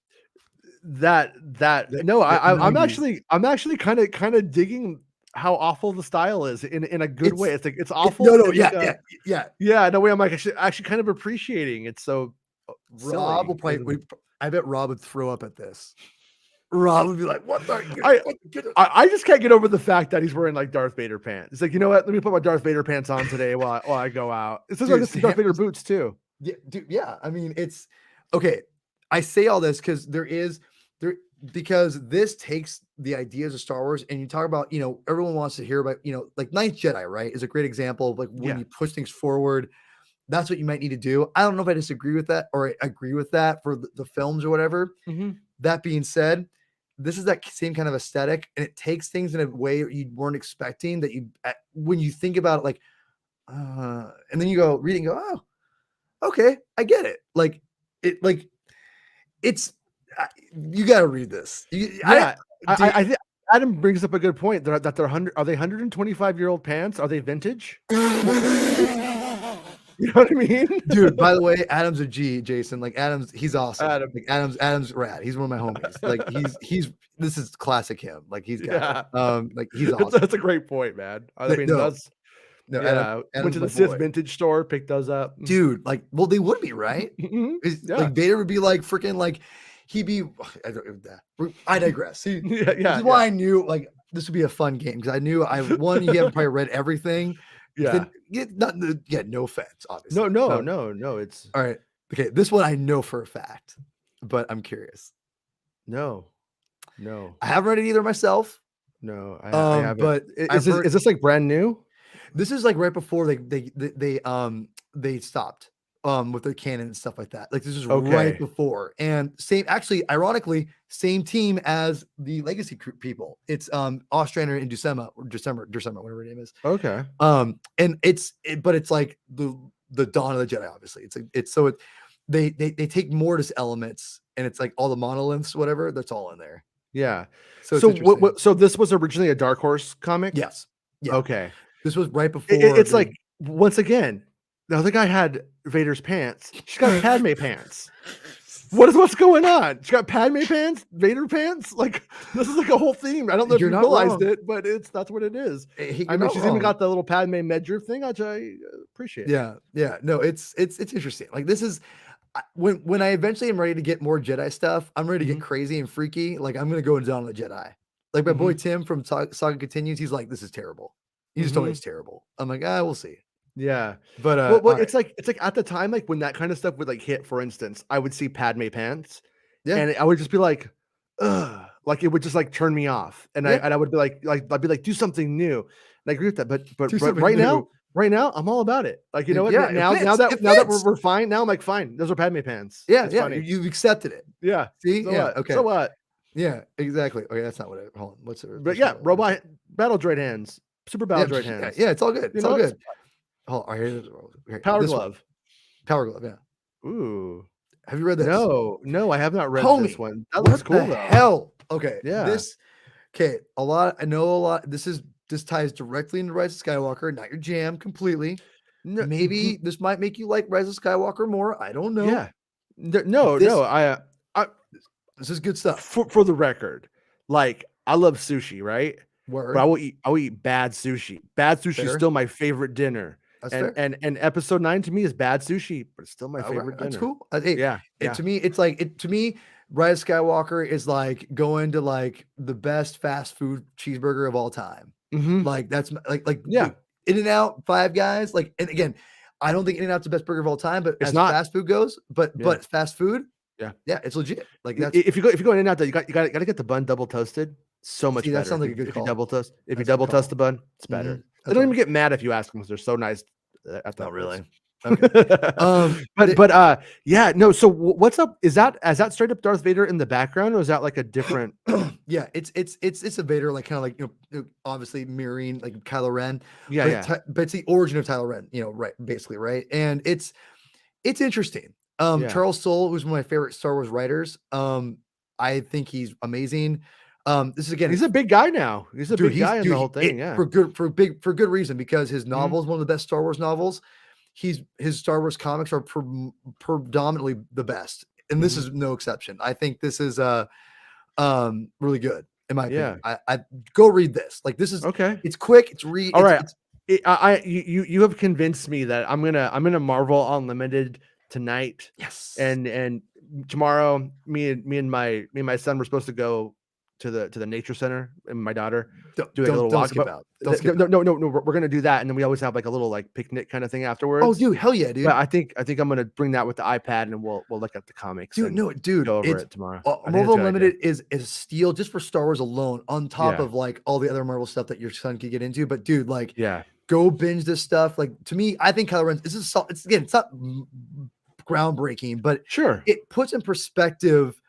the, no, the I'm 90s. actually kind of digging how awful the style is in a good way. It's It's like it's no, awful no, in like yeah, a yeah, yeah. yeah, no way I'm like actually kind of appreciating. It's so Rob will silly. probably. I bet Rob would throw up at this. Rob would be like, "What the? I, Get it." I just can't get over the fact that he's wearing like Darth Vader pants. It's like, you know what? Let me put my Darth Vader pants on today while I go out. This is like Dude, this Darth Vader boots too. yeah, dude, yeah. I mean, it's okay. I say all this because there because this takes the ideas of Star Wars and you talk about, everyone wants to hear about, like Ninth Jedi, right? Is a great example of like when Yeah. you push things forward, that's what you might need to do. I don't know if I disagree with that or I agree with that for the films or whatever. Hmm. That being said, this is that same kind of aesthetic, and it takes things in a way you weren't expecting that when you think about it, like, and then you go read it and go, oh, okay, I get it. Like it's you got to read this. Yeah. Do I think Adam brings up a good point. That they're 100. Are they 125-year-old pants? Are they vintage? You know what I mean? dude, by the way, Adam's a G, Jason. Like Adam's, he's awesome. Adam. Like Adam's rad. He's one of my homies. Like he's this is classic him. Like he's got Yeah. it. Like he's awesome. That's a great point, man. I Like, mean, no, that's no, yeah. Went Adam's to my the Sith boy. vintage store, picked those up. Dude, like, well, they would be, right? Mhm. Yeah. Like Vader would be like freaking like he'd be I digress. See, Yeah, this yeah, is why I knew like this would be a fun game because I knew you haven't probably read everything. yeah. No offense, obviously. No. It's All right. Okay, this one I know for a fact, but I'm curious. no. I haven't read it either myself. I haven't. But Is this like brand new? this is like right before they stopped with their canon and stuff like that. Like this is right Okay. before. And same actually ironically, same team as the Legacy people. It's Ostrander and December, whatever her name is. Okay. And but it's like the Dawn of the Jedi, obviously. They take Mortis elements and it's like all the monoliths, whatever, that's all in there. Yeah. So it's So interesting. so this was originally a Dark Horse comic? Yes. Yeah. Okay. This was right before It's like once again, the other guy had Vader's pants. She's got Padme pants. What's going on? She got Padme pants, Vader pants. Like this is like a whole theme. I don't know if You're you not realized wrong. it, but that's what it is. You're I mean, not she's wrong. even got the little Padme Medjur thing, which I appreciate. Yeah. No, it's interesting. Like this is when I eventually am ready to get more Jedi stuff, I'm ready to get crazy and freaky. Like I'm gonna go down the Jedi. Like my boy Tim from Saga Continues, he's like, this is terrible. He just told me it's terrible. I'm like, we'll see. Yeah. But Well, it's like at the time, like when that kind of stuff would like hit, for instance, I would see Padme pants, yeah, and I would just be like, ugh, like it would just like turn me off, and Yeah. I would be like I'd be like, do something new. And I agree with that, but Do something right new. now, I'm all about it. Like you know what? Yeah, now it that fits. we're fine, now I'm like fine. Those are Padme pants. Yeah, It's yeah. funny. You've accepted it. Yeah. See? So Yeah. what? Okay. So what? Yeah, exactly. Okay, that's not what I hold on. What's it? But yeah, robot battle droid hands, super battle droid Yeah, hands. yeah, it's all good. You It's know, all it's good. Oh, all right, here, Power this one. glove. Power glove, yeah. Ooh. Have you read this? No, I have not read Homie, this one. That looks what cool the though. hell? Okay, Yeah. I know a lot. This ties directly into Rise of Skywalker, not your jam completely. No, Maybe this might make you like Rise of Skywalker more. I don't know. yeah. No, This- I This is good stuff. for the record, like I love sushi, right? Word. But I will eat bad sushi. Bad sushi is Fair. still my favorite dinner. That's And fair. and episode 9 to me is bad sushi, but it's still my Right, favorite that's dinner. cool. Hey, Yeah, yeah. to me, it's like to me, Rise of Skywalker is like going to like the best fast food cheeseburger of all time. Mhm. Like that's like Yeah. dude, In and Out, Five Guys, like, and again, I don't think In and Out's the best burger of all time, but It's as not. fast food goes, Yeah, but fast food, yeah. yeah, it's legit. Like I that's if you go in and out though, you gotta get the bun double toasted. So much see, that better sounds like a good if you call. double toast. If you That's a good double toast call. the bun, it's better. They That's don't right. even get mad if you ask them because 'cause they're so nice at Not that place. really. Okay. But The, yeah, no, so what's up? Is that straight up Darth Vader in the background, or is that like a different yeah, it's a Vader, like kind of like obviously mirroring like Kylo Ren, Yeah, but yeah. but it's the origin of Kylo Ren, right, basically, right, and it's interesting. Yeah. Charles Soule, who's one of my favorite Star Wars writers, I think he's amazing. This is again, He's a big guy now. He's a dude, big guy in the whole thing, it yeah. for good reason because his Mhm. novel is one of the best Star Wars novels. His Star Wars comics are predominantly the best, and this Mhm. is no exception. I think this is really good in my Yeah. opinion. I go read this. Like this is Okay. it's quick. It's read. Alright. It's You have convinced me that I'm gonna Marvel Unlimited tonight, yes. and tomorrow, me and my son were supposed to go to the nature center, and my daughter do like a little Don't walk, skip but out. Don't skip no, out. no, no, no, we're gonna do that, and then we always have like a little like picnic kind of thing Oh, afterwards. dude, hell yeah, But dude. I think I'm gonna bring that with the iPad, and we'll look at the comics Dude, and no, dude, go over it's it tomorrow. I think that's Marvel a good idea. Unlimited is a steal just for Star Wars alone, on top Yeah, of like all the other Marvel stuff that your son could get into. But dude, like, yeah, go binge this stuff. Like to me, I think Kylo Ren. It's again, it's not groundbreaking, but sure. it puts in perspective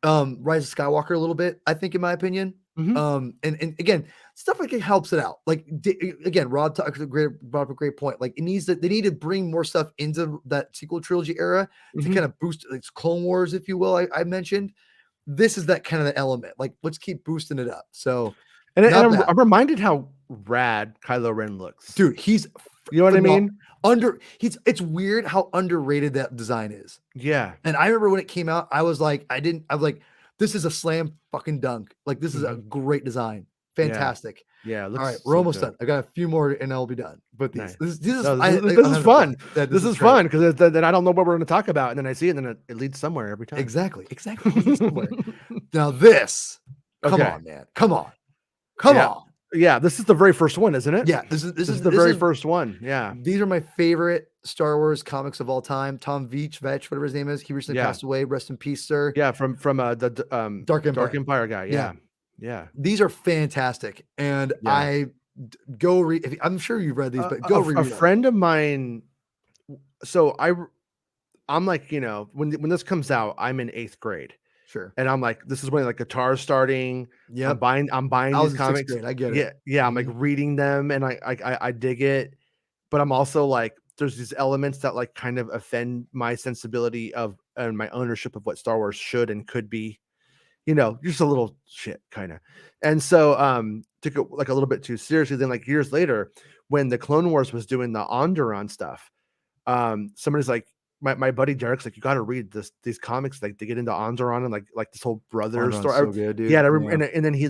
Rise of Skywalker a little bit. I think, in my opinion. Mhm. And again, stuff like it helps it out. Like again, brought up a great point. Like they need to bring more stuff into that sequel trilogy era to Mhm. kind of boost like Clone Wars, if you will. I mentioned this is that kind of the element. Like let's keep boosting it up. So And not I'm bad, I'm reminded how rad Kylo Ren looks. dude. He's You know what I phenomenal. mean? It's weird how underrated that design is. Yeah. And I remember when it came out, I was like, this is a slam fucking dunk. Like this is a Mhm. great design. Yeah. Fantastic. Yeah, it All looks right, we're so almost dope. done. I got a few more and I'll be done. But Nice. this is No, I this is fun. that This is great. fun because then I don't know what we're gonna talk about, and then I see it, and then it leads somewhere every time. Exactly. It leads somewhere. Now this, come Okay. on, man. Come Yeah. on. Yeah, this is the very first one, isn't it? Yeah, This is the very first one. Yeah. these are my favorite Star Wars comics of all time. Tom Vetch, whatever his name is. He recently Yeah. passed away. Rest in peace, sir. Yeah, from the Dark Empire. Dark Empire guy. Yeah. Yeah. Yeah. These are fantastic. And Yeah. go read. I'm sure you've read these, but A go read a them. friend of mine so I'm like, when this comes out, I'm in 8th grade. Sure. And I'm like, this is when like guitar's starting. Yep. I'm buying I was these in 6th comics. grade. I get it. Yeah, yeah. I'm like reading them, and I dig it, but I'm also like, there's these elements that like kind of offend my sensibility of and my ownership of what Star Wars should and could be. Just a little shit kind of. And so took it like a little bit too seriously. Then like years later, when the Clone Wars was doing the Onderon stuff, somebody's like, my buddy Derek's like, you got to read these comics, like they get into Onderon and like this whole brother Arnon's story. so good, dude. Yeah, and then he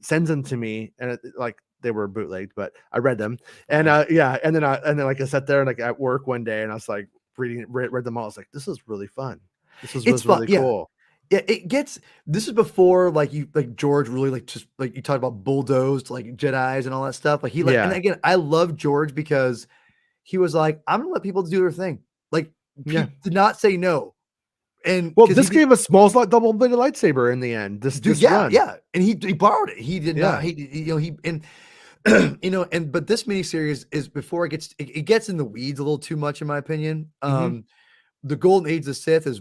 sends them to me, and like they were bootlegged, but I read them, and yeah, and then like I sat there and like at work one day, and I was like read them all. I was like, this is really fun. It's fun. Really Yeah. cool. Yeah, this is before like George really like just like you talked about bulldozed like Jedis and all that stuff. Like Yeah. and again, I love George because he was like, I'm gonna let people do their thing. Like he Yeah. did not say no. And Well, this gave us Small's double-bladed lightsaber in the end. This run. yeah. And he borrowed it. He did not, Yeah. he and but this miniseries is before it gets in the weeds a little too much, in my opinion. The Golden Age of the Sith is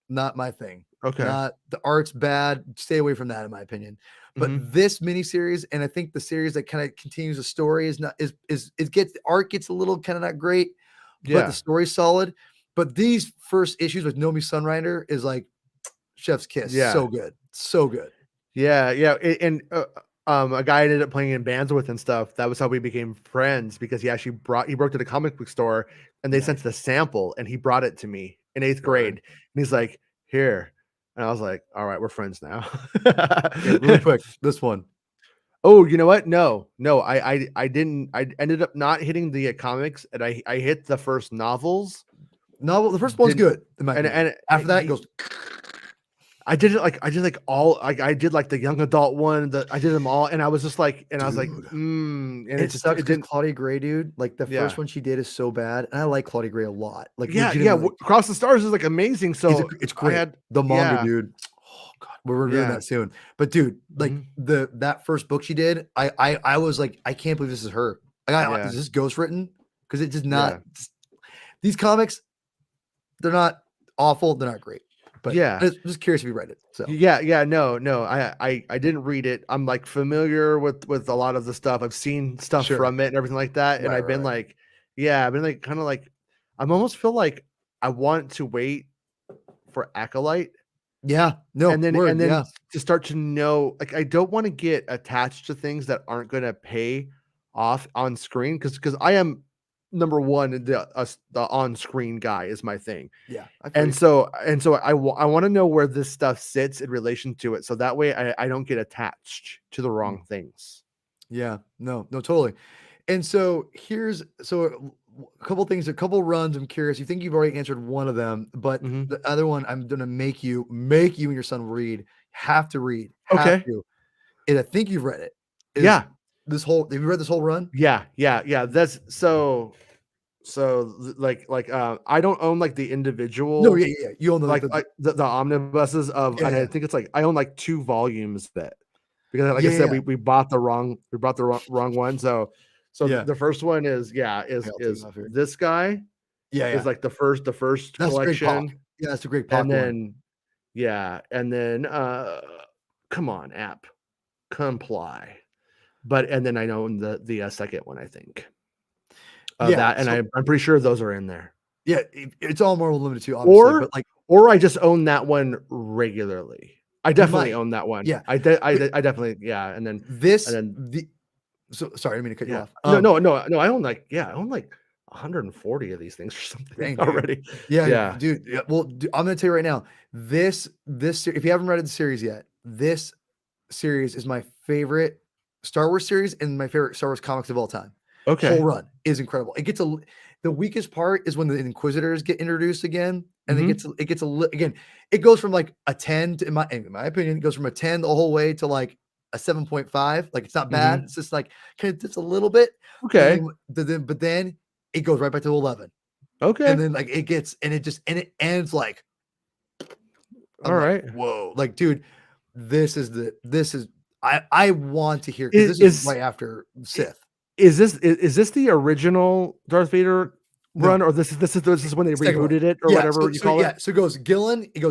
not my thing. Okay. The art's bad. Stay away from that, in my opinion. But this miniseries, and I think the series that kind of continues the story the art gets a little kind of not great, but the story's solid. But these first issues with Nomi Sunrider is like chef's kiss. Yeah. So good. So good. Yeah, yeah. And a guy I ended up playing in bands with and stuff. That was how we became friends, because he actually worked at a comic book store, and they sent the sample, and he brought it to me in 8th grade. And he's like, here. And I was like, all right, we're friends now. Okay, really quick, this one. Oh, you know what? No, I didn't. I ended up not hitting the comics, and I hit the first novels. No, the first one's Didn't good in my and opinion. and After that, it goes. I did like all like I did like the young adult one. I did them all, and I was just like, and I was like, Dude. and It just sucks it because didn't. Claudia Gray, dude. Like the Yeah, first one she did is so bad, and I like Claudia Gray a lot. Like yeah, yeah. legitimately, Across the Stars is like amazing. So it's I great. had The manga, yeah, dude. Oh god, we're reviewing yeah. that soon. But dude, like Mhm. that first book she did, I was like, I can't believe this is her. Like, Yeah, is this ghost written? Because it does not. yeah, These comics, they're not awful. They're not great. But yeah. I'm just curious if you read it. So Yeah, yeah, no. I didn't read it. I'm like familiar with a lot of the stuff. I've seen stuff sure, from it and everything like that. And right, I've been right. like, yeah, I've been like kind of like I'm almost feel like I want to wait for Acolyte Yeah, no and word. then Yeah, to start to know like I don't want to get attached to things that aren't going to pay off on screen because I am number one the on screen guy is my thing. yeah. I feel And you. so I want to know where this stuff sits in relation to it, so that way I don't get attached to the Mm. wrong things. Yeah, no, totally. And so a couple things, a couple runs. I'm curious. You think you've already answered one of them, but Mhm. the other one I'm gonna make you and your son read. Have to read. Have Okay. to. And I think you've read it. Is Yeah. this whole? Have you read this whole run? Yeah. That's I don't own like the No, individual yeah. You all know like the omnibuses of, and I yeah, think it's like I own like 2 volumes of it because like I said, yeah, we bought the wrong one. So yeah. the first one is Okay, I'll take them is off here. this guy is Yeah. like the first That's Greg Pak. collection. Yeah, that's the Greg And Pak one. then yeah, and then, come on, app, comply. But and then I own the second one, I think, of Yeah. that, and So I'm pretty sure those are in there. yeah, it's all Marvel Limited too, obviously, Or but like or I just own that one regularly. I you definitely might. own that one. Yeah. But I definitely yeah, and this then the so sorry, I didn't mean to cut you yeah. off. No, I own like yeah, I own like 140 of these things or something Dang, dude. already. Yeah, Yeah. dude. Yeah, well, I'm gonna tell you right now. If you haven't read the series yet, this series is my favorite Star Wars series and my favorite Star Wars comics of all time. Whole Okay. run is incredible. The weakest part is when the Inquisitors get introduced again, and Mhm. again. It goes from like a 10 to, in my opinion, it goes from a 10 the whole way to like a 7.5. Like it's not bad. Mhm. It's just like kind of just a little bit, and Okay. but then it goes right back to 11. And Okay. then, like, it ends, like I'm like, Alright. "Whoa." Like, dude, this is I want to hear because Is this is is right after I Sith. is this the original Darth Vader run, No, or this is when they second one. rebooted it or Yeah, whatever you call it? so it goes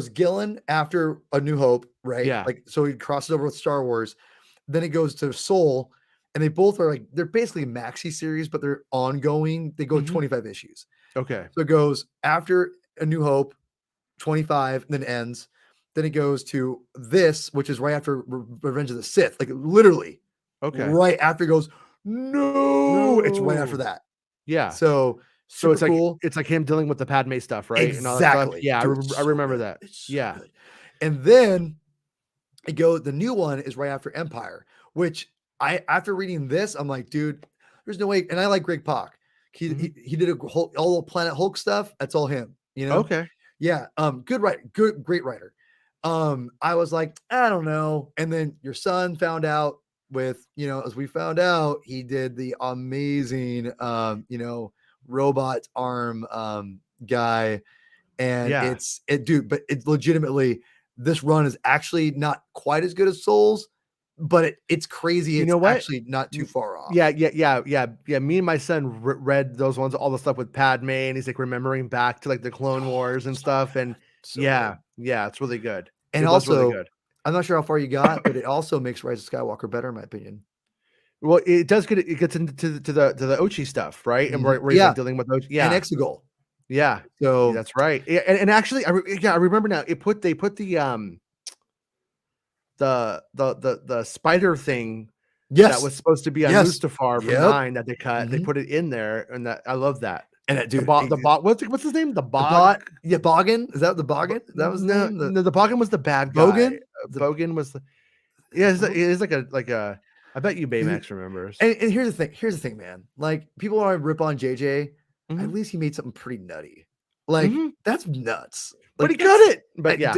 Gillen after A New Hope, right? Yeah. Like, so he crosses over with Star Wars. Then it goes to Soul, and they both are, like, they're basically maxi series, but they're ongoing. They go Mhm. 25 issues. Okay. So it goes after A New Hope, 25, then ends. Then it goes to this, which is right after Revenge of the Sith. Like literally Okay. right after it goes, no, it's right after No. that. Yeah. So So super cool. it's like him dealing with the Padme stuff, right? And all that stuff? Exactly. Yeah, Dude, it's I so remember good. that. It's so Yeah. good. And then the new one is right after Empire, which after reading this, I'm like, dude, there's no way. And I like Greg Pak. Mhm. He did all the Planet Hulk stuff. That's all him, you know? Okay. Yeah, good writer, great writer. I was like, I don't know. And then your son found out as we found out, he did the amazing, robot arm guy. And Yeah. dude, but it's legitimately this run is actually not quite as good as Souls, but it's crazy. You It's know what? actually not too M far off. yeah, me and my son read those ones, all the stuff with Padme, and he's, like, remembering back to, like, the Clone Wars and So stuff, good. and So good. yeah, it's really good. And It was really also, good. I'm not sure how far you got, but it also makes Rise of Skywalker better, in my opinion. Well, it gets into the Ochi stuff, right? And Mhm. where he's, like, Yeah, dealing with Ochi and yeah, Exegol. yeah. Yeah, So that's right. Yeah, and actually, I remember now, they put the spider thing that yes, was supposed to be on yes, Mustafar from yep, 9 that they cut, they mhm, put it in there, and that I love that. and that dude, The bot what's his name? The the Bog? bot yeah, Boggin? Is that the B Boggin? That was his no, name? no, the Bogan was the bad guy. Bogan? The Bogan was the yeah, Bog he's like a I bet you Baymax remembers. And here's the thing, man. Like people want to rip on JJ. At Mhm. least he made something pretty nutty. Like Mhm. that's nuts. But Like he cut it. But yeah.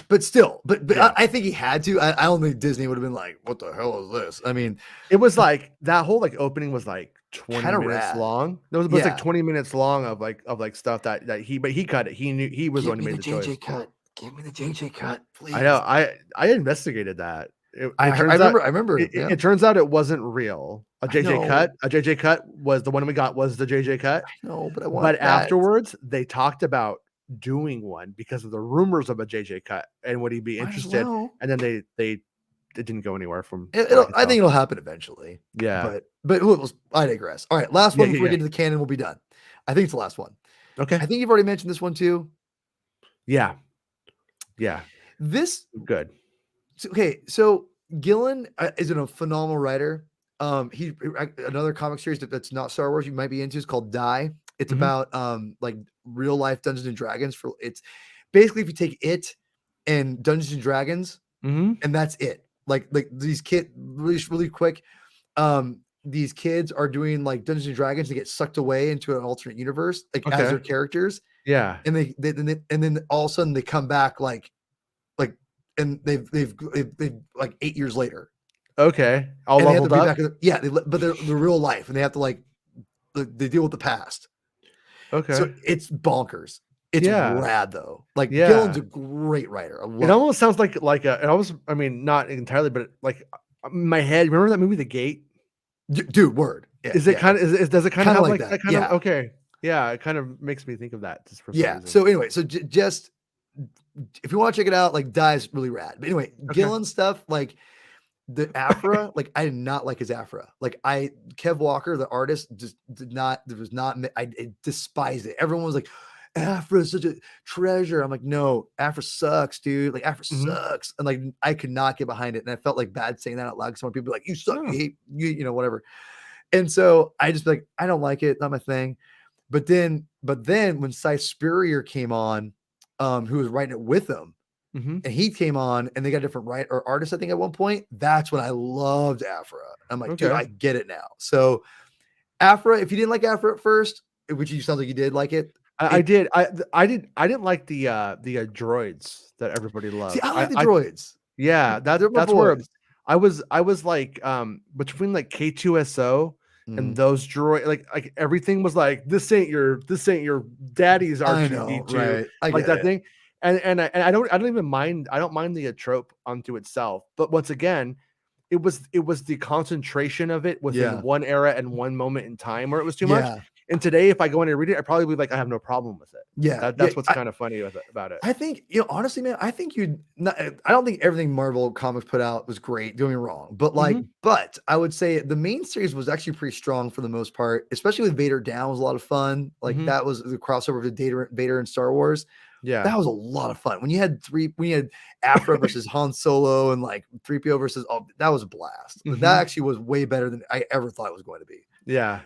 But still, Yeah. I think he had to. I don't think Disney would have been like, "What the hell is this?" I mean, It was like that whole like opening was like 20 Kinda minutes rad. long. It was Yeah. like 20 minutes long of like stuff that he cut it. He knew he was the one who made the choice. cut. Give me the JJ cut, please. I know. I investigated that. I turns out remember. it turns out it wasn't real. A know. JJ cut was the one we got was the JJ cut. No, but I want. But that. afterwards, they talked about doing one because of the rumors of a JJ cut and would he be Might as interested? well. And then it didn't go anywhere from. I think it'll happen eventually. Yeah. But I digress. All right, last one before we get to the canon, we'll be done. I think it's the last one. Okay. I think you've already mentioned this one too. Yeah. Yeah. This good. Okay, so Gillen is a phenomenal writer. He another comic series that's not Star Wars you might be into is called Die. It's about like real life Dungeons and Dragons. It's basically if you take it and Dungeons and Dragons, and that's it. Like these kids really quick. These kids are doing like Dungeons and Dragons to get sucked away into an alternate universe, like as their characters. Yeah, and then all of a sudden they come back like and they've like 8 years later. Okay, all leveled up. But they're real life, and they have to like they deal with the past. Okay, so it's bonkers. It's rad though. Like Gillen's a great writer. It almost sounds like a. It almost, I mean, not entirely, but like in my head. Remember that movie, The Gate? Dude, word. Yeah, does it kind of have like that kind of? Okay, yeah, it kind of makes me think of that. Just for some reason. So anyway, so just if you want to check it out, like Die's really rad. But anyway, Gillen stuff like. The Afra, like I did not like his Afra. Like Kev Walker, the artist, just did not. There was not. I despised it. Everyone was like, "Afra is such a treasure." I'm like, "No, Afra sucks, dude. Like Afra sucks." And like I could not get behind it, and I felt like bad saying that out loud. Some people be like, "You suck, you hate you, whatever." And so I just like I don't like it. Not my thing. But then when Cy Spurrier came on, who was writing it with him. And he came on and they got a different artist, I think, at one point. That's when I loved Afra. I'm like, dude, I get it now. So Afra, if you didn't like Afra at first, which you sounds like you did like it. I did. I didn't like the droids that everybody loved. See, I like the droids. Yeah, that's where I was like between like K2SO and those droid, like everything was like this ain't your daddy's R2D2, right? Like that thing. And I don't even mind. I don't mind the trope unto itself. But once again, it was the concentration of it within one era and one moment in time where it was too much. And today, if I go in and read it, I probably would like I have no problem with it. That's what's kind of funny about it. I think honestly, man, I think I don't think everything Marvel Comics put out was great. Don't get me wrong, but but I would say the main series was actually pretty strong for the most part, especially with Vader Down was a lot of fun. Like that was the crossover with Vader and Star Wars. Yeah, that was a lot of fun. When you had Afra versus Han Solo and like 3PO versus that was a blast. That actually was way better than I ever thought it was going to be. Yeah.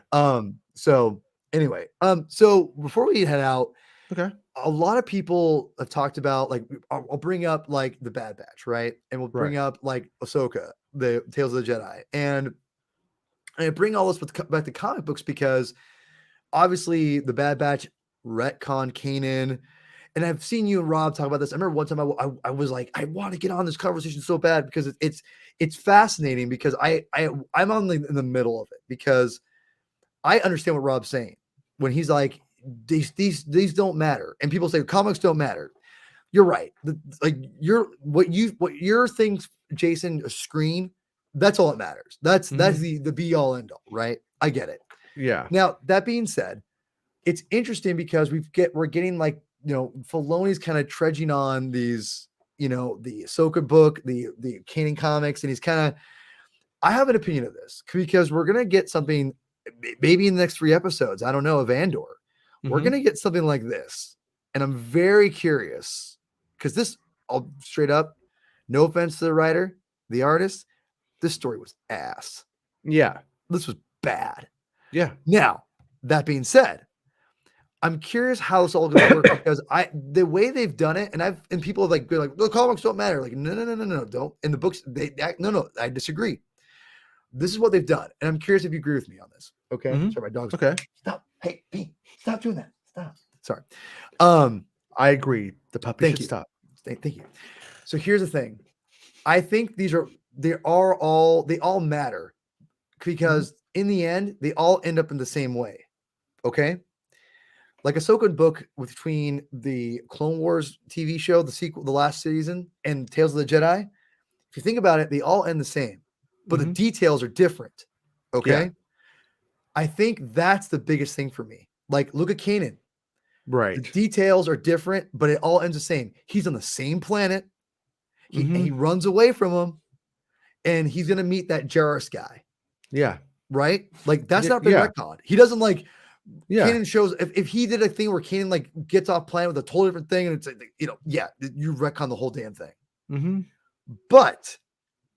So anyway, so before we head out, okay, a lot of people have talked about like I'll bring up like the Bad Batch, right? And we'll bring up like Ahsoka, the Tales of the Jedi, and I bring all this back to comic books because obviously the Bad Batch retcon Kanan. And I've seen you and Rob talk about this. I remember one time I was like, I want to get on this conversation so bad because it's fascinating because I'm in the middle of it because I understand what Rob's saying when he's like these don't matter and people say comics don't matter. You're right. What your things, Jason, a screen, that's all that matters. That's the be all end all, right? I get it. Yeah. Now that being said, it's interesting because we're getting like. Filoni's kind of trudging on these, the Ahsoka book, the Kanan comics, and he's kind of. I have an opinion of this because we're gonna get something, maybe in the next 3 episodes. I don't know, of Andor. We're gonna get something like this, and I'm very curious because this, I'll straight up, no offense to the writer, the artist, this story was ass. Yeah, this was bad. Yeah. Now that being said. I'm curious how it's all going to work because the way they've done it, and people have been like the comics don't matter. Like no, don't. In the books, no, I disagree. this is what they've done, and I'm curious if you agree with me on this. Okay, Mhm. sorry, my dog's Okay. stop. Hey, B, stop doing that. Stop. Sorry. I agree. The puppy Thank should you. stop. Thank you. So here's the thing. I think they all matter because in the end they all end up in the same way. Okay. Like Ahsoka book between the Clone Wars TV show, the sequel, the last season, and Tales of the Jedi. If you think about it, they all end the same, but the Mhm. details are different. Okay. Yeah. I think that's the biggest thing for me. Like, look at Kanan. The Right. details are different, but it all ends the same. He's on the same planet. He Mhm. runs away from him, and he's gonna meet that Jarrus guy, Yeah. right? Like, that's Yeah, not been yeah. retconned. He doesn't like Yeah. Kanan shows if he did a thing where Kanan like gets off planet with a totally different thing, and it's like, yeah, you retcon the whole damn thing. Mhm. But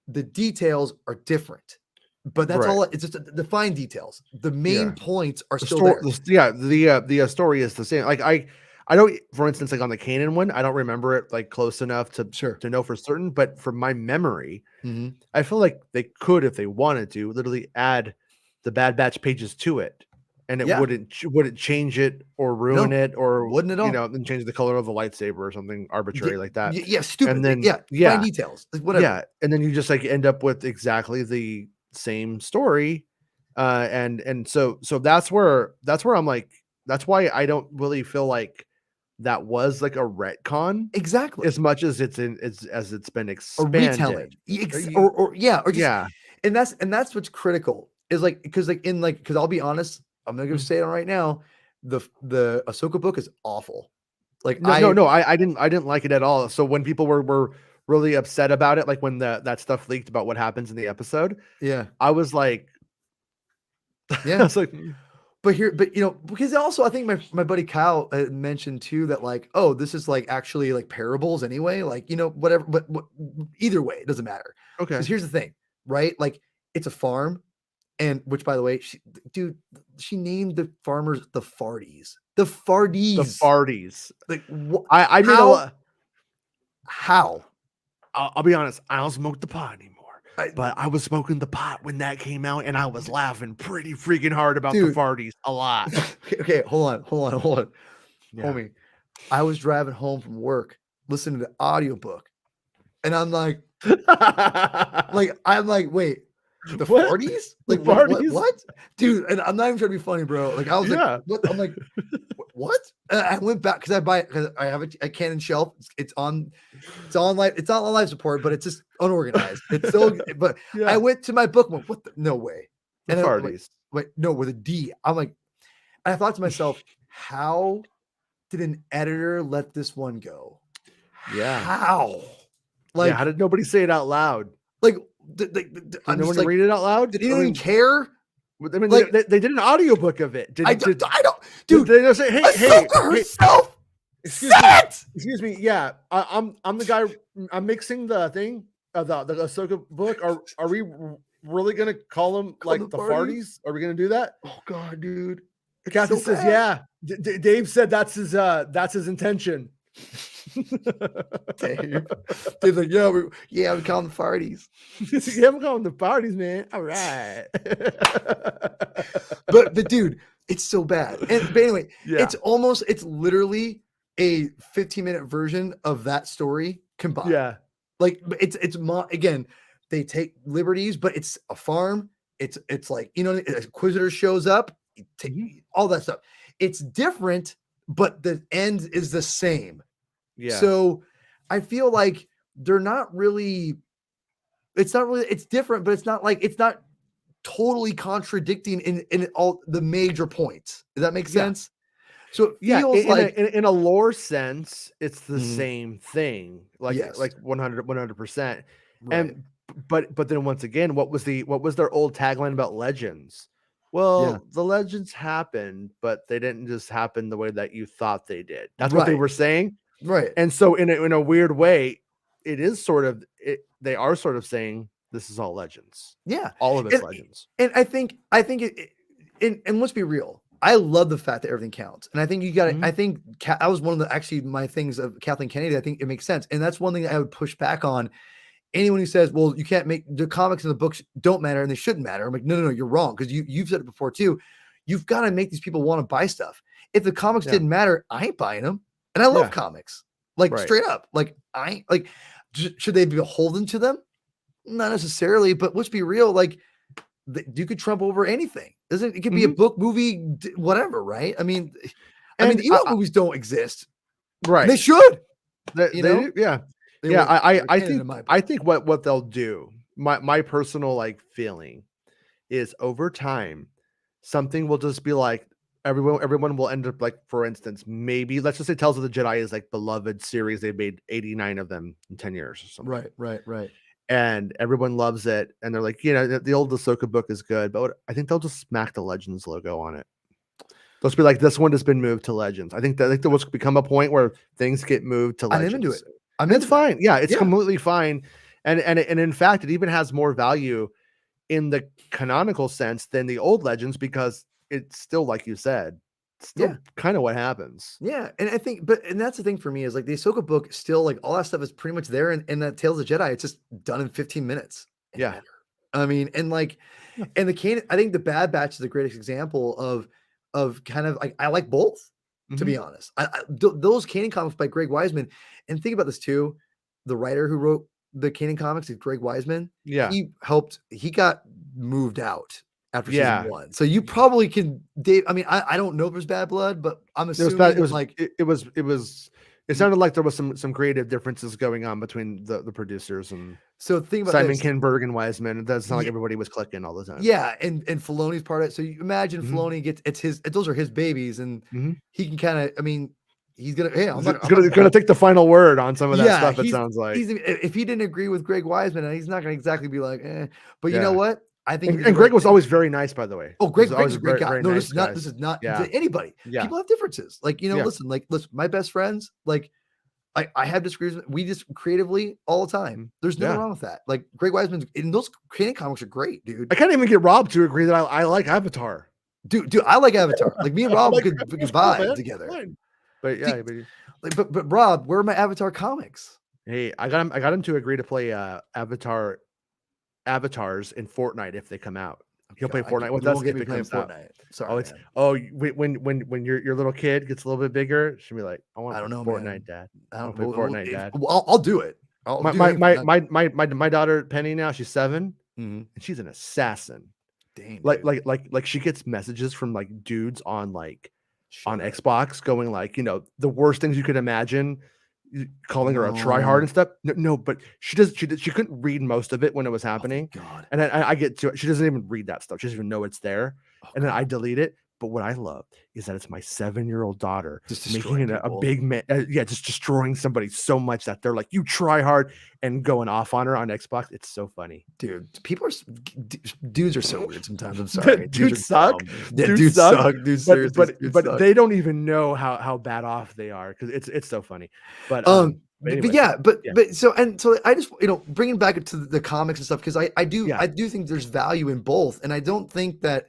the details are different. But that's Right. all. It's just the fine details. The main Yeah. points are The still story, there. the story is the same. Like I don't, for instance, like on the Kanan one, I don't remember it like close enough Sure. to know for certain. But from my memory, Mhm. I feel like they could, if they wanted to, literally add the Bad Batch pages to it, and it Yeah. wouldn't change it or ruin No, it or wouldn't at all. and change the color of the lightsaber or something arbitrary like that. Yeah, stupid. And then Fine details. Like, whatever. yeah, and then you just like end up with exactly the same story, and so that's where I'm like, that's why I don't really feel like that was like a retcon Exactly. as much as it's been A expanded. retelling. You- Or just, yeah, and that's what's critical is like because I'll be honest, I'm not gonna say it right now. The Ahsoka book is awful. Like no, I didn't like it at all. So when people were really upset about it, like when that stuff leaked about what happens in the episode, yeah, I was like, I yeah. was like, But because also I think my buddy Kyle mentioned too that like, oh, this is like actually like parables anyway, like whatever. But either way, it doesn't matter. okay, Because here's the thing, right? Like it's a farm, and which by the way, she named the farmers the Farties. The Farties. the Farties. Like I made a how? lot. How? I'll be honest, I don't smoke the pot anymore. I- But I was smoking the pot when that came out, and I was laughing pretty freaking hard about Dude. the Farties a lot. Okay, hold on. Yeah. Homie. I was driving home from work listening to the audiobook, and I'm like, wait, the What? 40s? The Like, 40s? what? Dude, and I'm not even trying to be funny, bro. Like, I was Yeah. like, what? I'm like, what? And I went back because I have a Canon shelf. It's on life. It's not on life support, but it's just unorganized. It's so, but Yeah. I went to my book. I'm like, what? No way. The And then I'm like, Farties. wait, no, with a D. I'm like, and I thought to myself, how did an editor let this one go? Yeah. How? Like, How did nobody say it out loud? like, Did I'm no just one like, read it out loud? did anyone care? I mean, like- they did an audiobook of it. I don't, dude. Did they say, hey, Ahsoka herself excuse me, said it. excuse me, yeah, I'm the guy. I'm mixing the thing, the Ahsoka book. Are we really gonna call them Call like them the Farties? Farties? Are we gonna do that? Oh God, dude. It's Kathy so says, bad. yeah. Dave said that's his intention. Dave. Dave's like, we call them Farties. Yeah, I'm calling the Farties, man. All right. But dude, it's so bad. But anyway, Yeah. it's literally a 15-minute version of that story combined. Yeah. Like again, they take liberties, but it's a farm. It's like, an Inquisitor shows up, all that stuff. It's different, but the end is the same. Yeah. So I feel like they're not really, it's different, but it's not totally contradicting in all the major points. Does that make Yeah. sense? So it feels in a lore sense, it's the Mhm. same thing. Like Yes. like 100%. right. And but then once again, what was their old tagline about legends? Well, Yeah. the legends happened, but they didn't just happen the way that you thought they did. That's what they Right. were saying. Right. And so in a weird way, it is sort of they are sort of saying this is all legends. Yeah. All of it's legends. And I think and let's be real. I love the fact that everything counts. And I think you got to, Mhm. I think that was one of my things of Kathleen Kennedy. I think it makes sense. And that's one thing that I would push back on. anyone who says, well, you can't make the comics and the books don't matter and they shouldn't matter. I'm like, no, you're wrong. Cause you've said it before too. You've got to make these people want to buy stuff. If the comics didn't matter, I ain't buying them. And I love comics, like straight up. Like I ain't like, should they be beholden to them? Not necessarily, but let's be real. Like you could trump over anything. It could be a book, movie, whatever. Right. I mean, the Ewok movies don't exist. Right. They should. I think what they'll do, my personal like feeling is over time, something will just be like everyone will end up like, for instance, maybe let's just say Tales of the Jedi is like beloved series. They've made 89 of them in 10 years or something. Right. And everyone loves it. And they're like, the old Ahsoka book is good, but I think they'll just smack the Legends logo on it. They'll just be like, this one has been moved to Legends. I think there will become a point where things get moved to Legends. I'm into it. It's fine. Yeah, it's completely fine. And in fact, it even has more value in the canonical sense than the old Legends, because it's still, like you said, still kind of what happens. Yeah. And I think, and that's the thing for me is like the Ahsoka book still, like all that stuff is pretty much there. And that Tales of the Jedi, it's just done in 15 minutes. Yeah. I mean, and like, and the canon, I think the Bad Batch is the greatest example of kind of like, I like both, to be honest. Those canon comics by Greg Weisman, and think about this too, the writer who wrote the canon comics is Greg Weisman. Yeah. He got moved out after season 1. So you probably can, Dave. I mean, I don't know if there's bad blood, but I'm assuming it sounded like there was some creative differences going on between the producers and so think about Simon Kinberg and Weisman. It doesn't sound like everybody was clicking all the time. Yeah, and Filoni's part of it. So you imagine Filoni gets those are his babies, and he can kind of, I mean, he's gonna gonna take the final word on some of that stuff. It sounds like if he didn't agree with Greg Weisman, he's not gonna exactly be like, But you know what? I think, and Greg was always very nice, by the way. Oh, Greg's a great guy. No, this is not to anybody. Yeah. People have differences. Like, listen, my best friends, like I have disagreements. We just creatively all the time. There's nothing wrong with that. Like Greg Weisman, and those canon comics are great, dude. I can't even get Rob to agree that I like Avatar. Dude, I like Avatar. Like me and Rob could vibe together. But yeah, but Rob, where are my Avatar comics? Hey, I got him to agree to play avatars in Fortnite if they come out. He'll play Fortnite with us if it comes out. Sorry, when your little kid gets a little bit bigger, she'll be like, I don't know, Fortnite, man. Dad. I don't play Fortnite, Dad. Well, I'll do it. My daughter Penny now, she's 7, and she's an assassin. Dang, like she gets messages from like dudes on on Xbox going like, the worst things you could imagine, calling her a tryhard and stuff. No, but she couldn't read most of it when it was happening. Oh, God. And I get to it. She doesn't even read that stuff. She doesn't even know it's there. And then I delete it. But what I love is that it's my 7-year-old daughter just making it a big man. Just destroying somebody so much that they're like, you try hard, and going off on her on Xbox. It's so funny, dude. Dudes are so weird sometimes. I'm sorry, dudes suck. Dudes suck. But they don't even know how bad off they are, because it's so funny. But anyway, but so I just bringing back to the comics and stuff, because I do think there's value in both, and I don't think that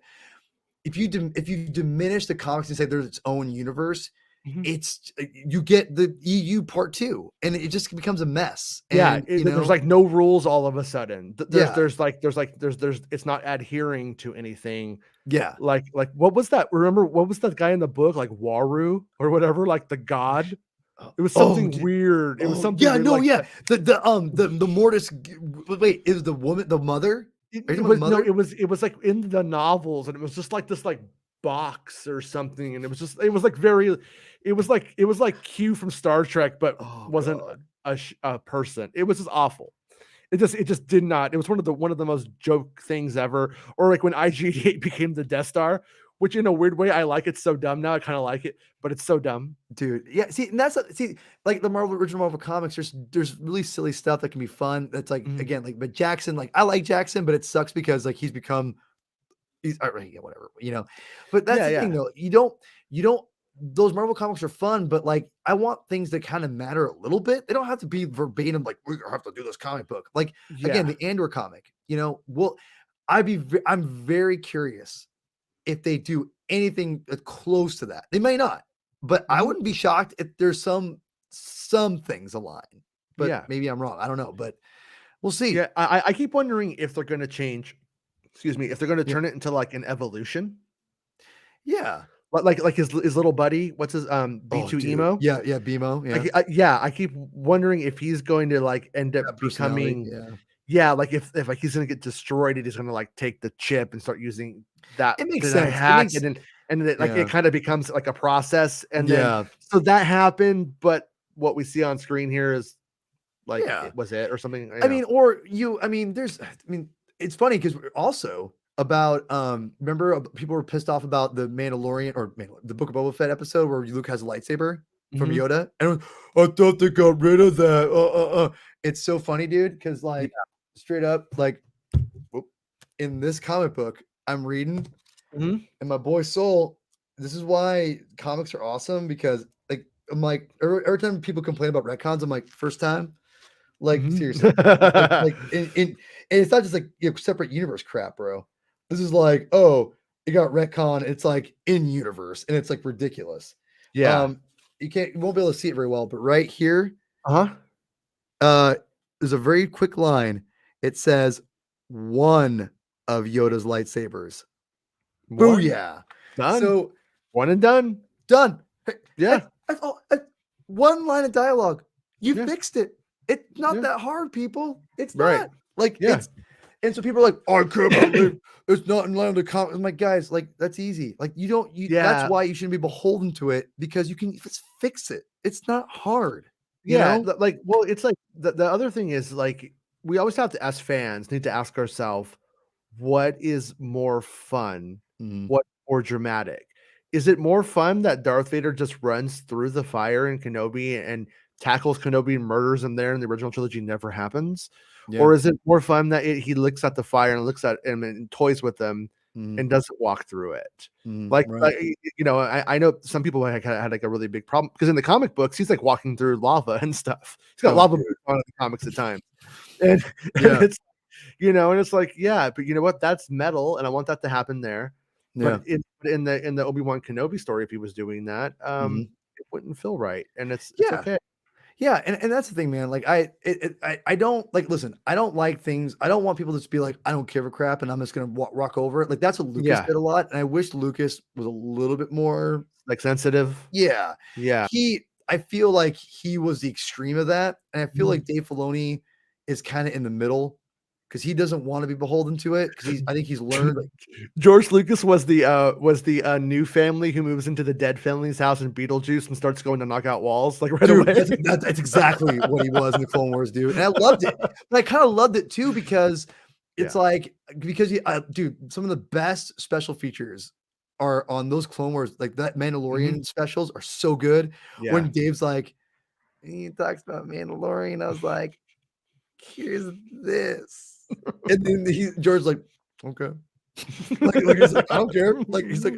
if you diminish the comics and say there's its own universe, it's you get the EU part 2, and it just becomes a mess. And, there's like no rules all of a sudden. There's it's not adhering to anything. Yeah, like what was that? Remember what was that guy in the book, like Waru or whatever, like the god? It was something weird. It was something. The Mortis. Wait, it was the woman, the mother. It was like in the novels, and it was just like this like box or something, and it was like Q from Star Trek, but wasn't a person. It was just awful. It just did not. It was one of the most joke things ever. Or like when IG-88 became the Death Star, which in a weird way I like. It's so dumb now. I kind of like it, but it's so dumb, dude. Yeah, see, and like the original Marvel comics. There's really silly stuff that can be fun. That's like again, like, but Jackson, like I like Jackson, but it sucks because like he's whatever, But that's the thing, though. You don't. Those Marvel comics are fun, but like I want things that kind of matter a little bit. They don't have to be verbatim. Like we have to do this comic book. Like again, the Andor comic. I'm very curious if they do anything close to that. They may not, but I wouldn't be shocked if there's some things align. But maybe I'm wrong. I don't know. But We'll see. Yeah, I keep wondering if they're going to change. Excuse me, if they're going to Yeah. turn it into like an evolution, Yeah. like his little buddy. What's his B2 Dude. emo? Yeah, yeah, BMO. Yeah. Like, yeah, I keep wondering if he's going to like end up That personality. becoming. Yeah. Yeah, like if like he's gonna get destroyed and he's gonna like take the chip and start using that It makes to sense. It hack makes and then like Yeah. it kind of becomes like a process and then Yeah. so that happened, but what we see on screen here is like Yeah. it was it or something. I mean, it's funny because also about remember people were pissed off about the Mandalorian or the Book of Boba Fett episode where Luke has a lightsaber from Mhm. Yoda. And I thought they got rid of that. It's so funny, dude, because like straight up, like in this comic book I'm reading, Mhm. and my boy Soul, this is why comics are awesome because like I'm like every time people complain about retcons, I'm like, first time. Like Mhm. seriously, like and it's not just like separate universe crap, bro. This is like, oh, it got retcon. It's like in universe, and it's like ridiculous. Yeah. You won't be able to see it very well, but right here, Uh-huh. there's a very quick line. It says one of Yoda's lightsabers. One. Booyah! Done. So One and done. done. Yeah. That's all. One line of dialogue. You Yeah. fixed it. It's not Yeah. that hard, people. It's Right. not. Like, Yeah. and so people are like, I can't believe it's not in line with the comic. I'm like, guys, like, that's easy. Like, Yeah. that's why you shouldn't be beholden to it because you can just fix it. It's not hard. You Yeah, know? like, well, it's like the other thing is like we always have to as fans need to ask ourselves what is more fun, Mhm. what more dramatic. Is it more fun that Darth Vader just runs through the fire in Kenobi and tackles Kenobi and murders him there in the original trilogy never happens? Yeah. Or is it more fun that he looks at the fire and looks at him and toys with them Mhm. and doesn't walk through it? Mhm. Like, Right. you know, I know some people had like a really big problem because in the comic books, he's like walking through lava and stuff. He's got Oh, lava dude. boots on in the comics at times. And, Yeah. it's, you know, and it's like, yeah, but you know what? That's metal, and I want that to happen there. Yeah. But in the Obi-Wan Kenobi story, if he was doing that, Mhm. it wouldn't feel right. And it's Yeah. okay. Yeah, and that's the thing, man. Like I don't like listen, I don't like things. I don't want people to just be like, I don't give a crap and I'm just gonna rock over it. Like that's what Lucas Yeah. did a lot. And I wish Lucas was a little bit more Like sensitive. yeah. Yeah. I feel like he was the extreme of that. And I feel Mhm. like Dave Filoni is kind of in the middle because he doesn't want to be beholden to it. Because I think he's learned George Lucas was the new family who moves into the dead family's house in Beetlejuice and starts going to knock out walls like right dude, away. that's exactly what he was in the Clone Wars, dude. And I loved it. But I kind of loved it too because it's like because dude, some of the best special features are on those Clone Wars, like that Mandalorian specials are so good. Yeah. When Dave's like, he talks about Mandalorian, I was like, here's this, and then George's like, okay, like he's like, I don't care, like he's like,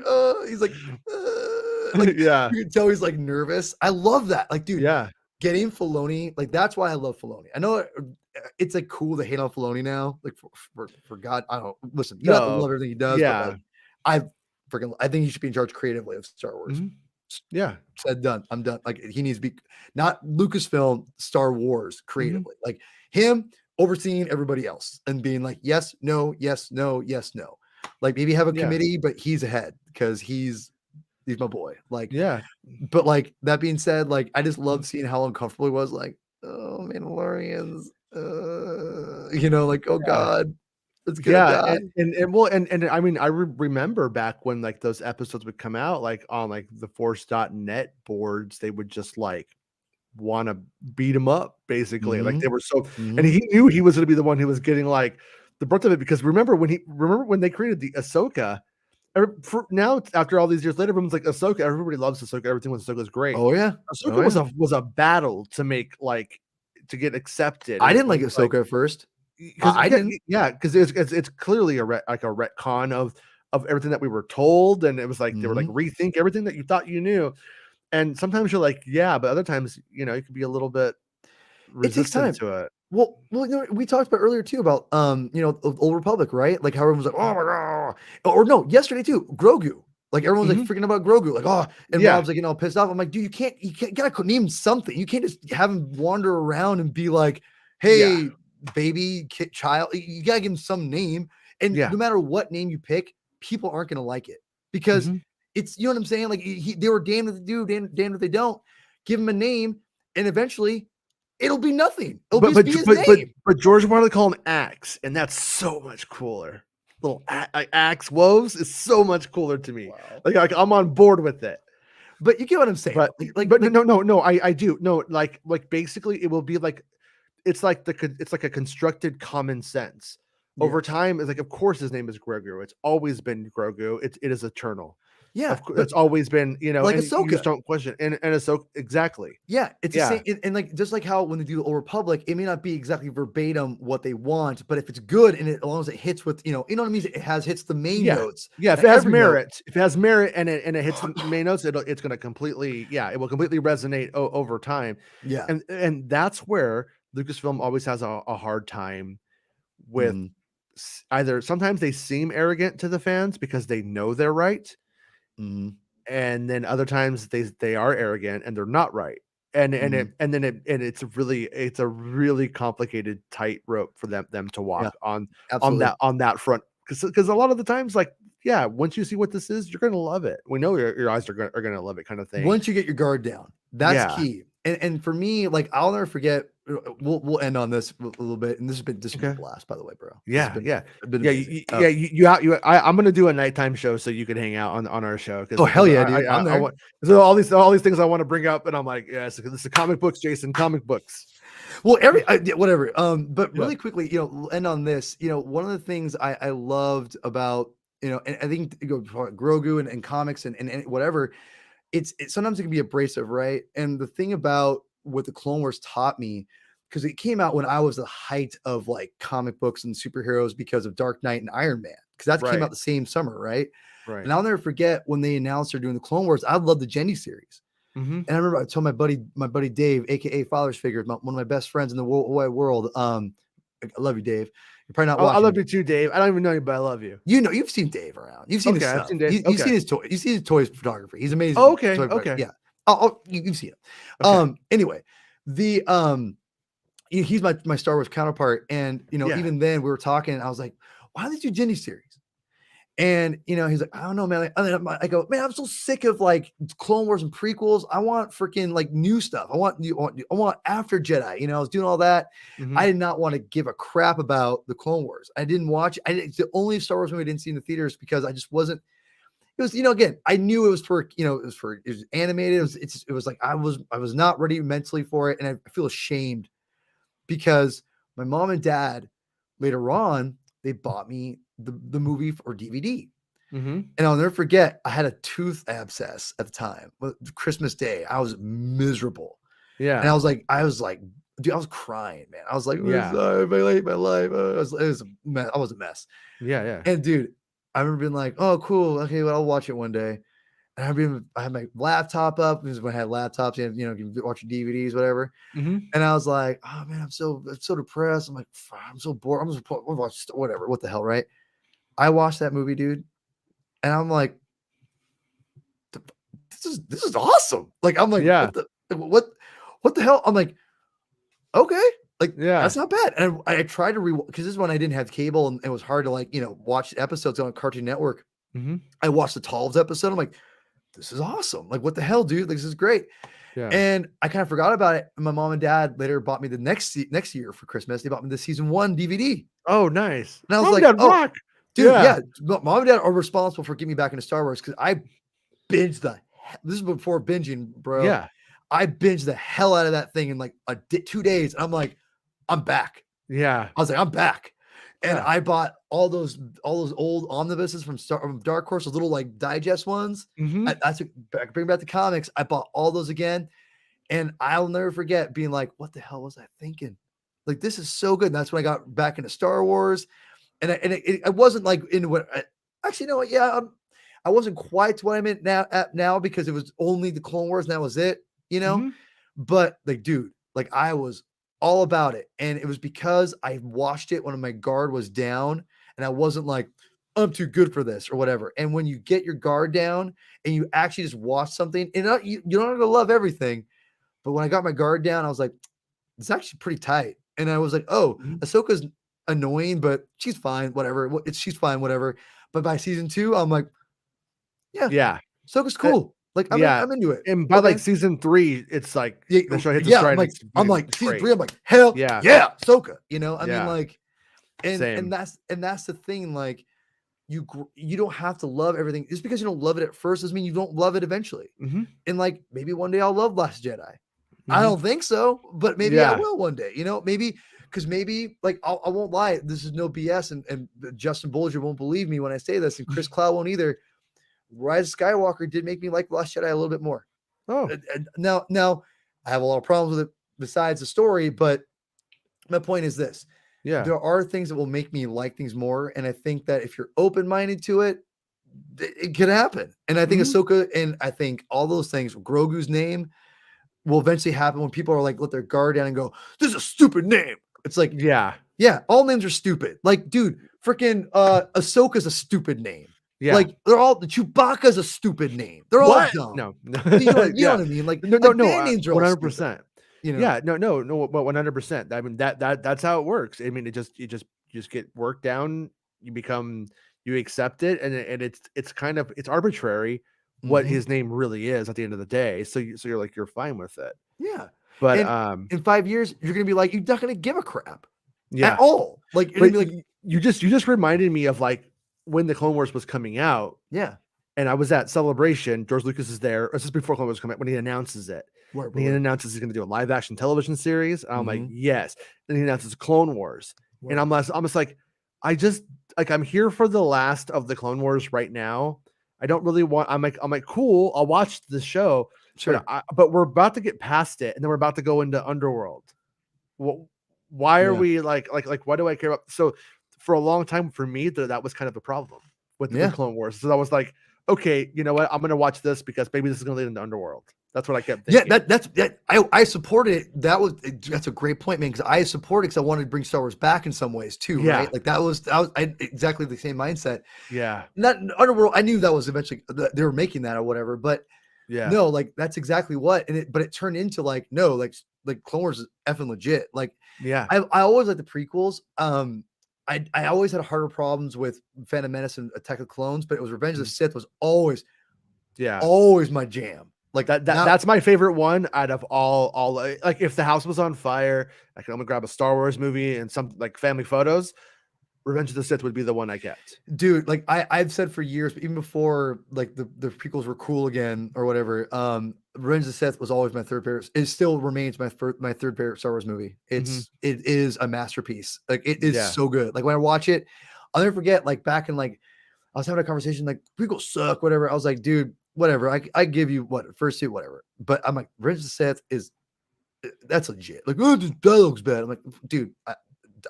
like yeah. you can tell he's like nervous. I love that, like, dude. Yeah. Getting Filoni, like that's why I love Filoni. I know it's like cool to hate on Filoni now, like for God, I don't listen. You have to No. love everything he does. Yeah. But like, I think he should be in charge creatively of Star Wars. Mhm. Yeah. Said done. I'm done. Like he needs to be not Lucasfilm, Star Wars creatively. Like him overseeing everybody else and being like, yes, no, yes, no, yes, no. Like maybe have a Yeah. committee, but he's ahead because he's my boy. Like, Yeah. but like that being said, like I just love seeing how uncomfortable he was. Like, oh, Mandalorians, you know, like oh god, it's gonna die. And well, and I mean, I remember back when like those episodes would come out, like on like the Force.net boards, they would just like want to beat him up, basically. Like they were so, and he knew he was going to be the one who was getting like the brunt of it because remember when they created the Ahsoka. For now, after all these years later, everyone's like Ahsoka. Everybody loves Ahsoka. Everything with Ahsoka is great. Oh yeah, Ahsoka was a battle to make like to get accepted. I didn't like Ahsoka at first. I didn't. Yeah, because it's clearly a retcon of everything that we were told, and it was like they were like rethink everything that you thought you knew. And sometimes you're like, yeah, but other times, you know, you can be a little bit resistant to it. Well, you know, we talked about earlier too about you know, Old Republic, right? Like how everyone was like, oh my god, or no, yesterday too, Grogu. Like everyone's like freaking about Grogu, like oh, and Rob's like, you know, pissed off. I'm like, dude, you gotta name something. You can't just have him wander around and be like, hey, baby, kid, child. You gotta give him some name, and Yeah. no matter what name you pick, people aren't gonna like it because Mhm. it's, you know what I'm saying. Like they were damned if they do, damned if they don't. Give him a name, and eventually, it'll be nothing. It'll But just but be his but but name. but George wanted to call him Axe, and that's so much cooler. Little Axe Woves is so much cooler to me. Wow. Like I'm on board with it. But you get what I'm saying. But Like no, I do. No, like basically it will be like it's like a constructed common sense. Over yes. time, it's like, of course his name is Grogu. It's always been Grogu. It is eternal. Yeah, Of course, but it's always been, like and you just Ahsoka. don't question. And Ahsoka, exactly. Yeah, it's the Yeah. same, and like just like how when they do the Old Republic, it may not be exactly verbatim what they want, but if it's good and as long as it hits with, you know what I mean, it hits the main Yeah. notes. Yeah, if not it has every note. merit, and it hits the main notes, it's going to completely, it will completely resonate over time. Yeah. And that's where Lucasfilm always has a hard time with Mhm. either sometimes they seem arrogant to the fans because they know they're right, Mhm. and then other times they are arrogant and they're not right. And Mhm. it's a really complicated tightrope for them to Yeah, walk on absolutely. that front, because a lot of the times, like, yeah, once you see what this is, you're gonna love it. We know your eyes are gonna love it, kind of thing. Once you get your guard down, that's Yeah. key. And for me, like I'll never forget. We'll end on this a little bit, and this has been a Okay. blast, by the way, bro. Yeah, It's yeah, been yeah, amazing. I'm gonna do a nighttime show so you can hang out on our show, Oh hell yeah, I dude! I'm I there. want, so all these things I want to bring up, and I'm like, yes, this is comic books, Jason, comic books. Well, whatever. But Yeah. really quickly, we'll end on this. One of the things I loved about, and I think Grogu and comics and whatever, it's sometimes it can be abrasive, right? And the thing about what the Clone Wars taught me, because it came out when I was the height of like comic books and superheroes because of Dark Knight and Iron Man, because that came Right. out the same summer, right? Right. And I'll never forget when they announced they're doing the Clone Wars. I loved the Jenny series. Mhm. And I remember I told my buddy Dave, aka Father's Figure, one of my best friends in the whole wide world. I love you, Dave. You're probably not I watching. love you too, Dave. I don't even know you, but I love you. You've seen Dave around. You've seen his Okay, I've stuff. seen Dave. You've seen Okay. his toy. You see his toys photography. He's amazing. Oh, okay, toy okay. Yeah. You've seen it. Okay. Anyway, the he's my Star Wars counterpart, and Yeah. even then we were talking, and I was like, why don't they do Jenny series? And he's like, I don't know, man. I go, man, I'm so sick of like Clone Wars and prequels. I want freaking like new stuff. I want after Jedi. I was doing all that. Mhm. I did not want to give a crap about the Clone Wars. I didn't watch. It's the only Star Wars movie I didn't see in the theaters because I just wasn't. It was, again, I knew it was for, it was animated. It was like I was not ready mentally for it, and I feel ashamed because my mom and dad later on they bought me the movie or DVD. Mhm. And I'll never forget, I had a tooth abscess at the time. Christmas Day, I was miserable. Yeah. And I was like, dude, I was crying, man. I was like, Yeah. sorry if I late my life. It was a mess. I was a mess. Yeah, yeah. And dude, I remember being like, oh, cool. Okay, well, I'll watch it one day. And I had my laptop up. This is when I had laptops, and you can watch your DVDs, whatever. Mhm. And I was like, oh man, I'm so depressed. I'm like, I'm so bored. I'm just whatever. What the hell, right? I watched that movie, dude, and I'm like, this is awesome. Like, I'm like, Yeah. what the hell? I'm like, okay, like Yeah. that's not bad. And I tried to because this is when I didn't have cable and it was hard to like watch episodes on Cartoon Network. Mhm. I watched the Tolves episode. I'm like, this is awesome. Like, what the hell, dude? Like, this is great. Yeah. And I kind of forgot about it. And my mom and dad later bought me the next year for Christmas. They bought me the season 1 DVD. Oh, nice. And I was Mom like, and Dad oh, rock. dude, Yeah. mom and dad are responsible for getting me back into Star Wars because I binged this is before binging, bro. Yeah. I binged the hell out of that thing in like 2 days. And I'm like, I'm back. Yeah. I was like, I'm back. And Yeah. I bought all those old omnibuses from Dark Horse, those little like digest ones. Mhm. I took bring back the comics. I bought all those again. And I'll never forget being like, what the hell was I thinking? Like, this is so good. And that's when I got back into Star Wars. And I wasn't like in what actually, you know what? Yeah, I wasn't quite to what I'm in now because it was only the Clone Wars and that was it, Mhm. But like, dude, like I was all about it. And it was because I watched it when my guard was down and I wasn't like, I'm too good for this or whatever. And when you get your guard down and you actually just watch something, and you're not going to love everything. But when I got my guard down, I was like, it's actually pretty tight. and I was like, oh, Mhm. Ahsoka's annoying, but she's fine, whatever. She's fine, whatever. But by season 2, I'm like, yeah, Yeah. Ahsoka's Uh, cool. Like yeah. I'm into it. And by Okay. like season 3, it's like Yeah, the show hits a yeah. stride and it's I'm being like it's season great. 3. I'm like, hell Yeah. yeah, Ahsoka. You know, I mean, Yeah. like, and Same. that's the thing. Like, you don't have to love everything. Just because you don't love it at first doesn't mean you don't love it eventually. Mhm. And like maybe one day I'll love Last Jedi. I Mhm. don't think so, but maybe I Yeah. will one day. You know, maybe because maybe like I won't lie. This is no BS, and Justin Bolger won't believe me when I say this, and Chris Cloud won't either. Rise of Skywalker did make me like Last Jedi a little bit more. Oh. Now I have a lot of problems with it besides the story, but my point is this: Yeah. there are things that will make me like things more, and I think that if you're open minded to it, it could happen. And I think Mhm. Ahsoka, and I think all those things, Grogu's name, will eventually happen when people are like, let their guard down and go, "This is a stupid name." It's like, Yeah. yeah, all names are stupid. Like, dude, freaking Ahsoka's a stupid name. Yeah. Like, they're all Chewbacca's a stupid name. They're all What? dumb. No. You know Yeah. what I mean? Like, No, band names are all stupid. 100%. You know? Yeah, no, but 100%. I mean, that's how it works. I mean, you just get worked down, you accept it, and it's kind of it's arbitrary what Mhm. his name really is at the end of the day. So you're like you're fine with it. Yeah. But And in 5 years, you're gonna be like, you're not gonna give a crap at yeah. all. Like, you're gonna But be like, you just reminded me of like when the Clone Wars was coming out, yeah. and I was at Celebration. George Lucas is there. This is before Clone Wars coming out when he announces it. Word, And he word, announces he's going to do a live action television series. And I'm like, Mhm. yes. Then he announces Clone Wars, and word. I'm just like, I just like I'm here for the last of the Clone Wars right now. I don't really want. I'm like, cool. I'll watch the show, Sure. but we're about to get past it, and then we're about to go into Underworld. Well, why are Yeah. we like why do I care about? So for a long time for me, that was kind of the problem with Yeah. Clone Wars. So I was like, okay, you know what? I'm gonna watch this because maybe this is gonna lead into Underworld. That's what I kept Yeah, thinking. that's I supported it. That's a great point, man. Because I supported because I wanted to bring Star Wars back in some ways too, Yeah. right? Like I exactly the same mindset. Yeah. Not Underworld. I knew that was eventually they were making that or whatever, but Yeah. no, like that's exactly what. But it turned into like no, like Clone Wars is effing legit. Like Yeah. I always like the prequels. I always had harder problems with Phantom Menace and Attack of the Clones, but it was Revenge of the Sith was always Yeah. my jam. Like That's my favorite one out of all like if the house was on fire, I can only grab a Star Wars movie and some like family photos. Revenge of the Sith would be the one I kept. dude, like I've said for years, even before like the prequels were cool again or whatever, Revenge of the Sith was always my third favorite. It still remains my third favorite Star Wars movie. It is a masterpiece. Like it is Yeah. so good. Like when I watch it, I'll never forget. Like back in like I was having a conversation like prequels suck, whatever. I was like, dude, whatever. I give you what first two, whatever. But I'm like, Revenge of the Sith is that's legit. Like, oh, this dialogue's bad. I'm like, dude,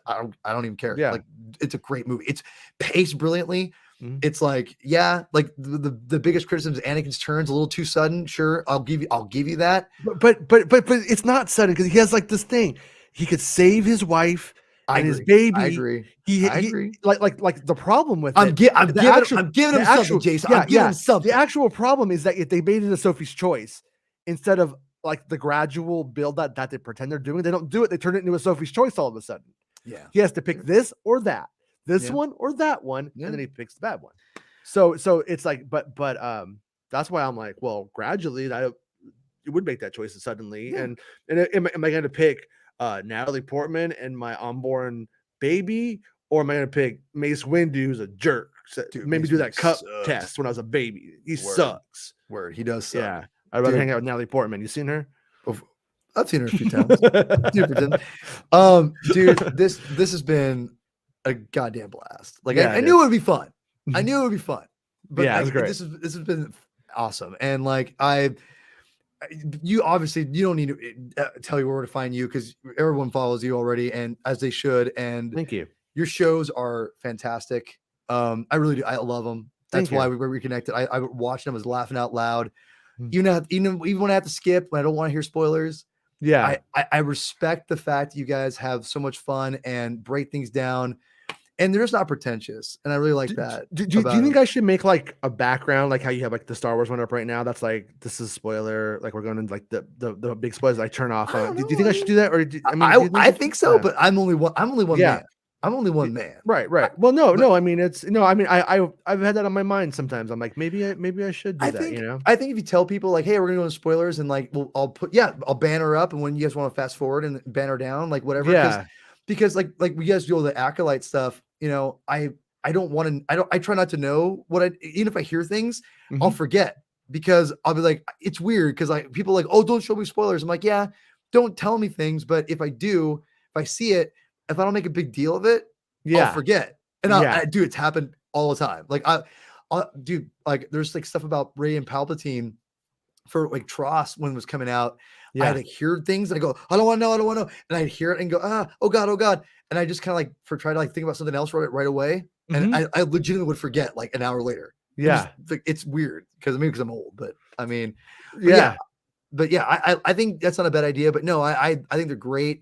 I don't even care. Yeah. Like, it's a great movie. It's paced brilliantly. Mhm. It's like, yeah, like the biggest criticism is Anakin's turns a little too sudden. Sure, I'll give you that. But it's not sudden because he has like this thing. He could save his wife I and his agree. baby. I agree. He I agree. like the problem with I'm it. giving the him actual- something, the actual- Jason. yeah, I'm giving yeah. him something. The actual problem is that if they made it a Sophie's Choice instead of like the gradual build that they pretend they're doing, they don't do it. They turn it into a Sophie's Choice all of a sudden. Yeah. He has to pick this or that, this Yeah. one or that one, Yeah. and then he picks the bad one. So it's like, but that's why I'm like, well, gradually you would make that choice suddenly, Yeah. and am I going to pick Natalie Portman and my unborn baby, or am I going to pick Mace Windu, who's a jerk? So Dude, maybe Mace do that Windu cup sucks. test when I was a baby. He Word. sucks. Word. He does suck. Yeah, I'd rather Dude. hang out with Natalie Portman. You seen her? I've seen her a few times. Dude, this has been a goddamn blast. Like Yeah, I it knew is. it would be fun. I knew it would be fun. But Yeah, it's great. this has been awesome. And like you obviously you don't need to tell you where to find you because everyone follows you already, and as they should. And Thank you. your shows are fantastic. I really do. I love them. That's Thank why you. we were reconnected. I watched them, I was laughing out loud. Mm. Even when I have to skip, when I don't want to hear spoilers. Yeah, I respect the fact that you guys have so much fun and break things down and they're just not pretentious, and I really like that. Do you think I should make like a background, like how you have like the Star Wars one up right now? That's like, this is spoiler. Like we're going into like the big spoilers. I turn off. Do you think I should do that, or I think so, but I'm only one man. I'm only one man. Right. Well, no. I mean, I've had that on my mind sometimes. I'm like, maybe I should do that. You know, I think if you tell people like, hey, we're gonna go into spoilers, and like, I'll banner up, and when you guys want to fast forward and banner down, like whatever. Yeah. Because like we guys do all the acolyte stuff. You know, I don't want to. I try not to know what even if I hear things, I'll forget because I'll be like, it's weird because like people are like, oh, don't show me spoilers. I'm like, yeah, don't tell me things, but if I do, if I see it. If I don't make a big deal of it, I'll forget. And dude, it's happened all the time. Like dude, like there's like stuff about Rey and Palpatine for like Tross when it was coming out. I had to hear things. And I go, I don't want to know. And I'd hear it and go, oh God. And I just kind of like try to like think about something else right away. And I legitimately would forget like an hour later. Yeah. It's weird because I'm old, but I mean, I think that's not a bad idea, but no, I think they're great.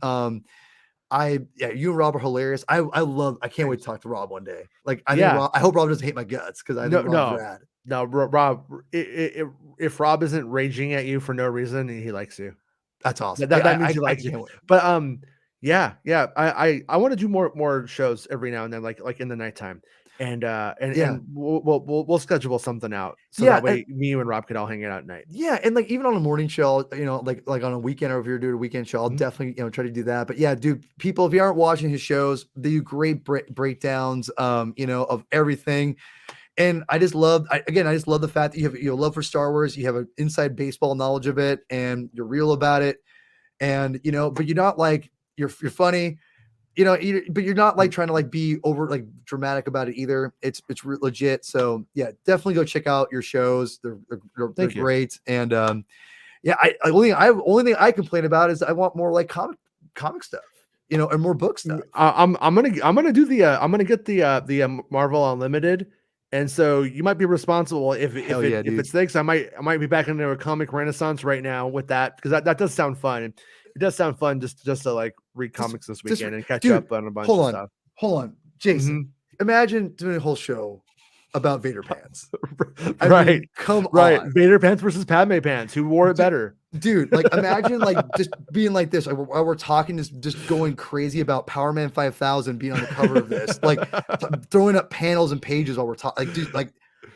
You and Rob are hilarious. I can't wait to talk to Rob one day. Like, I hope Rob doesn't hate my guts because I think Rob's rad. No, Rob, if Rob isn't raging at you for no reason, he likes you. That's awesome. That means he likes you. But I want to do more shows every now and then, like in the nighttime. And we'll schedule something out so that way me and Rob could all hang out at night. Yeah, and like even on a morning show, you know, like on a weekend, or if you're doing a weekend show, I'll definitely try to do that. But yeah, dude, people, if you aren't watching his shows, they do great breakdowns, of everything. And I just love the fact that you have love for Star Wars, you have an inside baseball knowledge of it, and you're real about it, and but you're not like you're funny. But you're not like trying to like be over like dramatic about it either. It's legit. So yeah, definitely go check out your shows. They're great. And only thing I complain about is I want more like comic stuff, and more book stuff. I'm gonna get the Marvel Unlimited. And so you might be responsible if it stinks. I might be back into a comic renaissance right now with that, because that does sound fun. It does sound fun just to like read comics this weekend and catch up on a bunch of stuff. Hold on, Jason. Imagine doing a whole show about Vader pants. Right. Come on. Vader pants versus Padme pants. Who wore it better? Dude, like imagine like just being like this. Like, we're talking, just going crazy about Power Man 5000 being on the cover of this, like throwing up panels and pages while we're talking. Like, dude,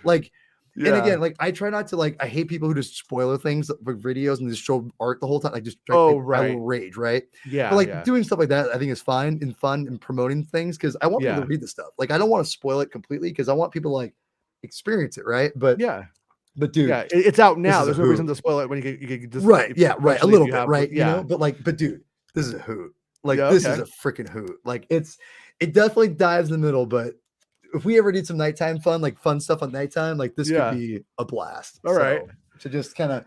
like. Yeah. And again, like I try not to like. I hate people who just spoiler things for videos and just show art the whole time. Like I will rage, right? Yeah. But like doing stuff like that, I think is fine and fun and promoting things because I want people to read the stuff. Like I don't want to spoil it completely because I want people to like experience it, right? But but dude, it's out now. There's no reason to spoil it when you can just right. Yeah, right. A little bit, right? Yeah. But dude, this is a hoot. Like this is a freaking hoot. Like it definitely dives in the middle, but. If we ever need some nighttime fun, like fun stuff on nighttime, like this could be a blast. All right. To just kind of,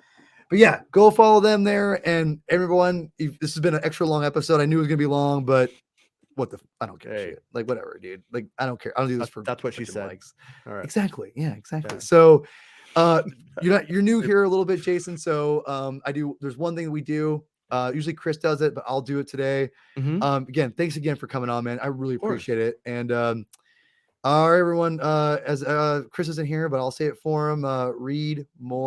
but yeah, go follow them there. And everyone, this has been an extra long episode. I knew it was going to be long, but I don't care. Shit. Like whatever, dude. Like, I don't care. I don't do this for. That's what she said. Likes. All right. Exactly. Yeah, exactly. Yeah. So, you're new here a little bit, Jason. So, there's one thing we do. Usually Chris does it, but I'll do it today. Again, thanks again for coming on, man. I really appreciate it. And, all right, everyone. As Chris isn't here, but I'll say it for him. Read more.